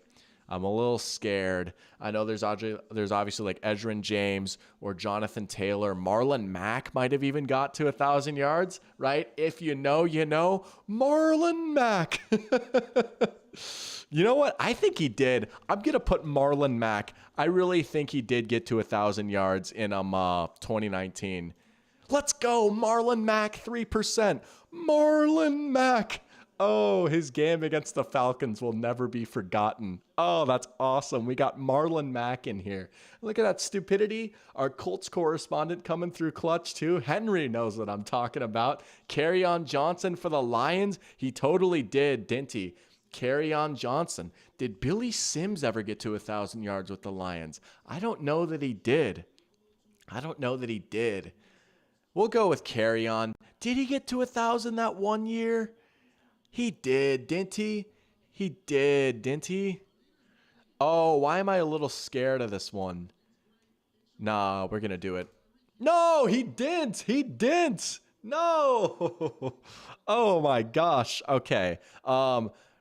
I'm a little scared. I know there's obviously like Edgerrin James or Jonathan Taylor. Marlon Mack might have even got to 1,000 yards, right? If you know, you know. Marlon Mack. You know what? I think he did. I'm going to put Marlon Mack. I really think he did get to 1,000 yards in 2019. Let's go. Marlon Mack, 3%. Marlon Mack. Oh, his game against the Falcons will never be forgotten. Oh, that's awesome. We got Marlon Mack in here. Look at that stupidity. Our Colts correspondent coming through clutch too. Henry knows what I'm talking about. Kerryon Johnson for the Lions. He totally did, didn't he? Kerryon Johnson. Did Billy Sims ever get to 1,000 yards with the Lions? I don't know that he did. We'll go with Kerryon. Did he get to 1,000 that one year? He did, didn't he? He did, didn't he? Oh, why am I a little scared of this one? Nah, we're going to do it. No, he didn't. He didn't. No. Oh, my gosh. Okay.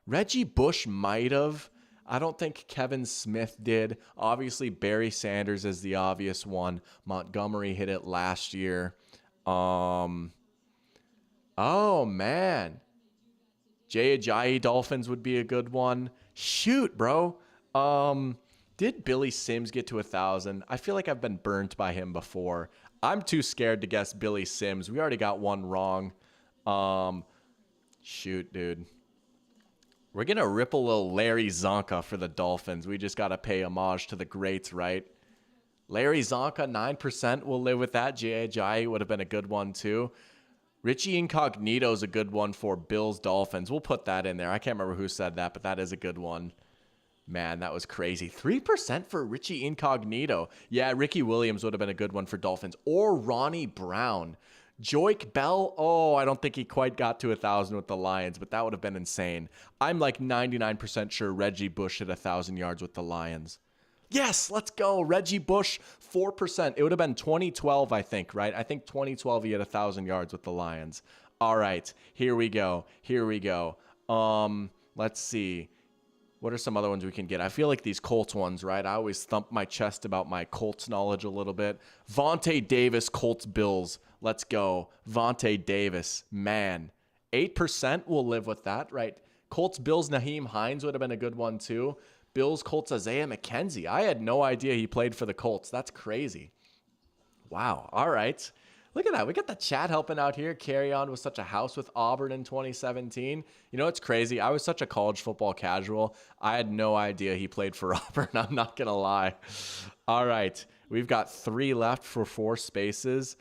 Reggie Bush might have. I don't think Kevin Smith did. Obviously, Barry Sanders is the obvious one. Montgomery hit it last year. Oh, man. Jay Ajayi Dolphins would be a good one. Shoot, bro. Did Billy Sims get to 1,000? I feel like I've been burnt by him before. I'm too scared to guess Billy Sims. We already got one wrong. Shoot, dude. We're going to rip a little Larry Zonka for the Dolphins. We just got to pay homage to the greats, right? Larry Zonka, 9%. We'll live with that. Jay Ajayi would have been a good one, too. Richie Incognito is a good one for Bills Dolphins. We'll put that in there. I can't remember who said that, but that is a good one. Man, that was crazy. 3% for Richie Incognito. Yeah, Ricky Williams would have been a good one for Dolphins. Or Ronnie Brown. Joik Bell, I don't think he quite got to 1,000 with the Lions, but that would have been insane. I'm like 99% sure Reggie Bush hit 1,000 yards with the Lions. Yes, let's go. Reggie Bush, 4%. It would have been 2012, I think, right? I think 2012 he had 1,000 yards with the Lions. All right, here we go. Let's see. What are some other ones we can get? I feel like these Colts ones, right? I always thump my chest about my Colts knowledge a little bit. Vontae Davis, Colts Bills. Let's go. Vontae Davis, man. 8%, we'll live with that, right? Colts Bills, Naheem Hines would have been a good one too. Bills Colts, Isaiah McKenzie. I had no idea he played for the Colts. That's crazy. Wow. All right. Look at that. We got the chat helping out here. Kerryon was such a house with Auburn in 2017. You know, it's crazy. I was such a college football casual. I had no idea he played for Auburn. I'm not going to lie. All right. We've got 3 left for 4 spaces.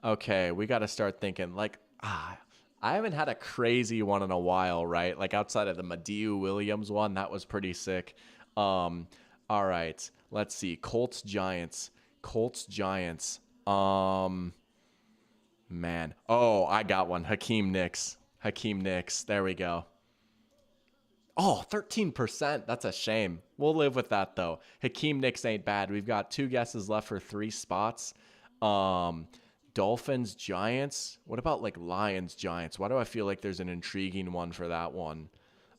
Okay, we got to start thinking like, I haven't had a crazy one in a while, right? Like outside of the Madiu Williams one, that was pretty sick. All right, let's see. Colts Giants. Colts Giants. Man. Oh, I got one. Hakeem Nicks. Hakeem Nicks. There we go. Oh, 13%. That's a shame. We'll live with that though. Hakeem Nicks ain't bad. We've got 2 guesses left for 3 spots. Um, Dolphins, Giants. What about like Lions, Giants? Why do I feel like there's an intriguing one for that one?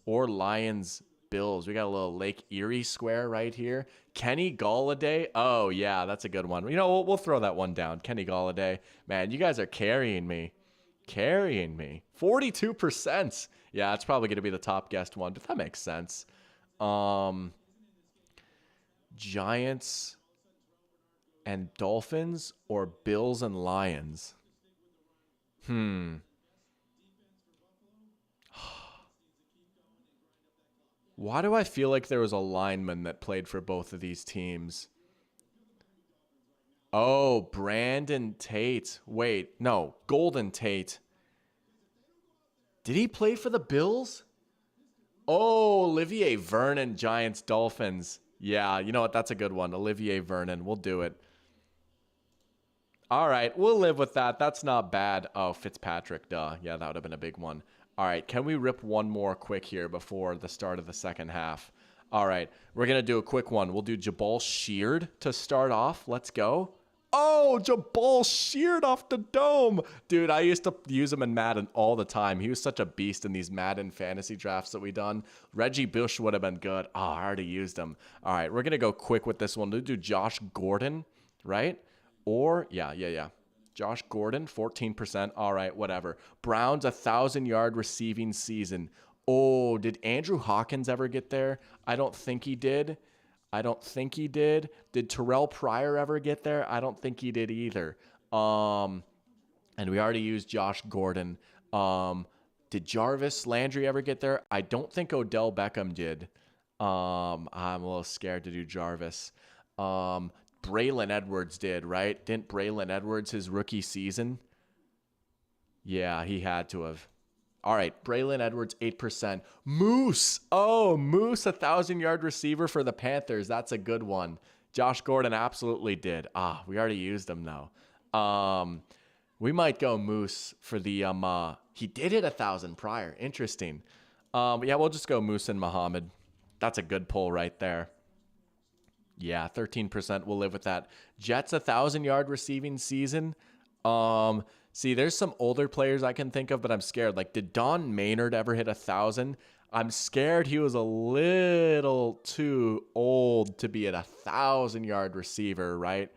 Or Lions, Bills. We got a little Lake Erie square right here. Kenny Galladay. Oh, yeah, that's a good one. You know, we'll throw that one down. Kenny Galladay. Man, you guys are carrying me. Carrying me. 42%. Yeah, it's probably going to be the top guessed one, but that makes sense. Giants and Dolphins or Bills and Lions? Why do I feel like there was a lineman that played for both of these teams? Oh, Brandon Tate. Wait, no, Golden Tate. Did he play for the Bills? Oh, Olivier Vernon, Giants, Dolphins. Yeah, you know what? That's a good one. Olivier Vernon. We'll do it. All right, we'll live with that. That's not bad. Oh, Fitzpatrick, duh. Yeah, that would have been a big one. All right, can we rip one more quick here before the start of the second half? All right, we're going to do a quick one. We'll do Jabal Sheard to start off. Let's go. Oh, Jabal Sheard off the dome. Dude, I used to use him in Madden all the time. He was such a beast in these Madden fantasy drafts that we done. Reggie Bush would have been good. Oh, I already used him. All right, we're going to go quick with this one. We'll do Josh Gordon, right? Or, yeah. Josh Gordon, 14%. All right, whatever. Browns, 1,000-yard receiving season. Oh, did Andrew Hawkins ever get there? I don't think he did. Did Terrell Pryor ever get there? I don't think he did either. And we already used Josh Gordon. Did Jarvis Landry ever get there? I don't think Odell Beckham did. I'm a little scared to do Jarvis. Braylon Edwards did, right? Didn't Braylon Edwards his rookie season? Yeah, he had to have. All right, Braylon Edwards, 8%. Moose. Oh, Moose, 1,000-yard receiver for the Panthers. That's a good one. Josh Gordon absolutely did. We already used him, though. We might go Moose for the, he did hit 1,000 prior. Interesting. Yeah, we'll just go Moose and Muhammad. That's a good pull right there. Yeah, 13%. We'll live with that. Jets, 1,000-yard receiving season. See, there's some older players I can think of, but I'm scared. Like, did Don Maynard ever hit 1,000? I'm scared he was a little too old to be at 1,000-yard receiver, right?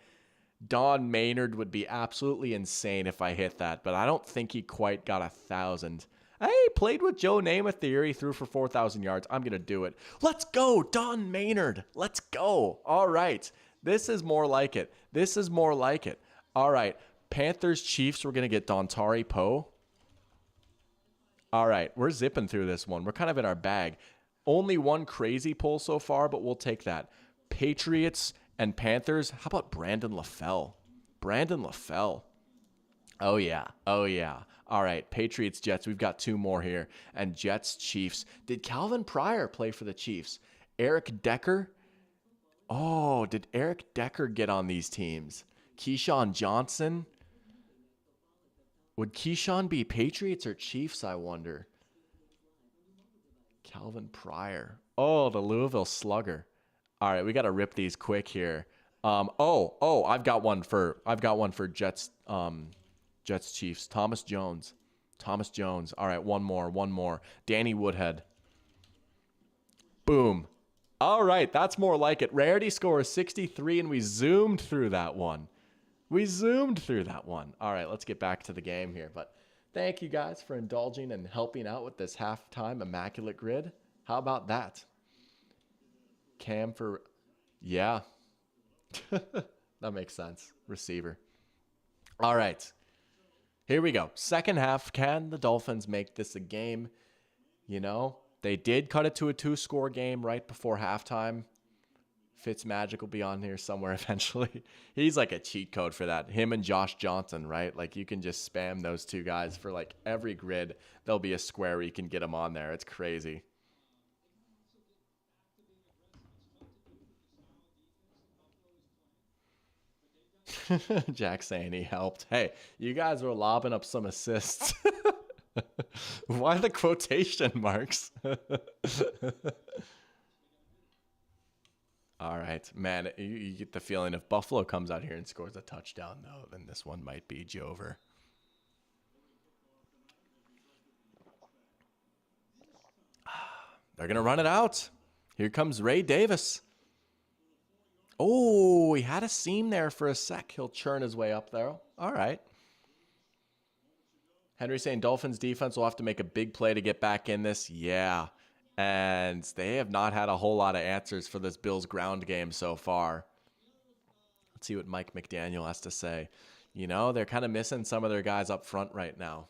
Don Maynard would be absolutely insane if I hit that, but I don't think he quite got 1,000. Hey, played with Joe Namath the year he threw for 4,000 yards. I'm going to do it. Let's go, Don Maynard. Let's go. All right. This is more like it. All right. Panthers, Chiefs, we're going to get Dontari Poe. All right. We're zipping through this one. We're kind of in our bag. Only one crazy pull so far, but we'll take that. Patriots and Panthers. How about Brandon LaFell? Oh, yeah. All right, Patriots, Jets. We've got 2 more here. And Jets, Chiefs. Did Calvin Pryor play for the Chiefs? Eric Decker? Oh, did Eric Decker get on these teams? Keyshawn Johnson? Would Keyshawn be Patriots or Chiefs, I wonder? Calvin Pryor. Oh, the Louisville Slugger. All right, we got to rip these quick here. I've got one for Jets. Jets, Chiefs. Thomas Jones. All right, one more. Danny Woodhead. Boom. All right, that's more like it. Rarity score is 63, and we zoomed through that one. All right, let's get back to the game here. But thank you guys for indulging and helping out with this halftime immaculate grid. How about that? Cam for, yeah. That makes sense. Receiver. All right. Here we go. Second half. Can the Dolphins make this a game? You know, they did cut it to a 2-score game right before halftime. Fitzmagic will be on here somewhere eventually. He's like a cheat code for that. Him and Josh Johnson, right? Like you can just spam those two guys for like every grid. There'll be a square where you can get them on there. It's crazy. Jack saying he helped. Hey, you guys were lobbing up some assists. Why the quotation marks? All right, man. You get the feeling if Buffalo comes out here and scores a touchdown, though, then this one might be Jover. They're going to run it out. Here comes Ray Davis. Oh, he had a seam there for a sec. He'll churn his way up there. All right. Henry saying Dolphins defense will have to make a big play to get back in this. Yeah. And they have not had a whole lot of answers for this Bills ground game so far. Let's see what Mike McDaniel has to say. You know, they're kind of missing some of their guys up front right now.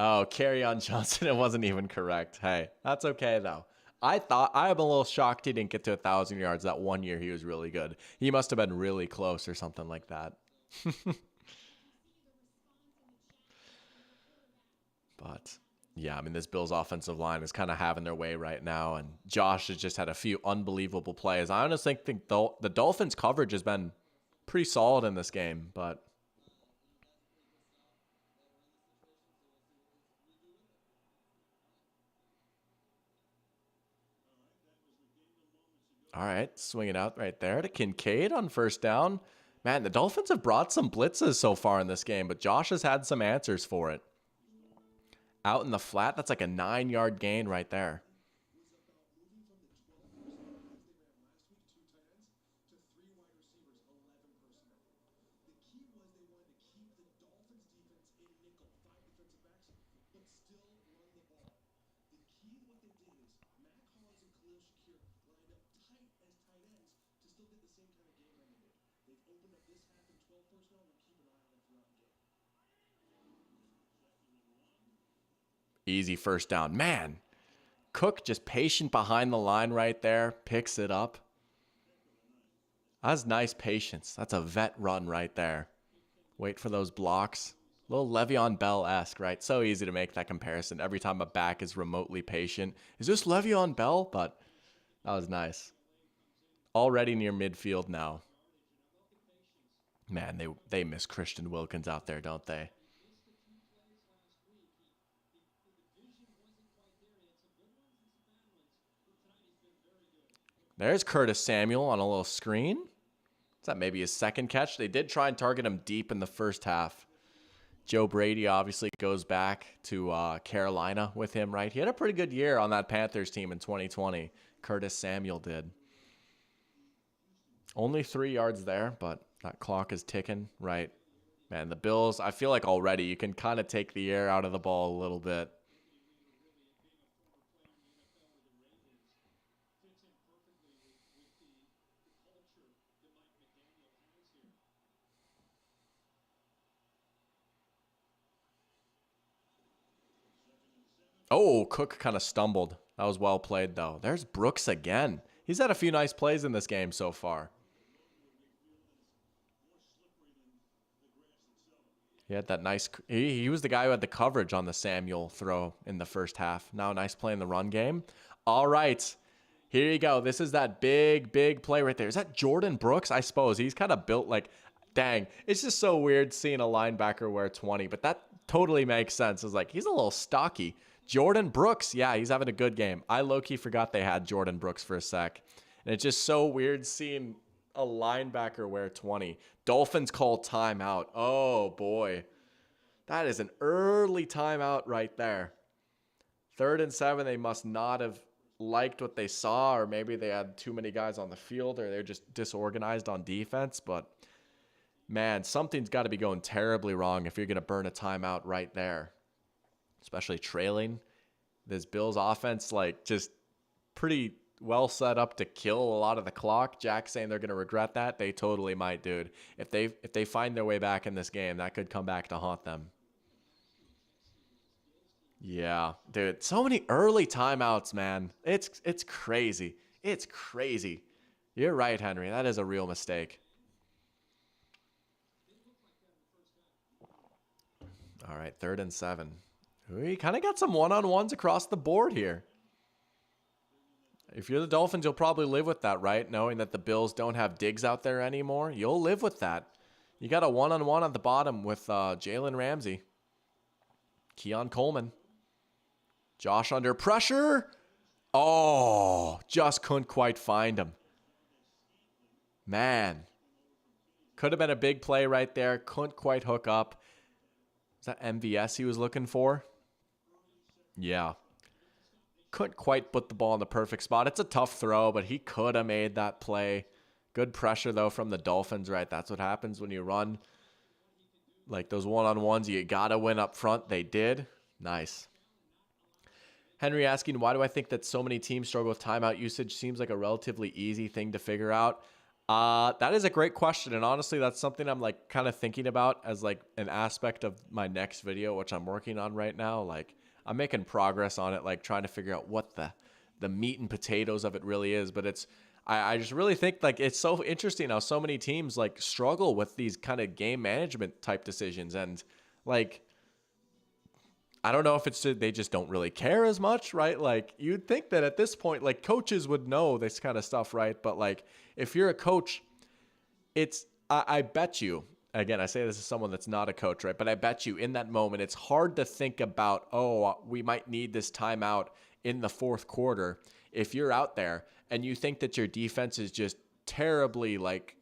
Oh, Kerryon Johnson. It wasn't even correct. Hey, that's okay, though. I'm a little shocked he didn't get to 1,000 yards that one year he was really good. He must have been really close or something like that. But, yeah, I mean, this Bills offensive line is kind of having their way right now, and Josh has just had a few unbelievable plays. I honestly think the Dolphins' coverage has been pretty solid in this game, but... All right, swing it out right there to Kincaid on first down. Man, the Dolphins have brought some blitzes so far in this game, but Josh has had some answers for it. Out in the flat, that's like a 9-yard gain right there. Easy first down. Man, Cook just patient behind the line right there. Picks it up. That's nice patience. That's a vet run right there. Wait for those blocks. A little Le'Veon Bell-esque, right? So easy to make that comparison. Every time a back is remotely patient. Is this Le'Veon Bell? But that was nice. Already near midfield now. Man, they miss Christian Wilkins out there, don't they? There's Curtis Samuel on a little screen. Is that maybe his second catch? They did try and target him deep in the first half. Joe Brady obviously goes back to Carolina with him, right? He had a pretty good year on that Panthers team in 2020. Curtis Samuel did. Only 3 yards there, but that clock is ticking, right? Man, the Bills, I feel like already you can kind of take the air out of the ball a little bit. Oh, Cook kind of stumbled. That was well played, though. There's Brooks again. He's had a few nice plays in this game so far. He had that nice... He was the guy who had the coverage on the Samuel throw in the first half. Now nice play in the run game. All right. Here you go. This is that big, big play right there. Is that Jordan Brooks? I suppose. He's kind of built like... Dang. It's just so weird seeing a linebacker wear 20, but that totally makes sense. It's like, he's a little stocky. Jordan Brooks. Yeah, he's having a good game. I low-key forgot they had Jordan Brooks for a sec. And it's just so weird seeing a linebacker wear 20. Dolphins call timeout. Oh, boy. That is an early timeout right there. 3rd and 7, they must not have liked what they saw, or maybe they had too many guys on the field, or they're just disorganized on defense. But, man, something's got to be going terribly wrong if you're going to burn a timeout right there. Especially trailing. This Bills offense, like, just pretty well set up to kill a lot of the clock. Jack saying they're going to regret that. They totally might, dude. If they find their way back in this game, that could come back to haunt them. Yeah, dude. So many early timeouts, man. It's crazy. It's crazy. You're right, Henry. That is a real mistake. All right, 3rd and 7. We kind of got some one-on-ones across the board here. If you're the Dolphins, you'll probably live with that, right? Knowing that the Bills don't have Diggs out there anymore. You'll live with that. You got a one-on-one at the bottom with Jalen Ramsey. Keon Coleman. Josh under pressure. Oh, just couldn't quite find him. Man. Could have been a big play right there. Couldn't quite hook up. Is that MVS he was looking for? Yeah. Couldn't quite put the ball in the perfect spot. It's a tough throw, but he could have made that play. Good pressure, though, from the Dolphins, right? That's what happens when you run like those one-on-ones. You got to win up front. They did. Nice. Henry asking, why do I think that so many teams struggle with timeout usage? Seems like a relatively easy thing to figure out. That is a great question. And honestly, that's something I'm like kind of thinking about as like an aspect of my next video, which I'm working on right now. Like I'm making progress on it, like trying to figure out what the meat and potatoes of it really is. But I just really think like it's so interesting how so many teams like struggle with these kind of game management type decisions. And like, I don't know if it's they just don't really care as much, right? Like you'd think that at this point, like coaches would know this kind of stuff, right? But like if you're a coach, I bet you, again, I say this as someone that's not a coach, right? But I bet you in that moment, it's hard to think about, oh, we might need this timeout in the 4th quarter. If you're out there and you think that your defense is just terribly like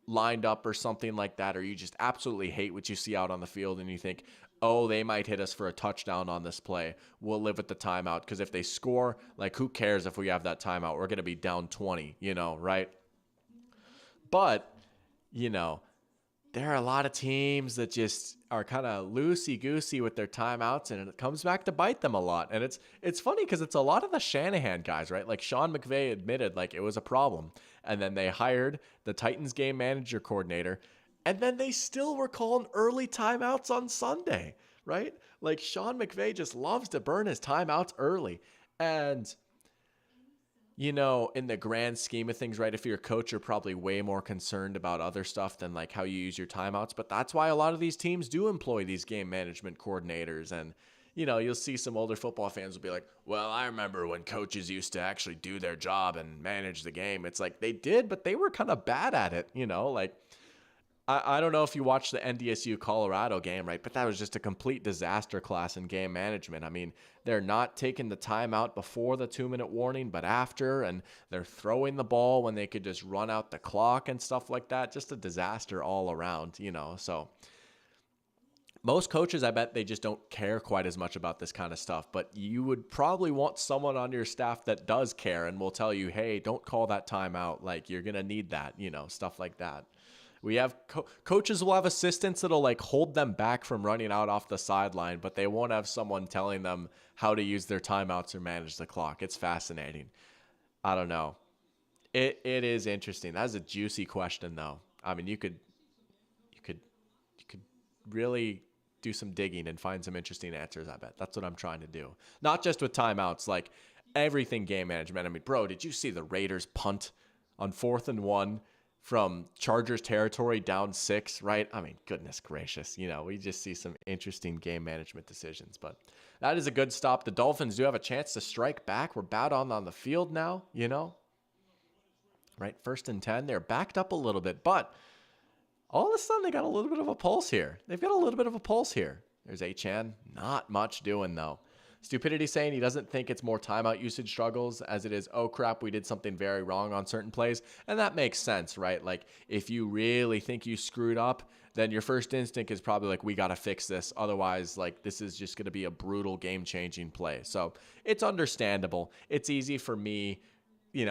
lined up or something like that, or you just absolutely hate what you see out on the field and you think, oh, they might hit us for a touchdown on this play. We'll live with the timeout because if they score, like who cares if we have that timeout? We're going to be down 20, right? But, there are a lot of teams that just are kind of loosey-goosey with their timeouts, and it comes back to bite them a lot. And it's funny because it's a lot of the Shanahan guys, right? Like Sean McVay admitted like it was a problem. And then they hired the Titans game manager coordinator, and then they still were calling early timeouts on Sunday, right? Like Sean McVay just loves to burn his timeouts early. And in the grand scheme of things, right, if you're a coach, you're probably way more concerned about other stuff than like how you use your timeouts. But that's why a lot of these teams do employ these game management coordinators. And, you'll see some older football fans will be like, well, I remember when coaches used to actually do their job and manage the game. It's like they did, but they were kind of bad at it, like I don't know if you watched the NDSU Colorado game, right? But that was just a complete disaster class in game management. I mean, they're not taking the timeout before the 2-minute warning, but after, and they're throwing the ball when they could just run out the clock and stuff like that. Just a disaster all around, So most coaches, I bet they just don't care quite as much about this kind of stuff. But you would probably want someone on your staff that does care and will tell you, hey, don't call that timeout. Like, you're going to need that, stuff like that. We have coaches will have assistants that'll like hold them back from running out off the sideline, but they won't have someone telling them how to use their timeouts or manage the clock. It's fascinating. I don't know. It is interesting. That's a juicy question though. I mean, you could really do some digging and find some interesting answers, I bet. That's what I'm trying to do. Not just with timeouts, like everything game management. I mean, bro, did you see the Raiders punt on 4th and 1? From Chargers territory down 6, right? I mean, goodness gracious. We just see some interesting game management decisions. But that is a good stop. The Dolphins do have a chance to strike back. We're bad on the field now, Right? 1st and 10. They're backed up a little bit. But all of a sudden, they got a little bit of a pulse here. They've got a little bit of a pulse here. There's Achan. Not much doing, though. Stupidity saying he doesn't think it's more timeout usage struggles as it is, oh crap, we did something very wrong on certain plays. And that makes sense, right? Like if you really think you screwed up, then your first instinct is probably like, we got to fix this. Otherwise, like this is just going to be a brutal game-changing play. So it's understandable. It's easy for me,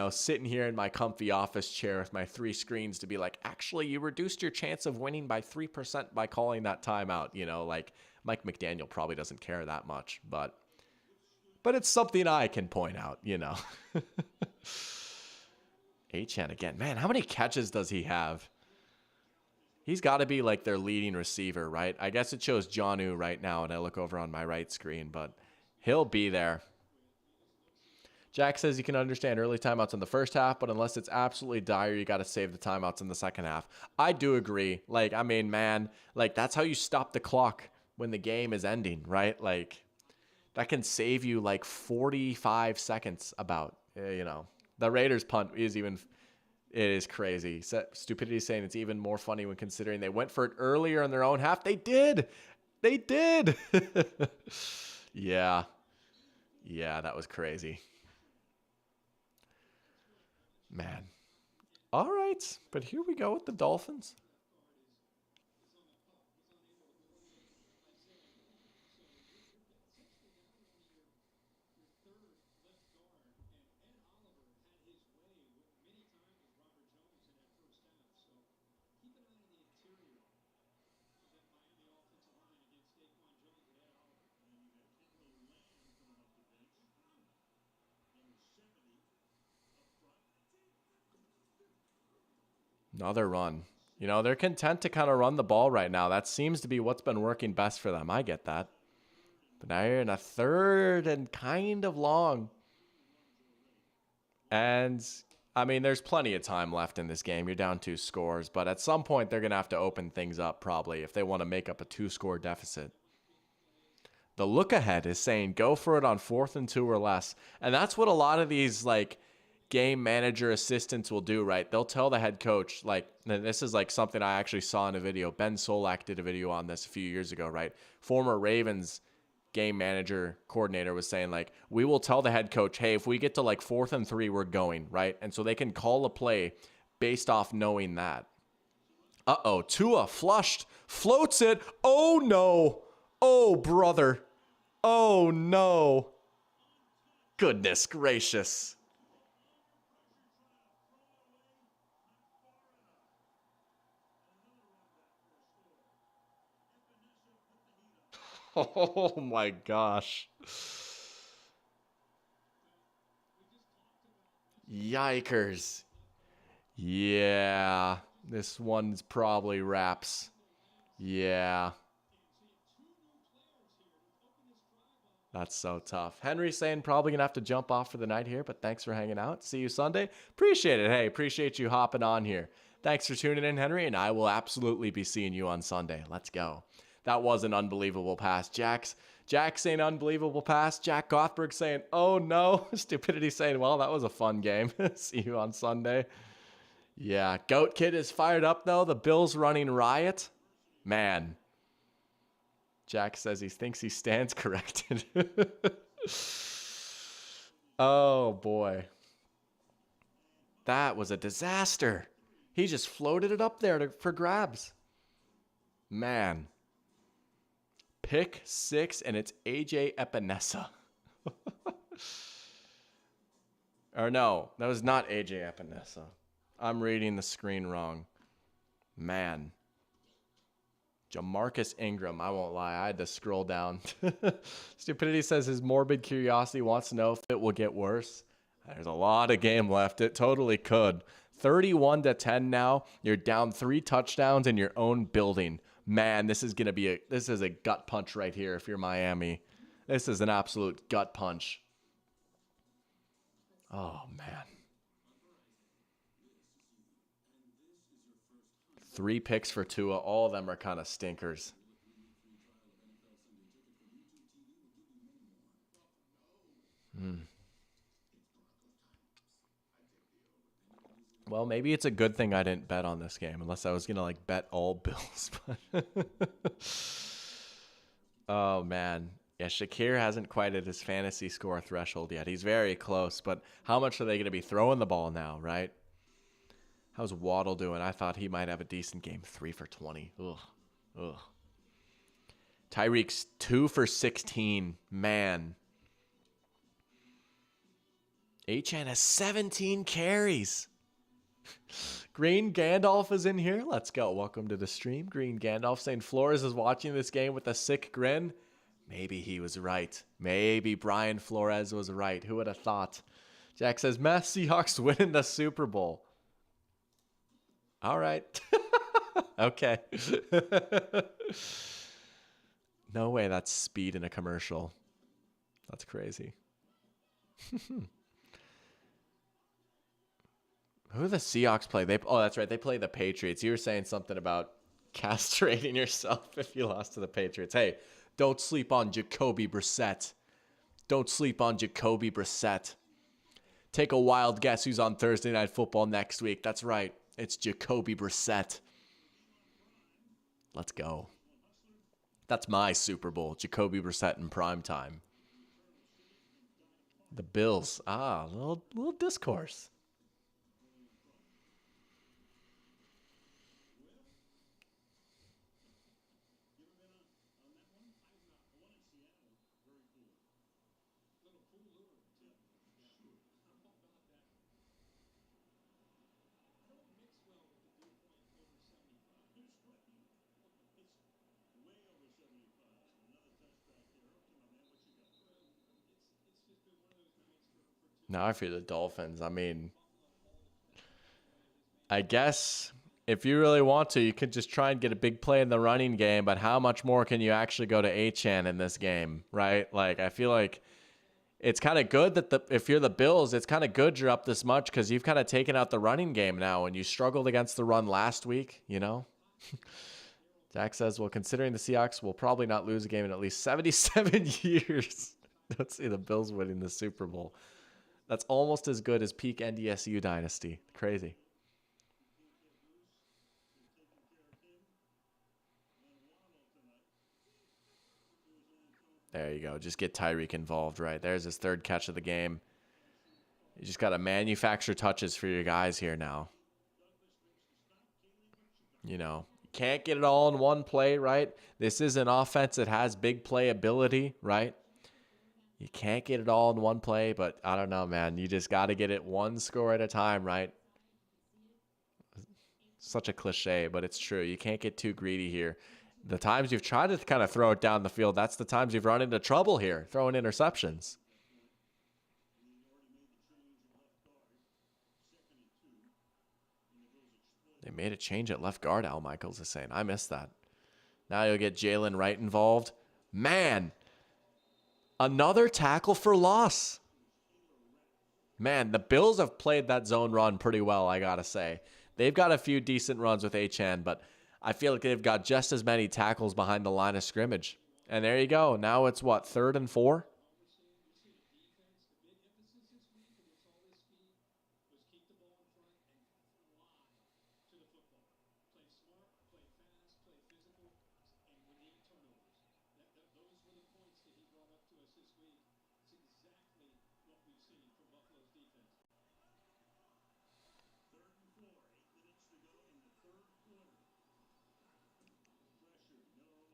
sitting here in my comfy office chair with my 3 screens to be like, actually, you reduced your chance of winning by 3% by calling that timeout. Like Mike McDaniel probably doesn't care that much, but it's something I can point out, Achan again. Man, how many catches does he have? He's got to be like their leading receiver, right? I guess it shows Jonnu right now, and I look over on my right screen, but he'll be there. Jack says you can understand early timeouts in the first half, but unless it's absolutely dire, you got to save the timeouts in the second half. I do agree. Like, I mean, man, like that's how you stop the clock when the game is ending, right? Like that can save you like 45 seconds about, you know. The Raiders punt is even, it is crazy. Stupidity saying it's even more funny when considering they went for it earlier in their own half. They did. They did. Yeah. Yeah, that was crazy. Man. All right. But here we go with the Dolphins. Another run. You know, they're content to kind of run the ball right now. That seems to be what's been working best for them. I get that. But now you're in a third and kind of long. And I mean, there's plenty of time left in this game. You're down 2 scores, but at some point they're going to have to open things up probably if they want to make up a 2-score deficit. The look ahead is saying go for it on 4th and 2 or less. And that's what a lot of these like game manager assistants will do, right? They'll tell the head coach, like, and this is like something I actually saw in a video. Ben Solak did a video on this a few years ago, right? Former Ravens game manager coordinator was saying, like, we will tell the head coach, hey, if we get to like 4th and 3, we're going, right? And so they can call a play based off knowing that. Uh-oh, Tua flushed, floats it. Oh, no. Oh, brother. Oh, no. Goodness gracious. Oh, my gosh. Yikers. Yeah, this one's probably wraps. Yeah. That's so tough. Henry's saying probably going to have to jump off for the night here, but thanks for hanging out. See you Sunday. Appreciate it. Hey, appreciate you hopping on here. Thanks for tuning in, Henry, and I will absolutely be seeing you on Sunday. Let's go. That was an unbelievable pass. Jack saying unbelievable pass. Jack Gothberg saying, oh no. Stupidity saying, well, that was a fun game. See you on Sunday. Yeah, Goat Kid is fired up, though. The Bills running riot. Man. Jack says he thinks he stands corrected. Oh, boy. That was a disaster. He just floated it up there for grabs. Man. Pick 6, and it's AJ Epinesa. Or no, that was not AJ Epinesa. I'm reading the screen wrong. Man. Jamarcus Ingram. I won't lie. I had to scroll down. Stupidity says his morbid curiosity wants to know if it will get worse. There's a lot of game left. It totally could. 31-10 now. You're down 3 touchdowns in your own building. Man, this is a gut punch right here if you're Miami. This is an absolute gut punch. Oh, man. 3 picks for Tua. All of them are kind of stinkers. Well, maybe it's a good thing I didn't bet on this game, unless I was going to like bet all Bills. Oh, man. Yeah, Shakir hasn't quite at his fantasy score threshold yet. He's very close, but how much are they going to be throwing the ball now, right? How's Waddle doing? I thought he might have a decent game. 3 for 20. Ugh. Tyreek's 2 for 16. Man. HN has 17 carries. Green Gandalf is in here. Let's go. Welcome to the stream. Green Gandalf saying Flores is watching this game with a sick grin. Maybe he was right. Maybe Brian Flores was right. Who would have thought? Jack says, Mass Seahawks winning the Super Bowl. All right. Okay. No way that's speed in a commercial. That's crazy. Who do the Seahawks play? Oh, that's right. They play the Patriots. You were saying something about castrating yourself if you lost to the Patriots. Hey, don't sleep on Jacoby Brissett. Don't sleep on Jacoby Brissett. Take a wild guess who's on Thursday Night Football next week. That's right. It's Jacoby Brissett. Let's go. That's my Super Bowl. Jacoby Brissett in prime time. The Bills. Ah, a little discourse. Now I fear the Dolphins. I mean, I guess if you really want to, you could just try and get a big play in the running game, but how much more can you actually go to Achane in this game, right? Like, I feel like it's kind of good that if you're the Bills, it's kind of good you're up this much because you've kind of taken out the running game now, and you struggled against the run last week, you know? Zach says, well, considering the Seahawks will probably not lose a game in at least 77 years. Don't see the Bills winning the Super Bowl. That's almost as good as peak NDSU dynasty. Crazy. There you go. Just get Tyreek involved, right? There's his third catch of the game. You just got to manufacture touches for your guys here now. You know, you can't get it all in one play, right? This is an offense that has big play ability, right? You can't get it all in one play, but I don't know, man. You just got to get it one score at a time, right? Such a cliche, but it's true. You can't get too greedy here. The times you've tried to kind of throw it down the field, that's the times you've run into trouble here, throwing interceptions. They made a change at left guard, Al Michaels is saying. I missed that. Now you'll get Jalen Wright involved. Man, another tackle for loss. Man, the Bills have played that zone run pretty well, I got to say. They've got a few decent runs with Achane, but I feel like they've got just as many tackles behind the line of scrimmage. And there you go. Now it's what, 3rd and 4?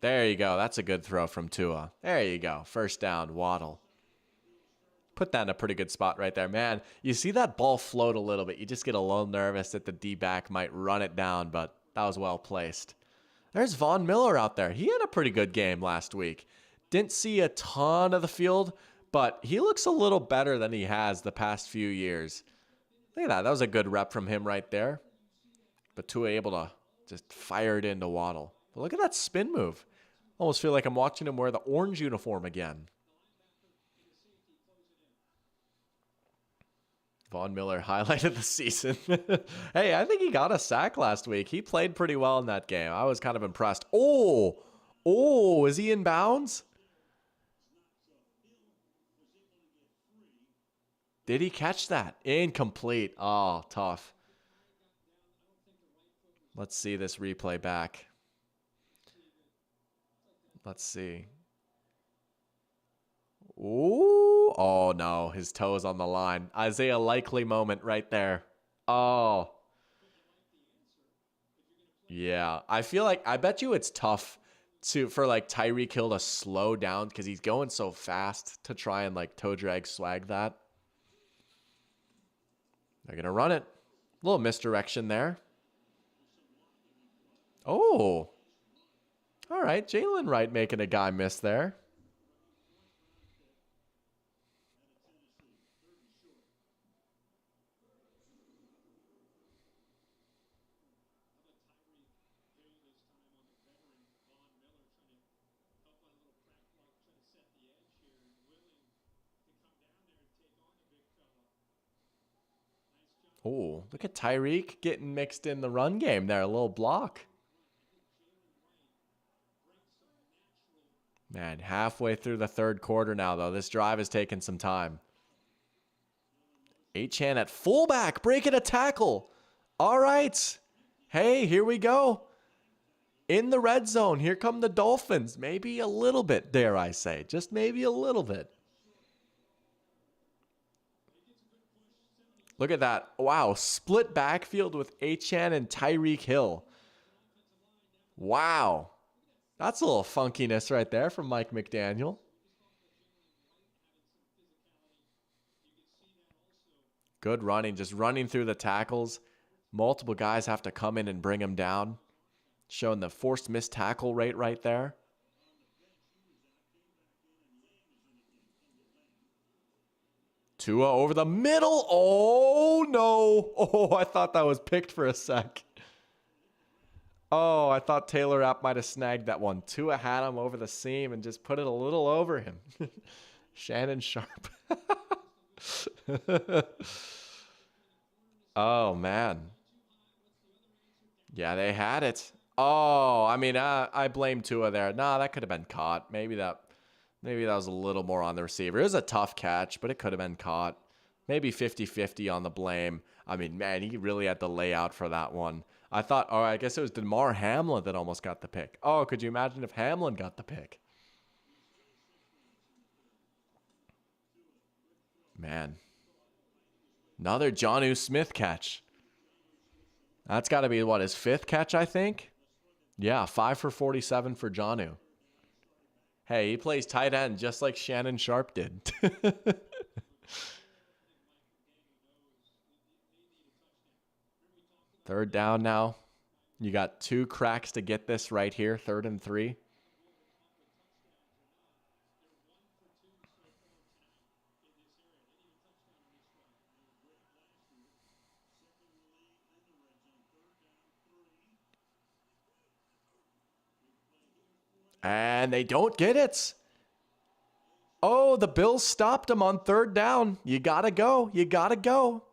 There you go. That's a good throw from Tua. There you go. First down, Waddle. Put that in a pretty good spot right there. Man, you see that ball float a little bit. You just get a little nervous that the D-back might run it down, but that was well placed. There's Von Miller out there. He had a pretty good game last week. Didn't see a ton of the field, but he looks a little better than he has the past few years. Look at that. That was a good rep from him right there. But Tua able to just fire it into Waddle. But look at that spin move. Almost feel like I'm watching him wear the orange uniform again. Von Miller highlighted the season. Hey, I think he got a sack last week. He played pretty well in that game. I was kind of impressed. Oh, is he in bounds? Did he catch that? Incomplete. Oh, tough. Let's see this replay back. Let's see. Ooh. Oh, no. His toe is on the line. Isaiah Likely moment right there. Oh. Yeah. I feel like, I bet you it's tough for like Tyreek Hill to slow down because he's going so fast to try and like toe drag swag that. They're going to run it. A little misdirection there. Oh. All right. Jalen Wright making a guy miss there. Oh, look at Tyreek getting mixed in the run game there. A little block. Man, halfway through the third quarter now, though. This drive is taking some time. Achane at fullback, breaking a tackle. All right. Hey, here we go. In the red zone, here come the Dolphins. Maybe a little bit, dare I say. Just maybe a little bit. Look at that. Wow, split backfield with Achane and Tyreek Hill. Wow. That's a little funkiness right there from Mike McDaniel. Good running, just running through the tackles. Multiple guys have to come in and bring him down. Showing the forced missed tackle rate right there. Tua over the middle. Oh, no. Oh, I thought that was picked for a sec. Oh, I thought Taylor Rapp might have snagged that one. Tua had him over the seam and just put it a little over him. Shannon Sharp. Oh, man. Yeah, they had it. Oh, I mean, I blame Tua there. Nah, that could have been caught. Maybe that was a little more on the receiver. It was a tough catch, but it could have been caught. Maybe 50-50 on the blame. I mean, man, he really had the layout for that one. I guess it was DeMar Hamlin that almost got the pick. Oh, could you imagine if Hamlin got the pick? Man. Another Jonnu Smith catch. That's got to be, what, his fifth catch, I think? Yeah, 5 for 47 for Jonnu. Hey, he plays tight end just like Shannon Sharp did. Third down now. You got 2 cracks to get this right here, 3rd and 3. And they don't get it. Oh, the Bills stopped him on 3rd down. You got to go. You got to go.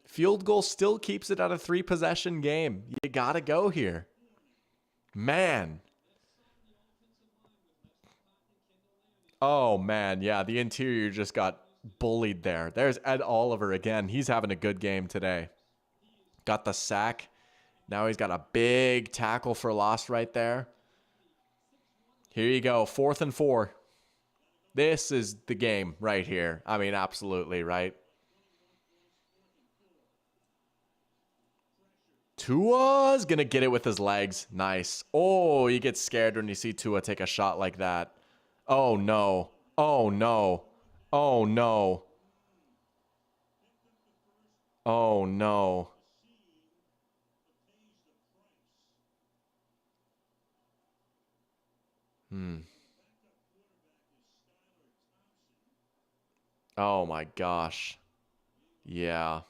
Field goal still keeps it at a 3-possession game. You got to go here. Man. Oh, man. Yeah, the interior just got bullied there. There's Ed Oliver again. He's having a good game today. Got the sack. Now he's got a big tackle for loss right there. Here you go. 4th and 4. This is the game right here. I mean, absolutely, right? Tua's going to get it with his legs. Nice. Oh, you get scared when you see Tua take a shot like that. Oh, no. Oh, no. Oh, no. Oh, no. Oh, my gosh. Yeah.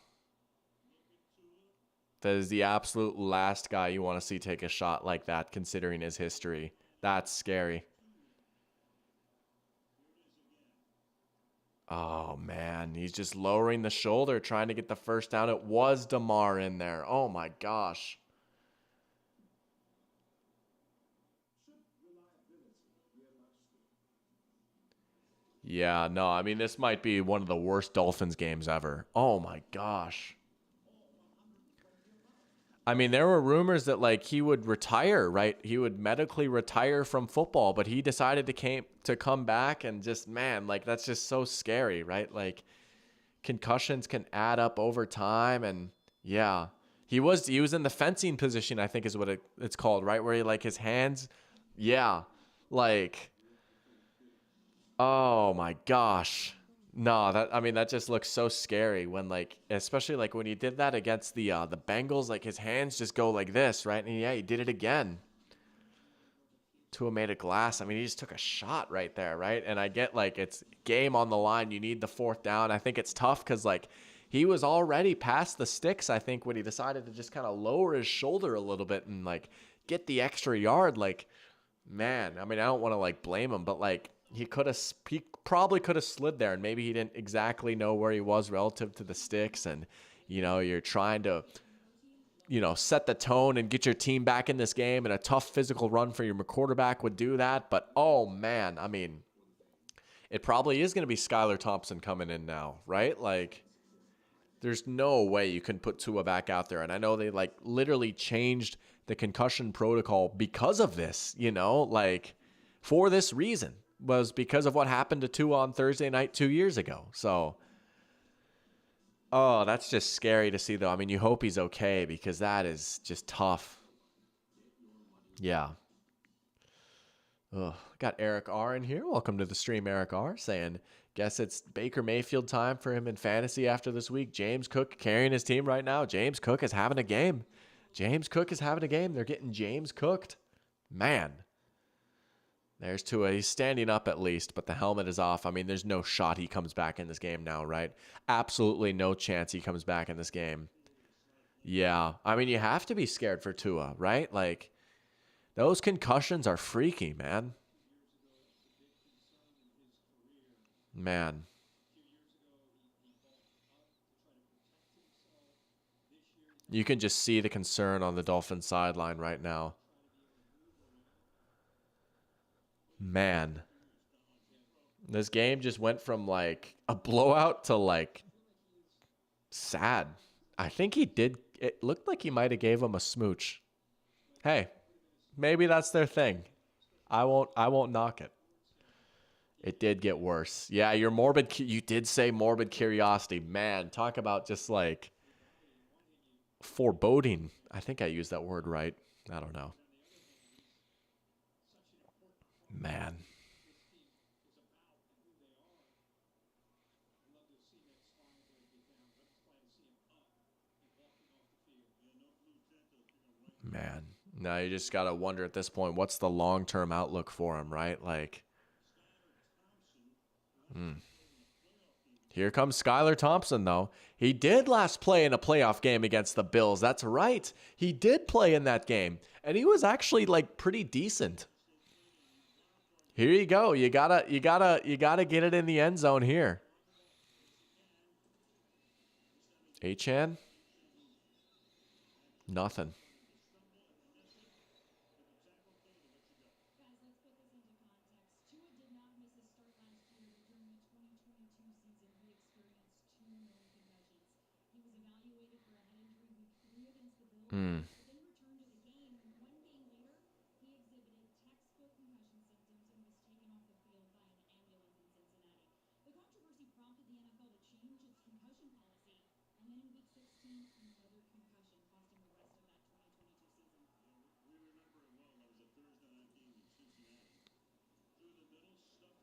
That is the absolute last guy you want to see take a shot like that, considering his history. That's scary. Oh, man. He's just lowering the shoulder, trying to get the first down. It was DeMar in there. Oh, my gosh. Yeah, no, I mean, this might be one of the worst Dolphins games ever. Oh, my gosh. I mean, there were rumors that, like, he would retire, right? He would medically retire from football, but he decided to come back and just, man, like, that's just so scary, right? Like, concussions can add up over time, and yeah. He was in the fencing position, I think is what it's called, right? Where he, like, his hands, yeah, like, oh my gosh. No, that just looks so scary when, like, especially like when he did that against the Bengals, like his hands just go like this, right? And yeah, he did it again. Tua made a glass. I mean, he just took a shot right there, right? And I get, like, it's game on the line. You need the 4th down. I think it's tough because, like, he was already past the sticks, I think, when he decided to just kind of lower his shoulder a little bit and, like, get the extra yard. Like, man, I mean, I don't want to, like, blame him, but, like, he probably could have slid there, and maybe he didn't exactly know where he was relative to the sticks, and You're trying to, set the tone and get your team back in this game, and a tough physical run for your quarterback would do that. But, oh, man, I mean, it probably is going to be Skylar Thompson coming in now, right? Like, there's no way you can put Tua back out there. And I know they, literally changed the concussion protocol because of this, for this reason, was because of what happened to Tua on Thursday night 2 years ago. So, oh, that's just scary to see, though. I mean, you hope he's okay, because that is just tough. Yeah. Got Eric R in here. Welcome to the stream, Eric R, saying, guess it's Baker Mayfield time for him in fantasy after this week. James Cook carrying his team right now. James Cook is having a game. They're getting James cooked. Man. There's Tua. He's standing up at least, but the helmet is off. I mean, there's no shot he comes back in this game now, right? Absolutely no chance he comes back in this game. Yeah. I mean, you have to be scared for Tua, right? Like, those concussions are freaky, man. Man. You can just see the concern on the Dolphins sideline right now. Man. This game just went from a blowout to sad. I think it looked like he might have gave him a smooch. Hey, maybe that's their thing. I won't knock it. It did get worse. Yeah, you did say morbid curiosity. Man, talk about just foreboding. I think I used that word right. I don't know. Man. Man. Now you just got to wonder at this point, what's the long-term outlook for him, right? Here comes Skylar Thompson, though. He did last play in a playoff game against the Bills. That's right. He did play in that game, and he was actually pretty decent. Here you go. You gotta get it in the end zone here. Achane? Nothing.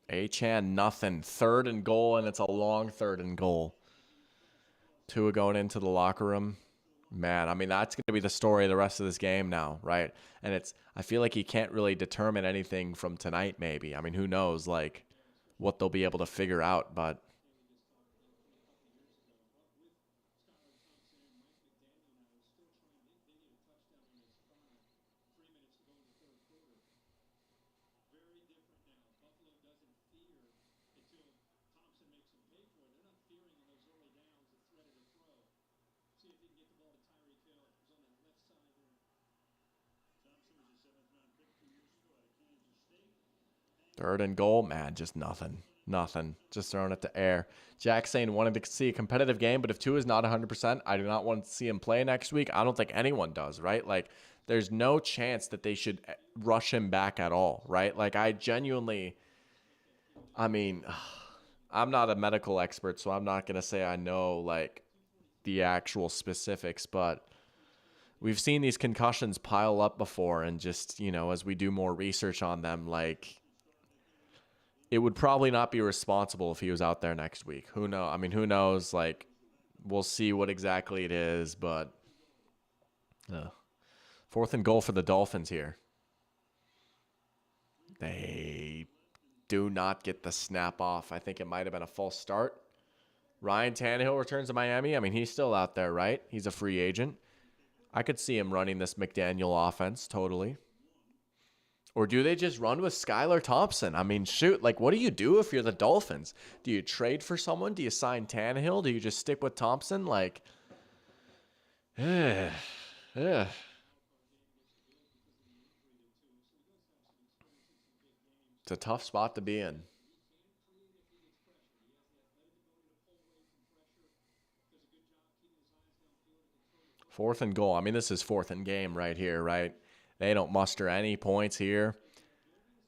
Achane, nothing. 3rd and goal, and it's a long 3rd and goal. Tua going into the locker room. Man, I mean, that's going to be the story of the rest of this game now, right? And I feel like he can't really determine anything from tonight, maybe. I mean, who knows, what they'll be able to figure out, but. Third and goal, man, just nothing. Nothing. Just throwing it to air. Jack saying wanted to see a competitive game, but if Tua is not 100%, I do not want to see him play next week. I don't think anyone does, right? There's no chance that they should rush him back at all, right? I genuinely, I mean, I'm not a medical expert, so I'm not going to say I know, the actual specifics, but we've seen these concussions pile up before, and just, as we do more research on them, it would probably not be responsible if he was out there next week. Who knows? I mean, who knows? We'll see what exactly it is, but 4th and goal for the Dolphins here. They do not get the snap off. I think it might have been a false start. Ryan Tannehill returns to Miami. I mean, he's still out there, right? He's a free agent. I could see him running this McDaniel offense totally. Or do they just run with Skylar Thompson? I mean, shoot, what do you do if you're the Dolphins? Do you trade for someone? Do you sign Tannehill? Do you just stick with Thompson? Ugh. Ugh. It's a tough spot to be in. Fourth and goal. I mean, this is fourth and game right here, right? They don't muster any points here.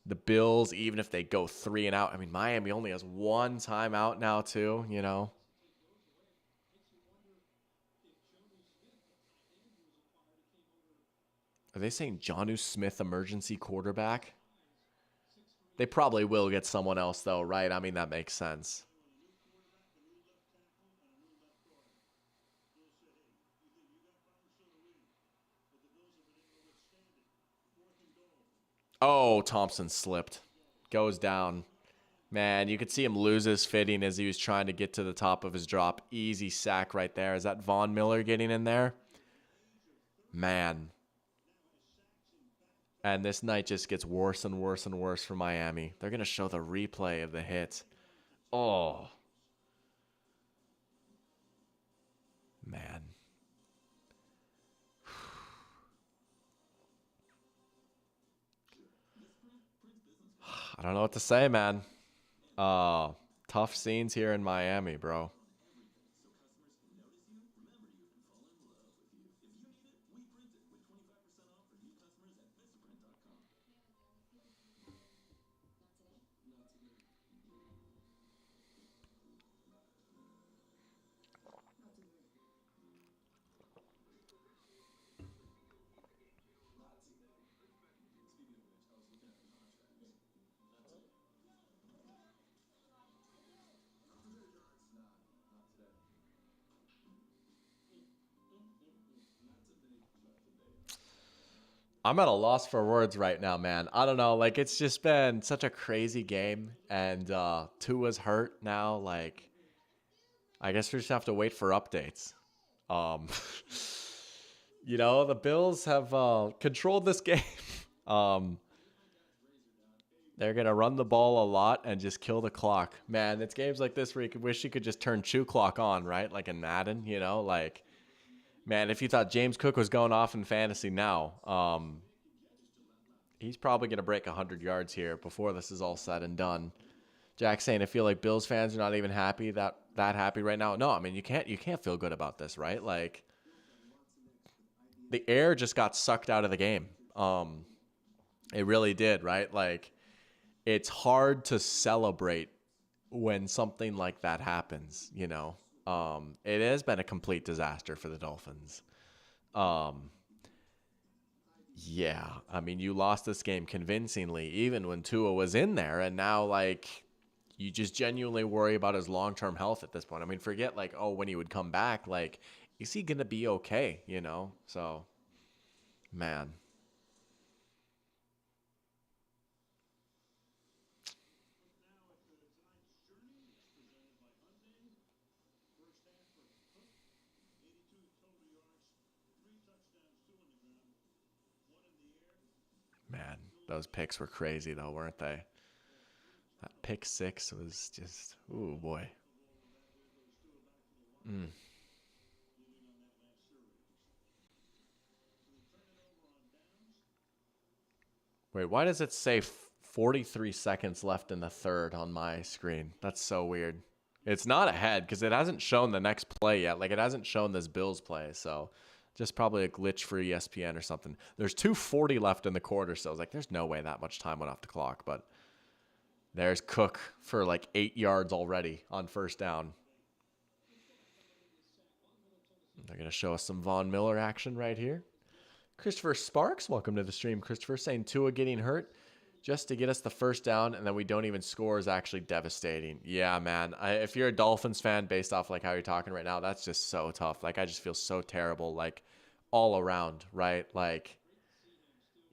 The Bills, even if they go 3 and out, I mean, Miami only has one timeout now, too, you know? Are they saying Jonnu Smith emergency quarterback? They probably will get someone else, though, right? I mean, that makes sense. Oh, Thompson slipped. Goes down. Man, you could see him lose his footing as he was trying to get to the top of his drop. Easy sack right there. Is that Von Miller getting in there? Man. And this night just gets worse and worse and worse for Miami. They're going to show the replay of the hit. Oh, man. I don't know what to say, man. Tough scenes here in Miami, bro. I'm at a loss for words right now, man. I don't know. Like, it's just been such a crazy game. And Tua's hurt now. Like, I guess we just have to wait for updates. Um, the Bills have controlled this game. um, they're going to run the ball a lot and just kill the clock. Man, it's games like this where you could wish you could just turn chew clock on, right? Like in Madden, like, man, if you thought James Cook was going off in fantasy now, he's probably going to break 100 yards here before this is all said and done. Jack saying, I feel like Bills fans are not even happy that happy right now. No, I mean, you can't feel good about this, right? Like, the air just got sucked out of the game. It really did, right? Like, it's hard to celebrate when something like that happens. It has been a complete disaster for the Dolphins. Um, yeah, I mean, you lost this game convincingly, even when Tua was in there, and now, like, you just genuinely worry about his long-term health at this point. I mean, forget, like, oh, when he would come back, like, is he going to be okay? So, man. Man, those picks were crazy, though, weren't they? That pick six was just, ooh, boy. Mm. Wait, why does it say 43 seconds left in the third on my screen? That's so weird. It's not ahead because it hasn't shown the next play yet. Like, it hasn't shown this Bills play, so just probably a glitch for ESPN or something. There's 2:40 left in the quarter, so I was like, there's no way that much time went off the clock. But there's Cook for like 8 yards already on first down. They're going to show us some Von Miller action right here. Christopher Sparks, welcome to the stream. Christopher saying Tua getting hurt just to get us the first down and then we don't even score is actually devastating. Yeah, man. If you're a Dolphins fan based off like how you're talking right now, that's just so tough. Like, I just feel so terrible, like, all around, right? Like,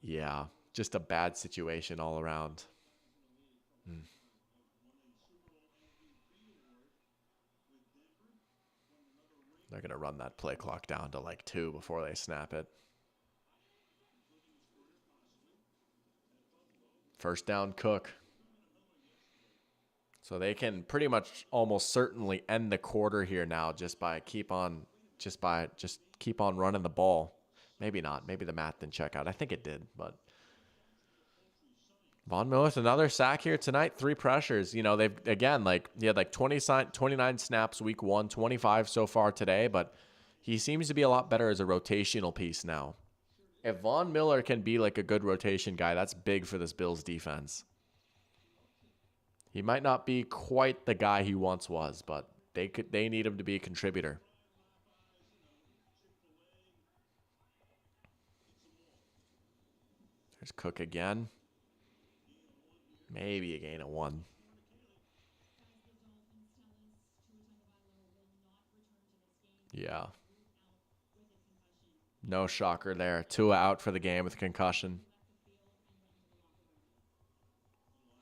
yeah, just a bad situation all around. Mm. They're going to run that play clock down to like 2 before they snap it. First down, Cook. So they can pretty much almost certainly end the quarter here now just by keep on just keep on running the ball. Maybe not. Maybe the math didn't check out. I think it did, but Von Miller with another sack here tonight. 3 pressures. You know, they've, again, like, he had like 29 snaps week 1, 25 so far today, but he seems to be a lot better as a rotational piece now. If Von Miller can be like a good rotation guy, that's big for this Bills defense. He might not be quite the guy he once was, but they need him to be a contributor. There's Cook again. Maybe a gain of 1. Yeah. No shocker there. Tua out for the game with concussion.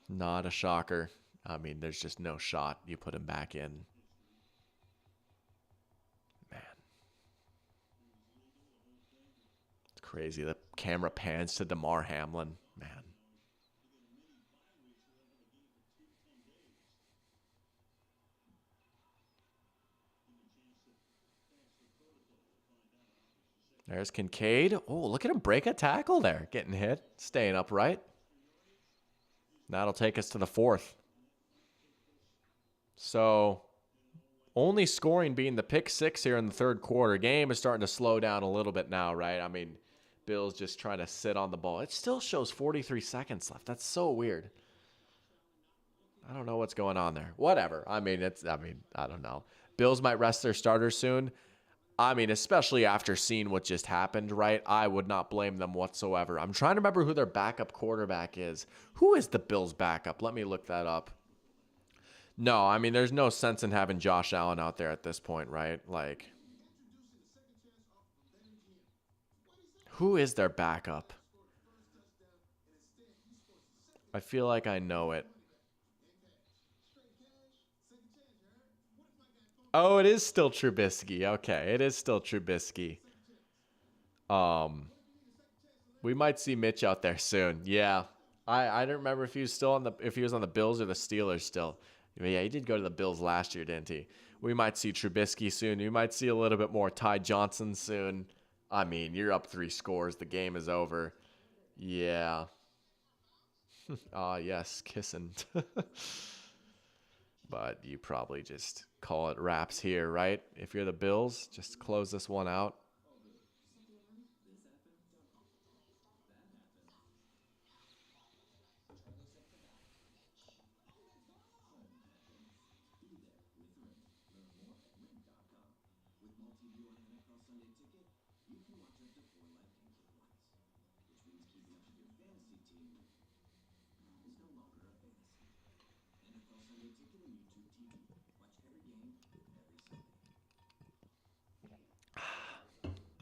Not a shocker. I mean, there's just no shot you put him back in. Man. It's crazy. The camera pans to Damar Hamlin. Man. There's Kincaid. Oh, look at him break a tackle there. Getting hit. Staying upright. That'll take us to the 4th. So, only scoring being the pick 6 here in the 3rd quarter. Game is starting to slow down a little bit now, right? I mean, Bills just trying to sit on the ball. It still shows 43 seconds left. That's so weird. I don't know what's going on there. Whatever. I mean, I don't know. Bills might rest their starters soon. I mean, especially after seeing what just happened, right? I would not blame them whatsoever. I'm trying to remember who their backup quarterback is. Who is the Bills' backup? Let me look that up. No, I mean, there's no sense in having Josh Allen out there at this point, right? Like, who is their backup? I feel like I know it. Oh, it is still Trubisky. Okay, it is still Trubisky. We might see Mitch out there soon. Yeah, I don't remember if he was still on if he was on the Bills or the Steelers still. But yeah, he did go to the Bills last year, didn't he? We might see Trubisky soon. We might see a little bit more Ty Johnson soon. I mean, you're up 3 scores. The game is over. Yeah. Ah, yes, kissing. But you probably just call it wraps here, right? If you're the Bills, just close this one out.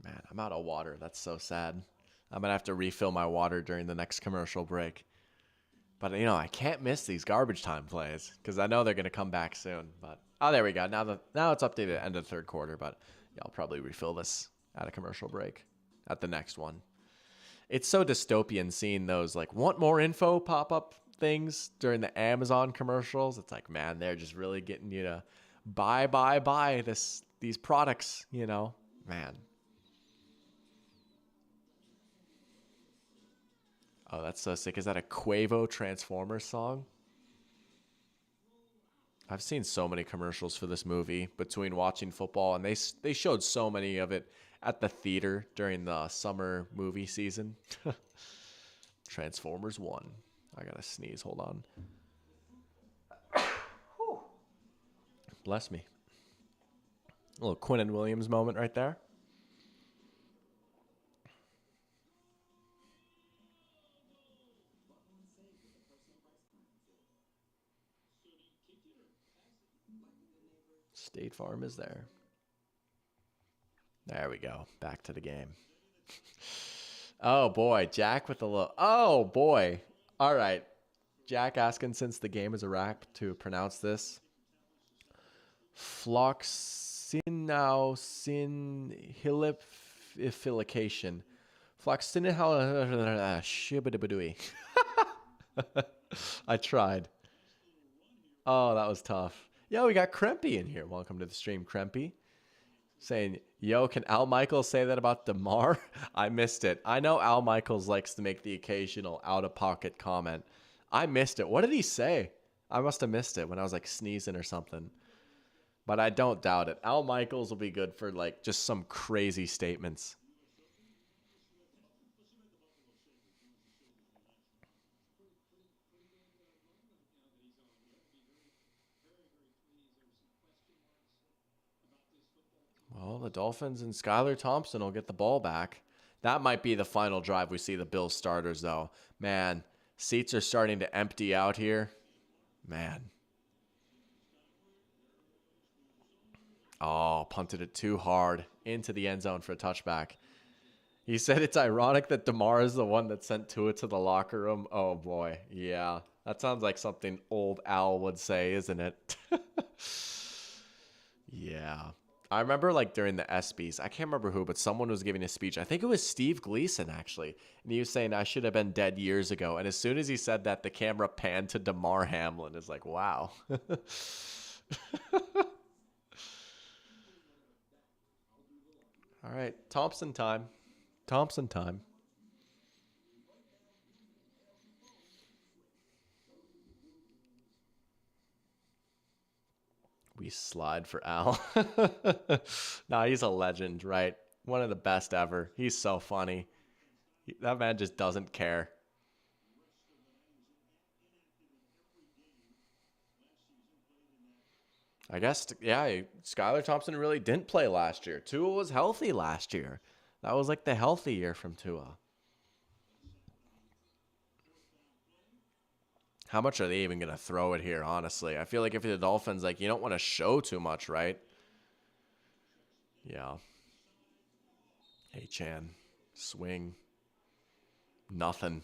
Man, I'm out of water. That's so sad. I'm going to have to refill my water during the next commercial break. But, you know, I can't miss these garbage time plays because I know they're going to come back soon. But, oh, there we go. Now it's up to the end of the 3rd quarter. But yeah, I'll probably refill this at a commercial break at the next one. It's so dystopian seeing those, like, want more info pop-up things during the Amazon commercials. It's like, man, they're just really getting you to buy these products, you know. Man. Oh, that's so sick. Is that a Quavo Transformers song? I've seen so many commercials for this movie between watching football, and they showed so many of it at the theater during the summer movie season. Transformers 1. I gotta sneeze. Hold on. Bless me. A little Quinnen Williams moment right there. State Farm is there. There we go. Back to the game. Oh, boy. Jack with the low. Oh, boy. All right. Jack asking, since the game is a wrap, to pronounce this. Floxinaucinhilification. Floxinhilification. I tried. Oh, that was tough. Yeah, we got Krempy in here. Welcome to the stream, Krempy. Saying, yo, can Al Michaels say that about DeMar? I missed it. I know Al Michaels likes to make the occasional out-of-pocket comment. I missed it. What did he say? I must have missed it when I was like sneezing or something. But I don't doubt it. Al Michaels will be good for like just some crazy statements. Well, the Dolphins and Skylar Thompson will get the ball back. That might be the final drive we see the Bills starters, though. Man, seats are starting to empty out here. Man. Oh, punted it too hard into the end zone for a touchback. He said it's ironic that DeMar is the one that sent Tua to the locker room. Oh, boy. Yeah. That sounds like something old Al would say, isn't it? Yeah. I remember like during the ESPYs, I can't remember who, but someone was giving a speech. I think it was Steve Gleason, actually. And he was saying, I should have been dead years ago. And as soon as he said that, the camera panned to DeMar Hamlin. It's like, wow. All right. Thompson time. Thompson time. We slide for Al. Nah, he's a legend, right? One of the best ever. He's so funny. That man just doesn't care. I guess, yeah, Skylar Thompson really didn't play last year. Tua was healthy last year. That was like the healthy year from Tua. How much are they even going to throw it here, honestly? I feel like if you're the Dolphins, like, you don't want to show too much, right? Yeah. Hey, Chan. Swing. Nothing.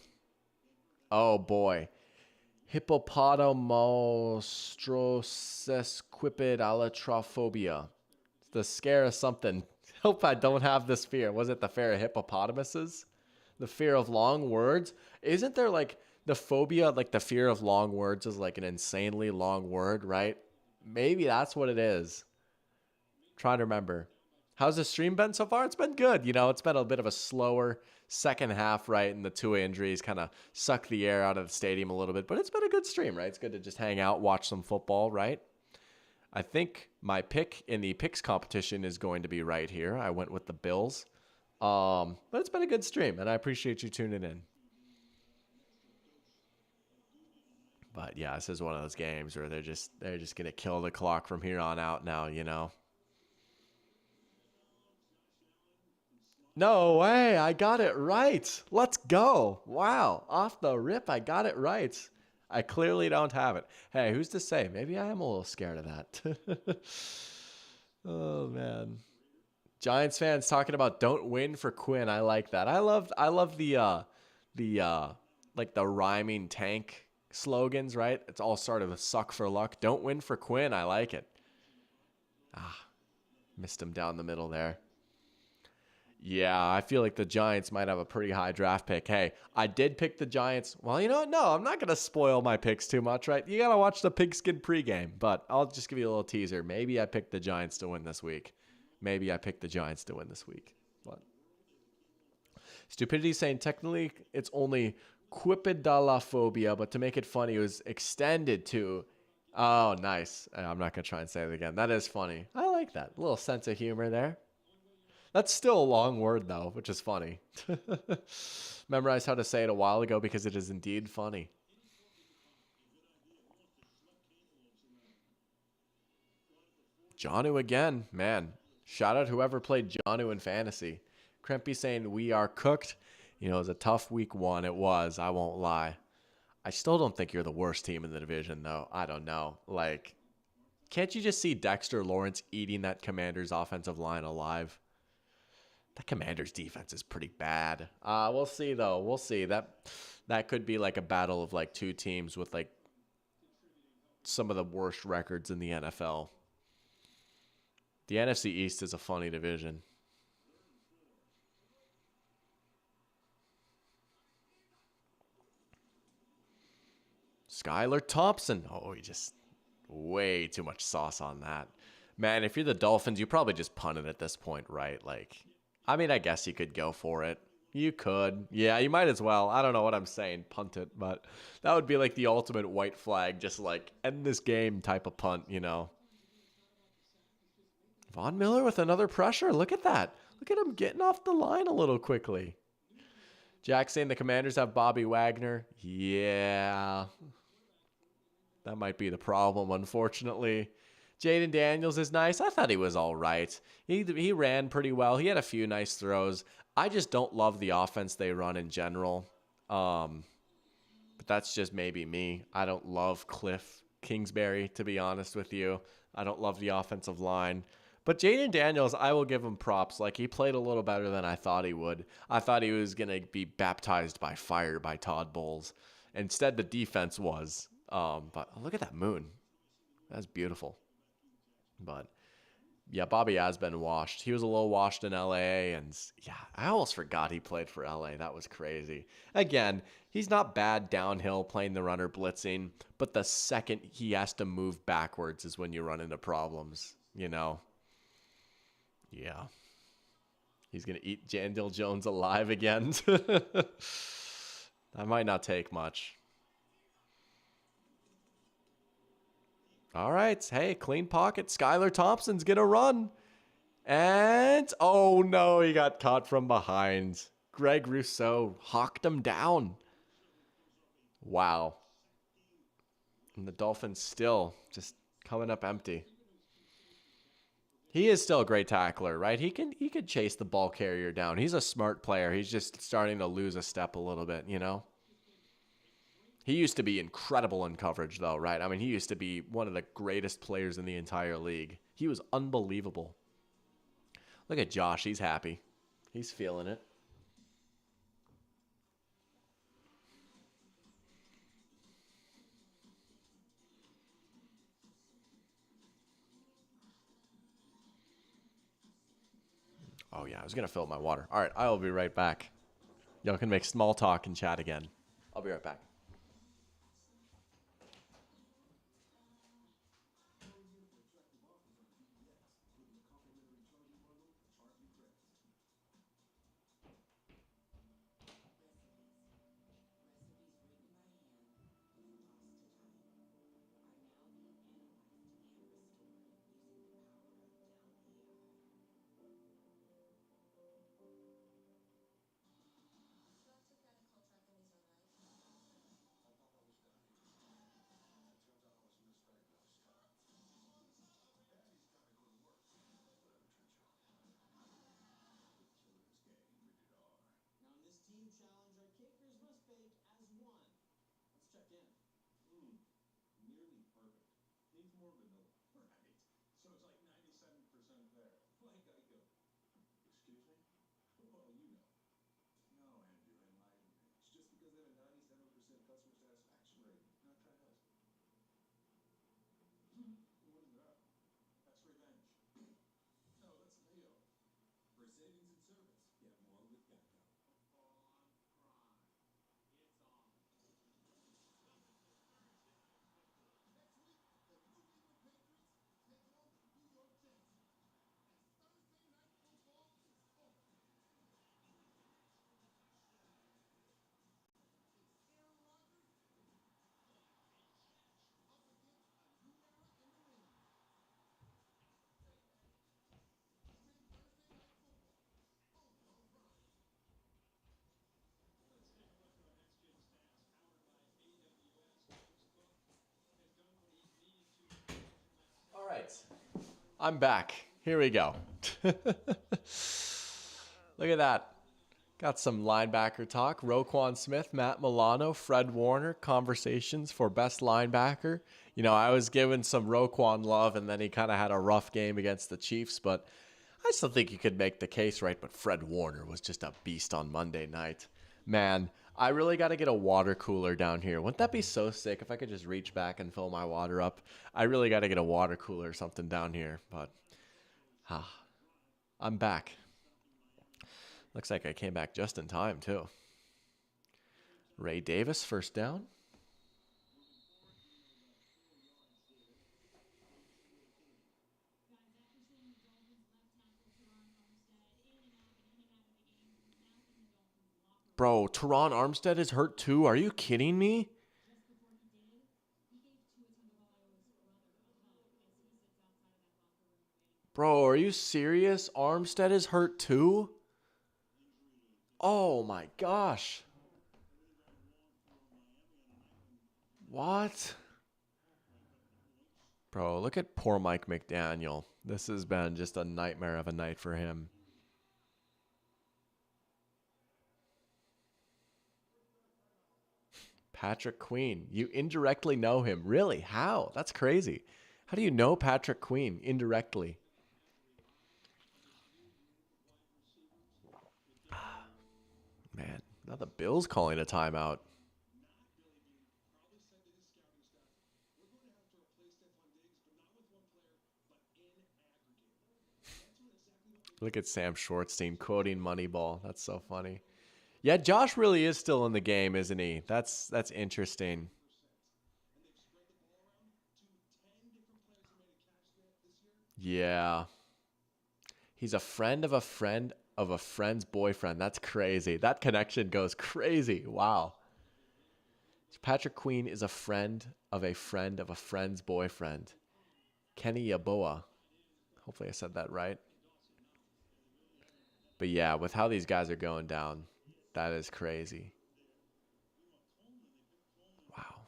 Oh, boy. Hippopotamostrosis alatrophobia. It's the scare of something. Hope I don't have this fear. Was it the fear of hippopotamuses? The fear of long words? Isn't there like the phobia, like the fear of long words is like an insanely long word, right? Maybe that's what it is. Trying to remember. How's the stream been so far? It's been good. You know, it's been a bit of a slower second half, right? And the Tua injuries kind of suck the air out of the stadium a little bit, but it's been a good stream, right? It's good to just hang out, watch some football, right? I think my pick in the picks competition is going to be right here. I went with the Bills. But it's been a good stream, and I appreciate you tuning in. But yeah, this is one of those games where they're just gonna kill the clock from here on out now, you know. No way, I got it right. Let's go. Wow. Off the rip, I got it right. I clearly don't have it. Hey, who's to say? Maybe I am a little scared of that. Oh man. Giants fans talking about don't win for Quinn. I like that. I love the like the rhyming tank slogans, right? It's all started with suck for luck. Don't win for Quinn. I like it. Ah, missed him down the middle there. Yeah, I feel like the Giants might have a pretty high draft pick. Hey, I did pick the Giants. Well, you know what? No, I'm not going to spoil my picks too much, right? You got to watch the pigskin pregame, but I'll just give you a little teaser. Maybe I picked the Giants to win this week. Maybe I picked the Giants to win this week. But Stupidity saying technically it's only quipidalophobia, but to make it funny, it was extended to. Oh, nice. I'm not going to try and say it again. That is funny. I like that. A little sense of humor there. That's still a long word, though, which is funny. Memorized how to say it a while ago because it is indeed funny. Johnu again. Man, shout out whoever played Johnu in fantasy. Krempy saying, we are cooked. You know, it was a tough week one. It was. I won't lie. I still don't think you're the worst team in the division, though. I don't know. Like, can't you just see Dexter Lawrence eating that Commanders offensive line alive? The Commanders defense is pretty bad. We'll see though. We'll see. That could be like a battle of like two teams with like some of the worst records in the NFL. The NFC East is a funny division. Skylar Thompson. Oh, he just way too much sauce on that. Man, if you're the Dolphins, you probably just punt it at this point, right? Like, I mean, I guess you could go for it. You could. Yeah, you might as well. I don't know what I'm saying, punt it, but that would be like the ultimate white flag, just like end this game type of punt, you know. Von Miller with another pressure. Look at that. Look at him getting off the line a little quickly. Jack saying the Commanders have Bobby Wagner. Yeah, that might be the problem, unfortunately. Jaden Daniels is nice. I thought he was all right. He ran pretty well. He had a few nice throws. I just don't love the offense they run in general. But that's just maybe me. I don't love Cliff Kingsbury, to be honest with you. I don't love the offensive line. But Jaden Daniels, I will give him props. Like, he played a little better than I thought he would. I thought he was going to be baptized by fire by Todd Bowles. Instead, the defense was. But look at that moon. That's beautiful. But yeah, Bobby has been washed. He was a little washed in LA, and yeah, I almost forgot he played for LA. That was crazy. Again, he's not bad downhill playing the runner blitzing, but the second he has to move backwards is when you run into problems, you know? Yeah. He's going to eat Jandil Jones alive again. That might not take much. All right. Hey, clean pocket. Skylar Thompson's going to run. And, oh no, he got caught from behind. Greg Rousseau hawked him down. Wow. And the Dolphins still just coming up empty. He is still a great tackler, right? He could chase the ball carrier down. He's a smart player. He's just starting to lose a step a little bit, you know? He used to be incredible in coverage, though, right? I mean, he used to be one of the greatest players in the entire league. He was unbelievable. Look at Josh. He's happy. He's feeling it. Oh, yeah. I was going to fill up my water. All right. I will be right back. Y'all can make small talk and chat again. I'll be right back. All right. I'm back. Here we go. Look at that. Got some linebacker talk. Roquan Smith, Matt Milano, Fred Warner, conversations for best linebacker. You know, I was giving some Roquan love, and then he kind of had a rough game against the Chiefs, but I still think you could make the case, right? But Fred Warner was just a beast on Monday night. Man, I really got to get a water cooler down here. Wouldn't that be so sick if I could just reach back and fill my water up? I really got to get a water cooler or something down here, but I'm back. Looks like I came back just in time, too. Ray Davis, first down. Bro, Teron Armstead is hurt too. Are you kidding me? Bro, are you serious? Armstead is hurt too? Oh my gosh. What? Bro, look at poor Mike McDaniel. This has been just a nightmare of a night for him. Patrick Queen. You indirectly know him. Really? How? That's crazy. How do you know Patrick Queen indirectly? Man, now the Bills calling a timeout. Look at Sam Shortstein quoting Moneyball. That's so funny. Yeah, Josh really is still in the game, isn't he? That's interesting. Yeah. He's a friend of a friend of a friend's boyfriend. That's crazy. That connection goes crazy. Wow. Patrick Queen is a friend of a friend of a friend's boyfriend. Kenny Yaboa. Hopefully I said that right. But yeah, with how these guys are going down, that is crazy. Wow.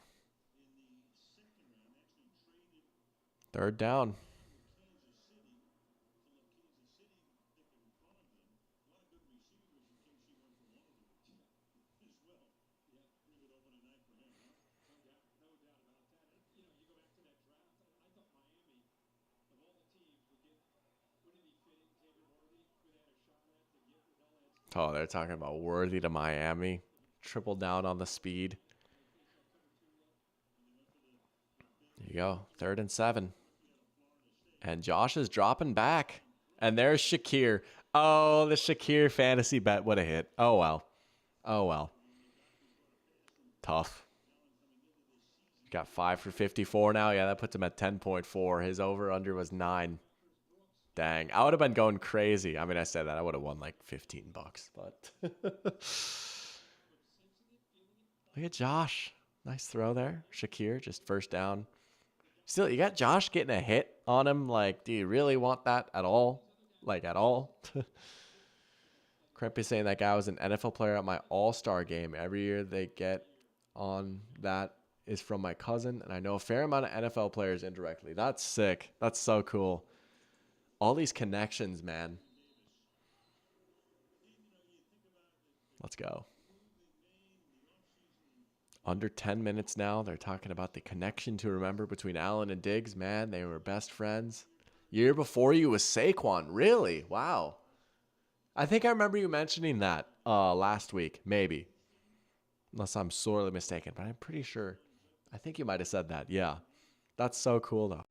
Third down. Oh, they're talking about worthy to Miami. Triple down on the speed. There you go. 3rd and 7. And Josh is dropping back. And there's Shakir. Oh, the Shakir fantasy bet would have hit. Oh, well. Oh, well. Tough. Got 5 for 54 now. Yeah, that puts him at 10.4. His over-under was 9. Dang. I would have been going crazy. I mean, I said that. I would have won like $15. But look at Josh. Nice throw there. Shakir, just first down. Still, you got Josh getting a hit on him. Like, do you really want that at all? Like, at all? Krempy saying that guy was an NFL player at my all-star game. Every year they get on that is from my cousin, and I know a fair amount of NFL players indirectly. That's sick. That's so cool. All these connections, man. Let's go. Under 10 minutes now. They're talking about the connection to remember between Allen and Diggs. Man, they were best friends. Year before you was Saquon. Really? Wow. I think I remember you mentioning that last week, maybe. Unless I'm sorely mistaken, but I'm pretty sure. I think you might have said that. Yeah. That's so cool, though.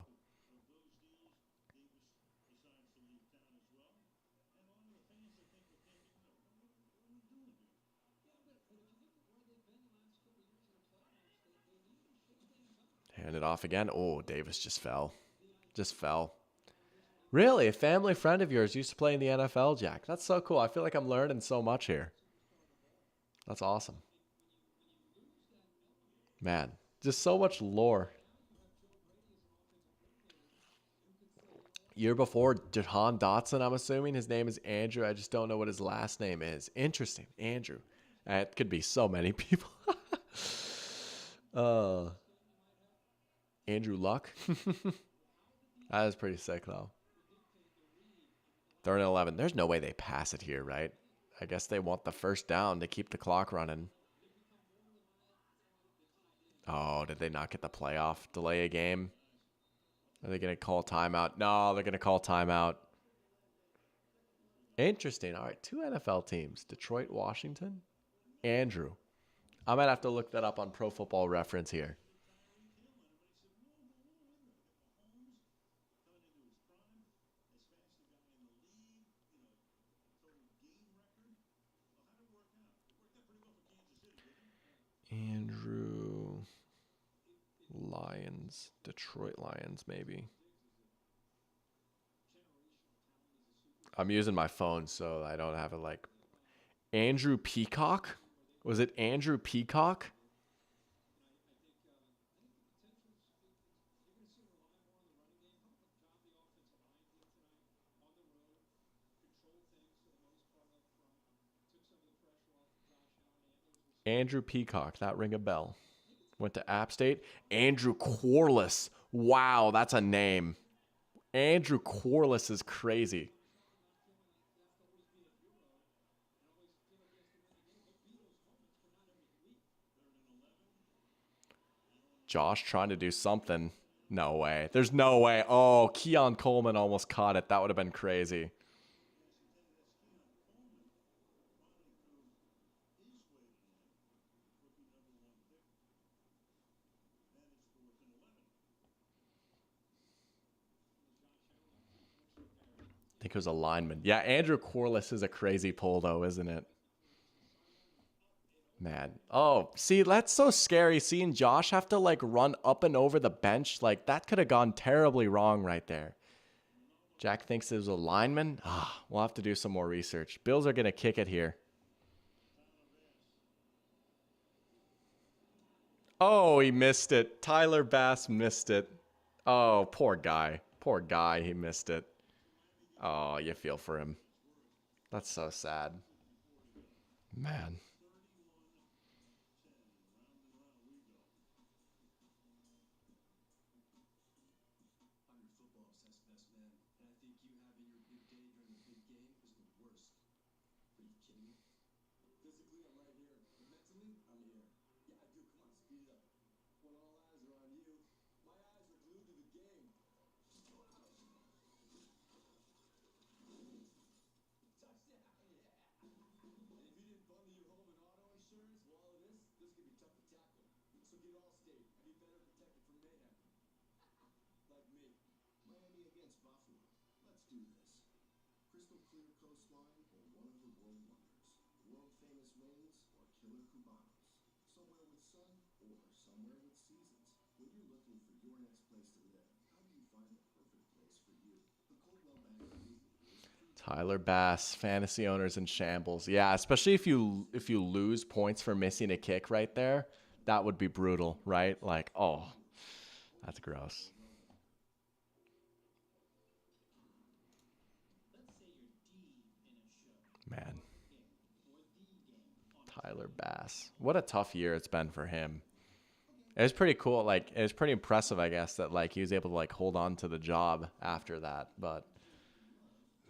Hand it off again. Oh, Davis just fell. Just fell. Really? A family friend of yours used to play in the NFL, Jack. That's so cool. I feel like I'm learning so much here. That's awesome. Man, just so much lore. Year before, Jahan Dotson, I'm assuming. His name is Andrew. I just don't know what his last name is. Interesting. Andrew. It could be so many people. uh, Andrew Luck. That is pretty sick, though. 3rd and 11. There's no way they pass it here, right? I guess they want the first down to keep the clock running. Oh, did they not get the playoff? Delay a game? Are they going to call timeout? No, they're going to call timeout. Interesting. All right, 2 NFL teams. Detroit, Washington. Andrew. I might have to look that up on Pro Football Reference here. Andrew Lions. Detroit Lions, maybe. I'm using my phone, so I don't have it like Andrew Peacock. Was it Andrew Peacock? Andrew Peacock. That ring a bell. Went to App State. Andrew Corliss. Wow, that's a name. Andrew Corliss is crazy. Josh trying to do something. No way. There's no way. Oh, Keon Coleman almost caught it. That would have been crazy. I think it was a lineman. Yeah, Andrew Corliss is a crazy pull, though, isn't it? Man. Oh, see, that's so scary seeing Josh have to like run up and over the bench. Like that could have gone terribly wrong right there. Jack thinks it was a lineman. Ah, we'll have to do some more research. Bills are going to kick it here. Oh, he missed it. Tyler Bass missed it. Oh, poor guy. Poor guy. He missed it. Oh, you feel for him. That's so sad. Man. Tyler Bass, fantasy owners in shambles. Yeah, especially if you lose points for missing a kick right there, that would be brutal, right? Like, oh, that's gross. Man, Tyler Bass. What a tough year it's been for him. It was pretty cool. Like, it was pretty impressive, I guess, that like he was able to like hold on to the job after that. But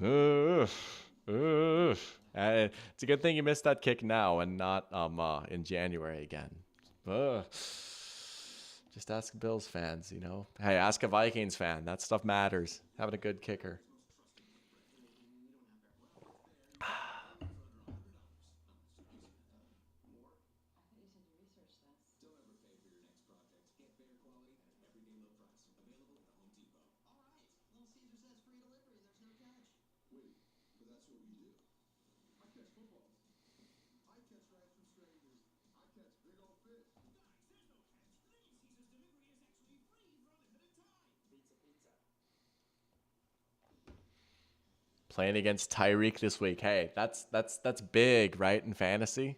it's a good thing you missed that kick now and not in January again. Ugh. Just ask Bills fans, you know. Hey, ask a Vikings fan. That stuff matters. Having a good kicker. Playing against Tyreek this week. Hey, that's big, right? In fantasy.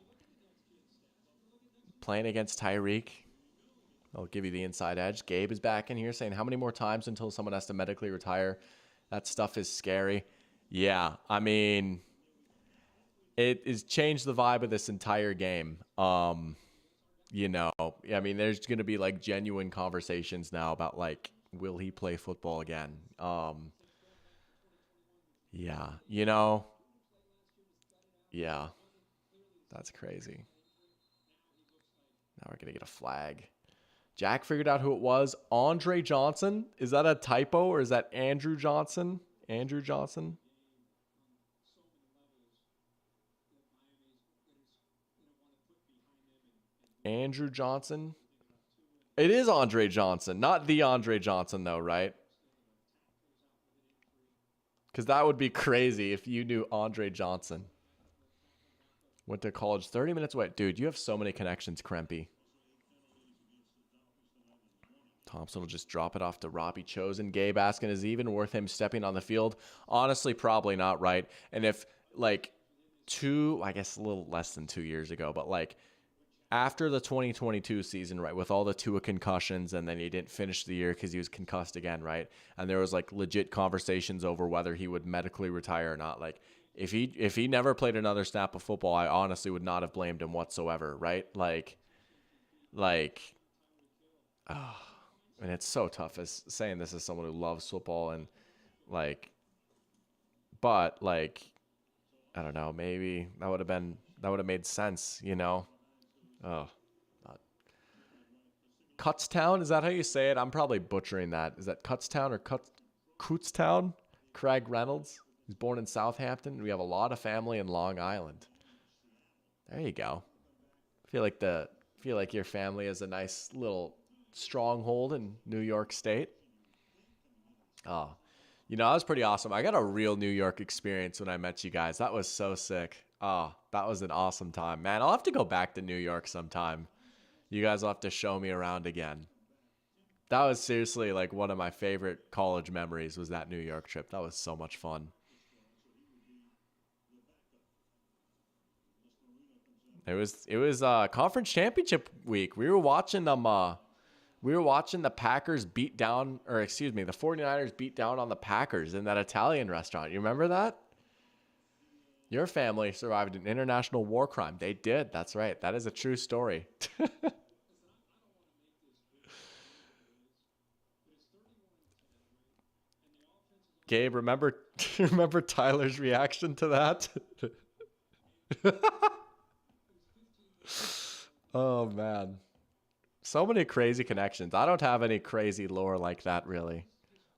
Playing against Tyreek. I'll give you the inside edge. Gabe is back in here saying how many more times until someone has to medically retire? That stuff is scary. Yeah, I mean, it has changed the vibe of this entire game. You know, I mean, there's going to be like genuine conversations now about like, will he play football again? Yeah, you know, yeah, that's crazy. Now we're going to get a flag. Jack figured out who it was. Andre Johnson. Is that a typo or is that Andrew Johnson? Andrew Johnson? Andrew Johnson? It is Andre Johnson, not the Andre Johnson, though, right? Because that would be crazy if you knew Andre Johnson. Went to college 30 minutes away. Dude, you have so many connections, Krempy. Thompson will just drop it off to Robbie Chosen. Gabe asking, is it even worth him stepping on the field? Honestly, probably not, right? And if, like, I guess a little less than 2 years ago, but like after the 2022 season, right, with all the Tua concussions, and then he didn't finish the year because he was concussed again, right? And there was like legit conversations over whether he would medically retire or not. Like if he never played another snap of football, I honestly would not have blamed him whatsoever, right? Like, oh, and it's so tough as saying this as someone who loves football and like, but like, I don't know, maybe that would have made sense, you know? Oh, uh, Cutstown, is that how you say it? I'm probably butchering that. Is that Cutstown or Cootstown? Craig Reynolds. He's born in Southampton. We have a lot of family in Long Island. There you go. Feel like your family is a nice little stronghold in New York State. Oh, that was pretty awesome. I got a real New York experience when I met you guys. That was so sick. Oh, that was an awesome time, man. I'll have to go back to New York sometime. You guys will have to show me around again. That was seriously like one of my favorite college memories was that New York trip. That was so much fun. It was conference championship week. We were watching the Packers beat down, or excuse me, the 49ers beat down on the Packers in that Italian restaurant. You remember that? Your family survived an international war crime. They did. That's right. That is a true story. Gabe, remember Tyler's reaction to that? Oh man. So many crazy connections. I don't have any crazy lore like that really.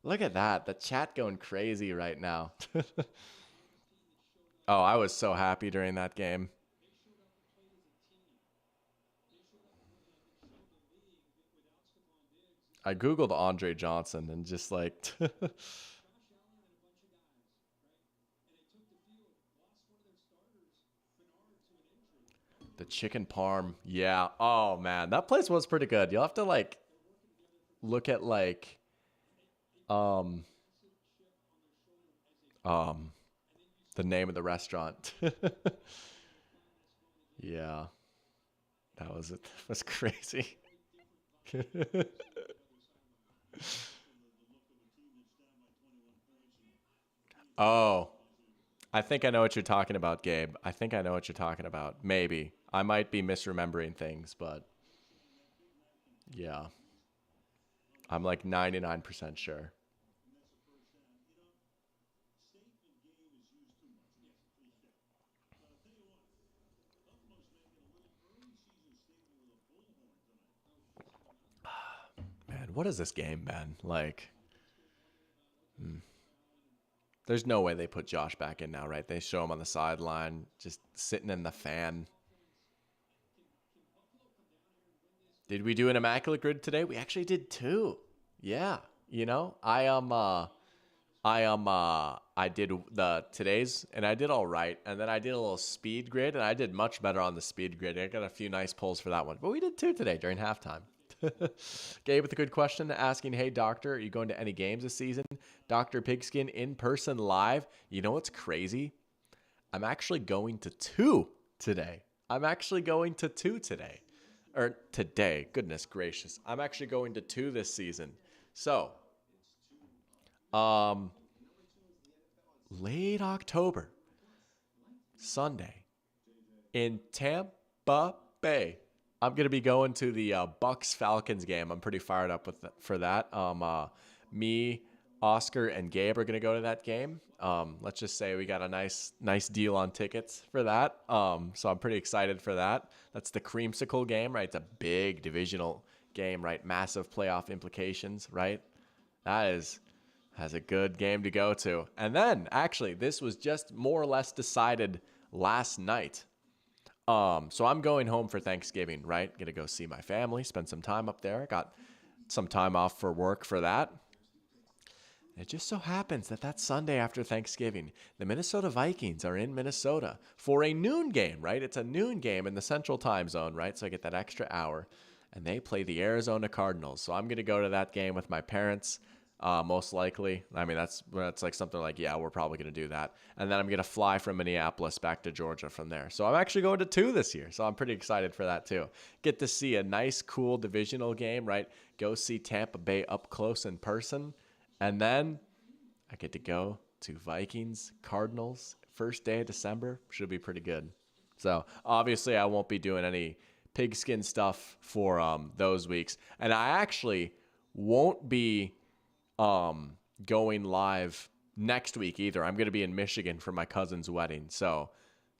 Look at that. The chat going crazy right now. Oh, I was so happy during that game. I Googled Andre Johnson and just like the chicken parm. Yeah. Oh man, that place was pretty good. You'll have to like look at like um um the name of the restaurant. Yeah, that was it. That was crazy. Oh, I think I know what you're talking about, Gabe. I think I know what you're talking about. Maybe. I might be misremembering things, but yeah, I'm like 99% sure. Man, what is this game, man? Like, there's no way they put Josh back in now, right? They show him on the sideline, just sitting in the fan. Did we do an immaculate grid today? We actually did two. Yeah. I did the today's and I did all right. And then I did a little speed grid and I did much better on the speed grid. I got a few nice pulls for that one. But we did two today during halftime. Gabe with a good question asking, hey, doctor, are you going to any games this season? Dr. Pigskin in person live. You know what's crazy? I'm actually going to two today. I'm actually going to two today. Or today. Goodness gracious. I'm actually going to two this season. So, um, late October, Sunday in Tampa Bay. I'm gonna be going to the Bucks Falcons game. I'm pretty fired up for that. Me, Oscar, and Gabe are gonna go to that game. Let's just say we got a nice deal on tickets for that. So I'm pretty excited for that. That's the creamsicle game, right? It's a big divisional game, right? Massive playoff implications, right? That is has a good game to go to. And then actually, this was just more or less decided last night. So I'm going home for Thanksgiving, right? Gonna go see my family, spend some time up there. Got some time off for work for that. It just so happens that Sunday after Thanksgiving, the Minnesota Vikings are in Minnesota for a noon game, right? It's a noon game in the Central Time Zone, right? So I get that extra hour, and they play the Arizona Cardinals. So I'm gonna go to that game with my parents. most likely. I mean, that's like something like, yeah, we're probably going to do that. And then I'm going to fly from Minneapolis back to Georgia from there. So I'm actually going to 2 this year. So I'm pretty excited for that too. Get to see a nice, cool divisional game, right? Go see Tampa Bay up close in person. And then I get to go to Vikings, Cardinals, first day of December. Should be pretty good. So obviously I won't be doing any pigskin stuff for those weeks. And I actually won't be going live next week either. I'm going to be in Michigan for my cousin's wedding. So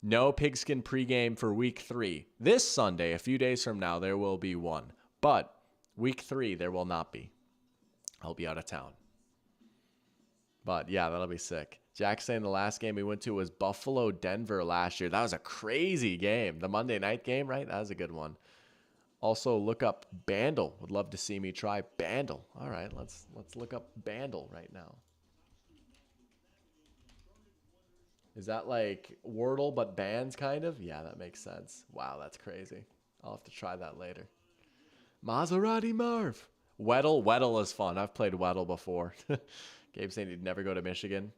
no pigskin pregame for week 3. This Sunday, a few days from now, there will be one. But week 3, there will not be. I'll be out of town. But yeah, that'll be sick. Jack's saying the last game we went to was Buffalo-Denver last year. That was a crazy game. The Monday night game, right? That was a good one. Also, look up Bandle. Would love to see me try Bandle. All right, let's look up Bandle right now. Is that like Wordle but bands kind of? Yeah, that makes sense. Wow, that's crazy. I'll have to try that later. Maserati Marv. Weddle is fun. I've played Weddle before. Gabe saying he'd never go to Michigan.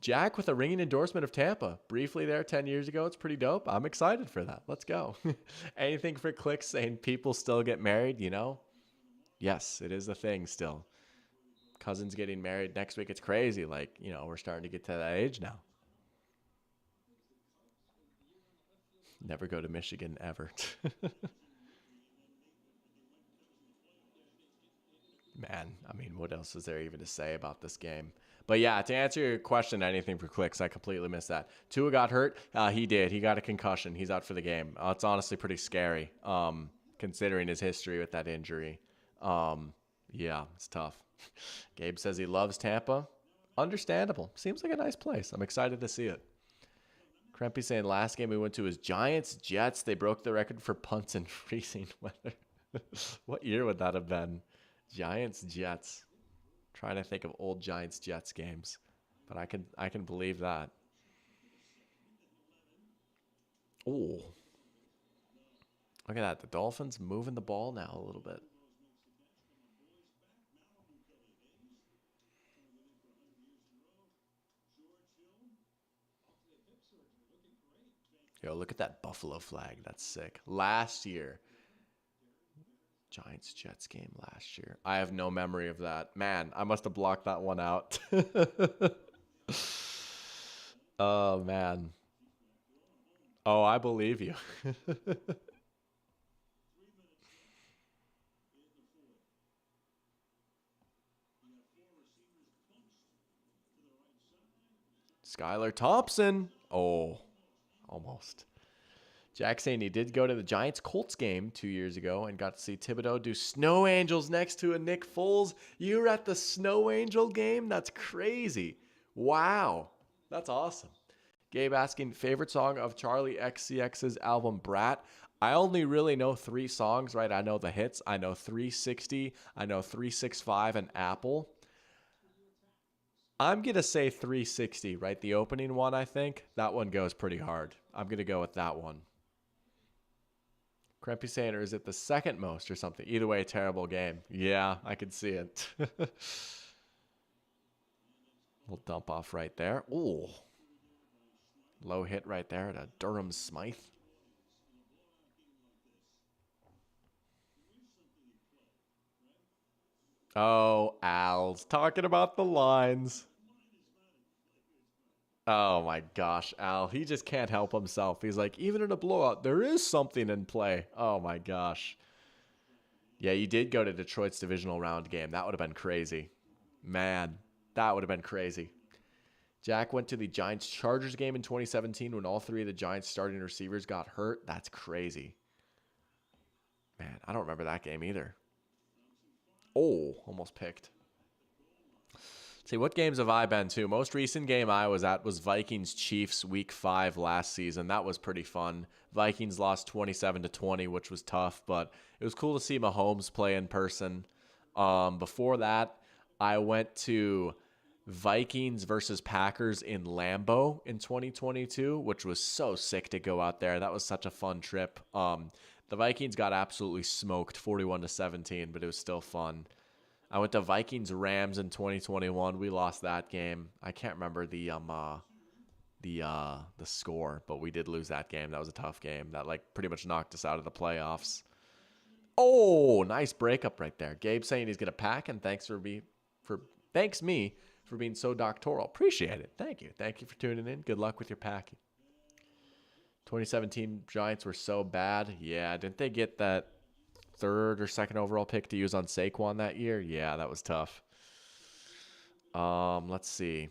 Jack with a ringing endorsement of Tampa. Briefly there 10 years ago. It's pretty dope. I'm excited for that. Let's go. Anything for clicks saying people still get married, you know? Yes, it is a thing still. Cousins getting married next week. It's crazy. Like, you know, we're starting to get to that age now. Never go to Michigan ever. Man, I mean, what else is there even to say about this game? But yeah, to answer your question, anything for clicks, I completely missed that. Tua got hurt. He did. He got a concussion. He's out for the game. It's honestly pretty scary, considering his history with that injury. Yeah, it's tough. Gabe says he loves Tampa. Understandable. Seems like a nice place. I'm excited to see it. Krempy saying last game we went to was Giants-Jets. They broke the record for punts in freezing weather. What year would that have been? Giants-Jets. Trying to think of old Giants-Jets games, but I can believe that. Oh, look at that. The Dolphins moving the ball now a little bit. Yo, look at that Buffalo flag. That's sick. Last year, Giants-Jets game last year. I have no memory of that. Man, I must have blocked that one out. Oh, man. Oh, I believe you. Skylar Thompson. Oh, almost. Jack saying he did go to the Giants-Colts game 2 years ago and got to see Thibodeau do Snow Angels next to a Nick Foles. You were at the Snow Angel game? That's crazy. Wow. That's awesome. Gabe asking, favorite song of Charlie XCX's album Brat? I only really know 3 songs, right? I know the hits. I know 360. I know 365 and Apple. I'm going to say 360, right? The opening one, I think. That one goes pretty hard. I'm going to go with that one. Krempy saying, or is it the second most or something? Either way, terrible game. Yeah, I could see it. Little dump off right there. Ooh. Low hit right there at a Durham Smythe. Oh, Al's talking about the lines. Oh my gosh, Al. He just can't help himself. He's like, even in a blowout, there is something in play. Oh my gosh. Yeah, you did go to Detroit's divisional round game. That would have been crazy. Man, that would have been crazy. Jack went to the Giants-Chargers game in 2017 when all 3 of the Giants starting receivers got hurt. That's crazy. Man, I don't remember that game either. Oh, almost picked. See, what games have I been to? Most recent game I was at was Vikings-Chiefs week 5 last season. That was pretty fun. Vikings lost 27-20, which was tough, but it was cool to see Mahomes play in person. Before that, I went to Vikings versus Packers in Lambeau in 2022, which was so sick to go out there. That was such a fun trip. The Vikings got absolutely smoked 41-17, but it was still fun. I went to Vikings Rams in 2021. We lost that game. I can't remember the score, but we did lose that game. That was a tough game. That like pretty much knocked us out of the playoffs. Oh, nice breakup right there. Gabe saying he's gonna pack, and thanks me for being so doctoral. Appreciate it. Thank you. Thank you for tuning in. Good luck with your packing. 2017 Giants were so bad. Yeah, didn't they get that third or second overall pick to use on Saquon that year? Yeah, that was tough. Let's see.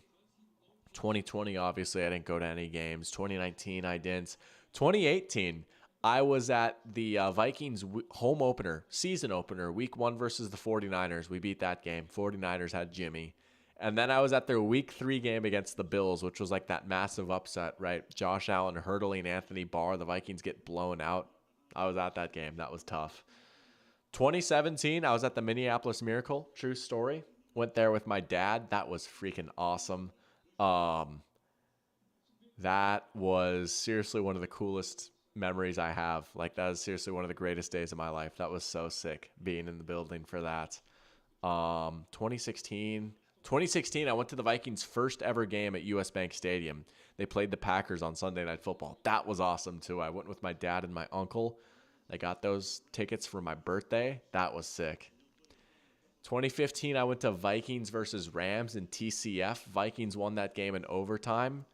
2020, obviously, I didn't go to any games. 2019, I didn't. 2018, I was at the Vikings home opener, season opener, week 1 versus the 49ers. We beat that game. 49ers had Jimmy. And then I was at their week 3 game against the Bills, which was like that massive upset, right? Josh Allen hurdling Anthony Barr. The Vikings get blown out. I was at that game. That was tough. 2017, I was at the Minneapolis Miracle. True story. Went there with my dad. That was freaking awesome. That was seriously one of the coolest memories I have. Like, that was seriously one of the greatest days of my life. That was so sick being in the building for that. 2016, I went to the Vikings' first ever game at US Bank Stadium. They played the Packers on Sunday Night Football. That was awesome too. I went with my dad and my uncle. I got those tickets for my birthday. That was sick. 2015, I went to Vikings versus Rams in TCF. Vikings won that game in overtime.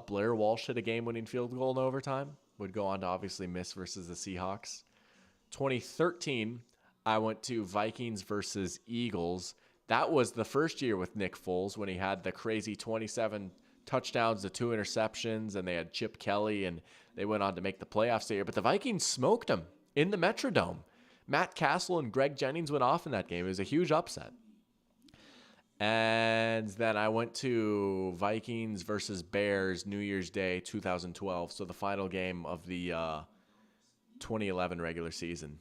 Blair Walsh hit a game-winning field goal in overtime. Would go on to obviously miss versus the Seahawks. 2013, I went to Vikings versus Eagles. That was the first year with Nick Foles when he had the crazy 27 touchdowns to 2 interceptions, and they had Chip Kelly, and they went on to make the playoffs that year. But the Vikings smoked them in the Metrodome. Matt Castle and Greg Jennings went off in that game. It was a huge upset. And then I went to Vikings versus Bears New Year's Day 2012. So the final game of the 2011 regular season.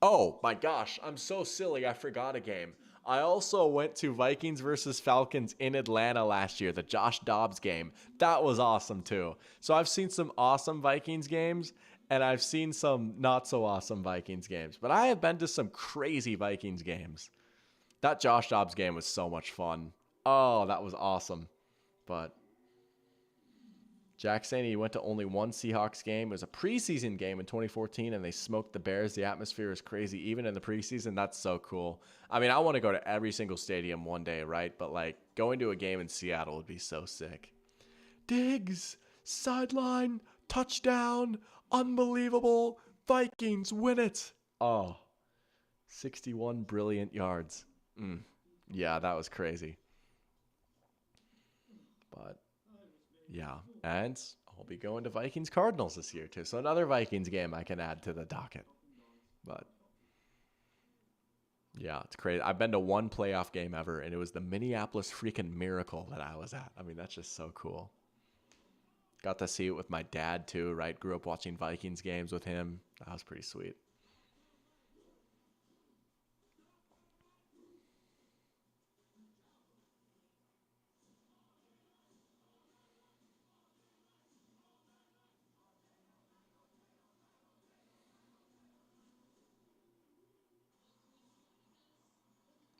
Oh my gosh, I'm so silly. I forgot a game. I also went to Vikings versus Falcons in Atlanta last year, the Josh Dobbs game. That was awesome too. So I've seen some awesome Vikings games, and I've seen some not so awesome Vikings games. But I have been to some crazy Vikings games. That Josh Dobbs game was so much fun. Oh, that was awesome. But Jack saying he went to only one Seahawks game. It was a preseason game in 2014, and they smoked the Bears. The atmosphere is crazy, even in the preseason. That's so cool. I mean, I want to go to every single stadium one day, right? But, like, going to a game in Seattle would be so sick. Diggs, sideline, touchdown, unbelievable. Vikings win it. Oh, 61 brilliant yards. Yeah, that was crazy. But yeah, and I'll be going to Vikings Cardinals this year too. So another Vikings game I can add to the docket. But yeah, it's crazy. I've been to one playoff game ever, and it was the Minneapolis freaking Miracle that I was at. I mean, that's just so cool. Got to see it with my dad too, right? Grew up watching Vikings games with him. That was pretty sweet.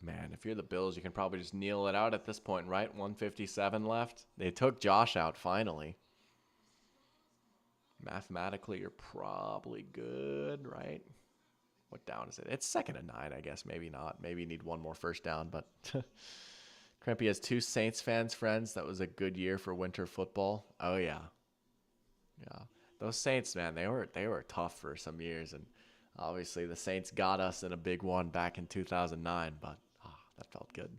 Man, if you're the Bills, you can probably just kneel it out at this point, right? 157 left. They took Josh out finally. Mathematically, you're probably good, right? What down is it? It's 2nd and 9, I guess. Maybe not. Maybe you need one more first down, but Crampy has 2 Saints fans friends. That was a good year for winter football. Oh yeah. Yeah. Those Saints, man, they were tough for some years, and obviously the Saints got us in a big one back in 2009, but that felt good.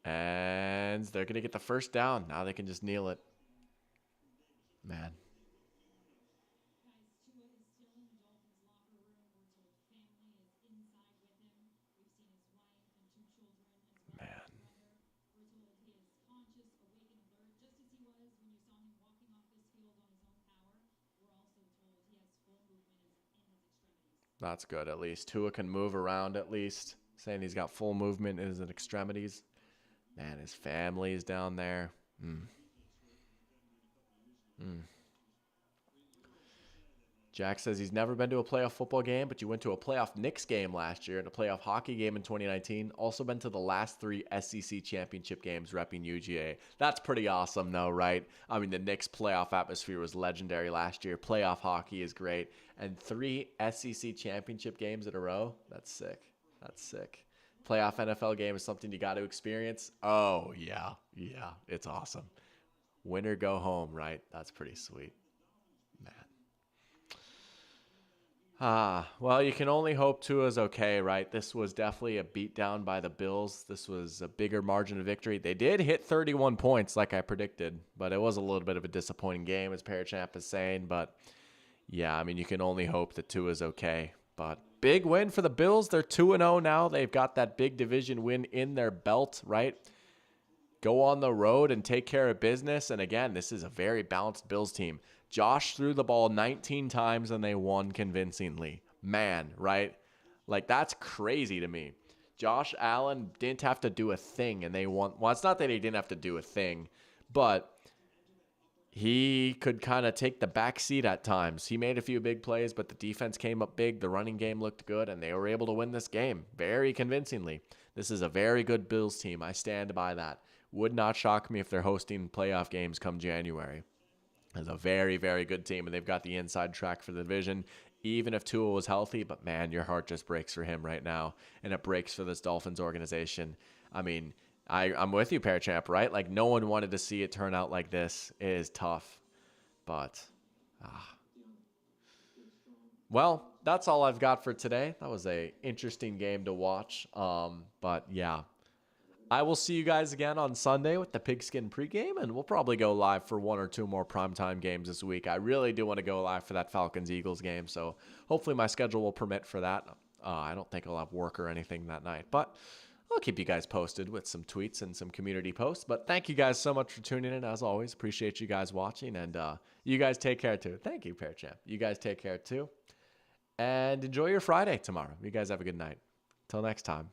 And they're going to get the first down. Now they can just kneel it. Man. Man. That's good, at least. Tua can move around, at least. Saying he's got full movement in his extremities. Man, his family is down there. Jack says he's never been to a playoff football game, but you went to a playoff Knicks game last year and a playoff hockey game in 2019. Also been to the last 3 SEC championship games repping UGA. That's pretty awesome, though, right? I mean, the Knicks playoff atmosphere was legendary last year. Playoff hockey is great. And 3 SEC championship games in a row? That's sick. That's sick. Playoff NFL game is something you got to experience. Oh, yeah. Yeah, it's awesome. Win or go home, right? That's pretty sweet. Man. Well, you can only hope Tua's okay, right? This was definitely a beatdown by the Bills. This was a bigger margin of victory. They did hit 31 points like I predicted, but it was a little bit of a disappointing game, as Parachamp is saying. But, yeah, I mean, you can only hope that Tua's okay. But big win for the Bills. They're 2-0 now. They've got that big division win in their belt, right? Go on the road and take care of business. And, again, this is a very balanced Bills team. Josh threw the ball 19 times and they won convincingly. Man, right? Like, that's crazy to me. Josh Allen didn't have to do a thing and they won. Well, it's not that he didn't have to do a thing, but he could kind of take the back seat at times. He made a few big plays, but the defense came up big. The running game looked good, and they were able to win this game very convincingly. This is a very good Bills team. I stand by that. Would not shock me if they're hosting playoff games come January. It's a very, very good team, and they've got the inside track for the division, even if Tua was healthy. But, man, your heart just breaks for him right now, and it breaks for this Dolphins organization. I mean, I'm with you, Parachamp, right? Like, no one wanted to see it turn out like this. It is tough. But, well, that's all I've got for today. That was a interesting game to watch. But, yeah. I will see you guys again on Sunday with the Pigskin pregame, and we'll probably go live for 1 or 2 more primetime games this week. I really do want to go live for that Falcons-Eagles game, so hopefully my schedule will permit for that. I don't think I'll have work or anything that night, but I'll keep you guys posted with some tweets and some community posts. But thank you guys so much for tuning in, as always. Appreciate you guys watching, and you guys take care too. Thank you, Parachamp. You guys take care too, and enjoy your Friday tomorrow. You guys have a good night. Till next time.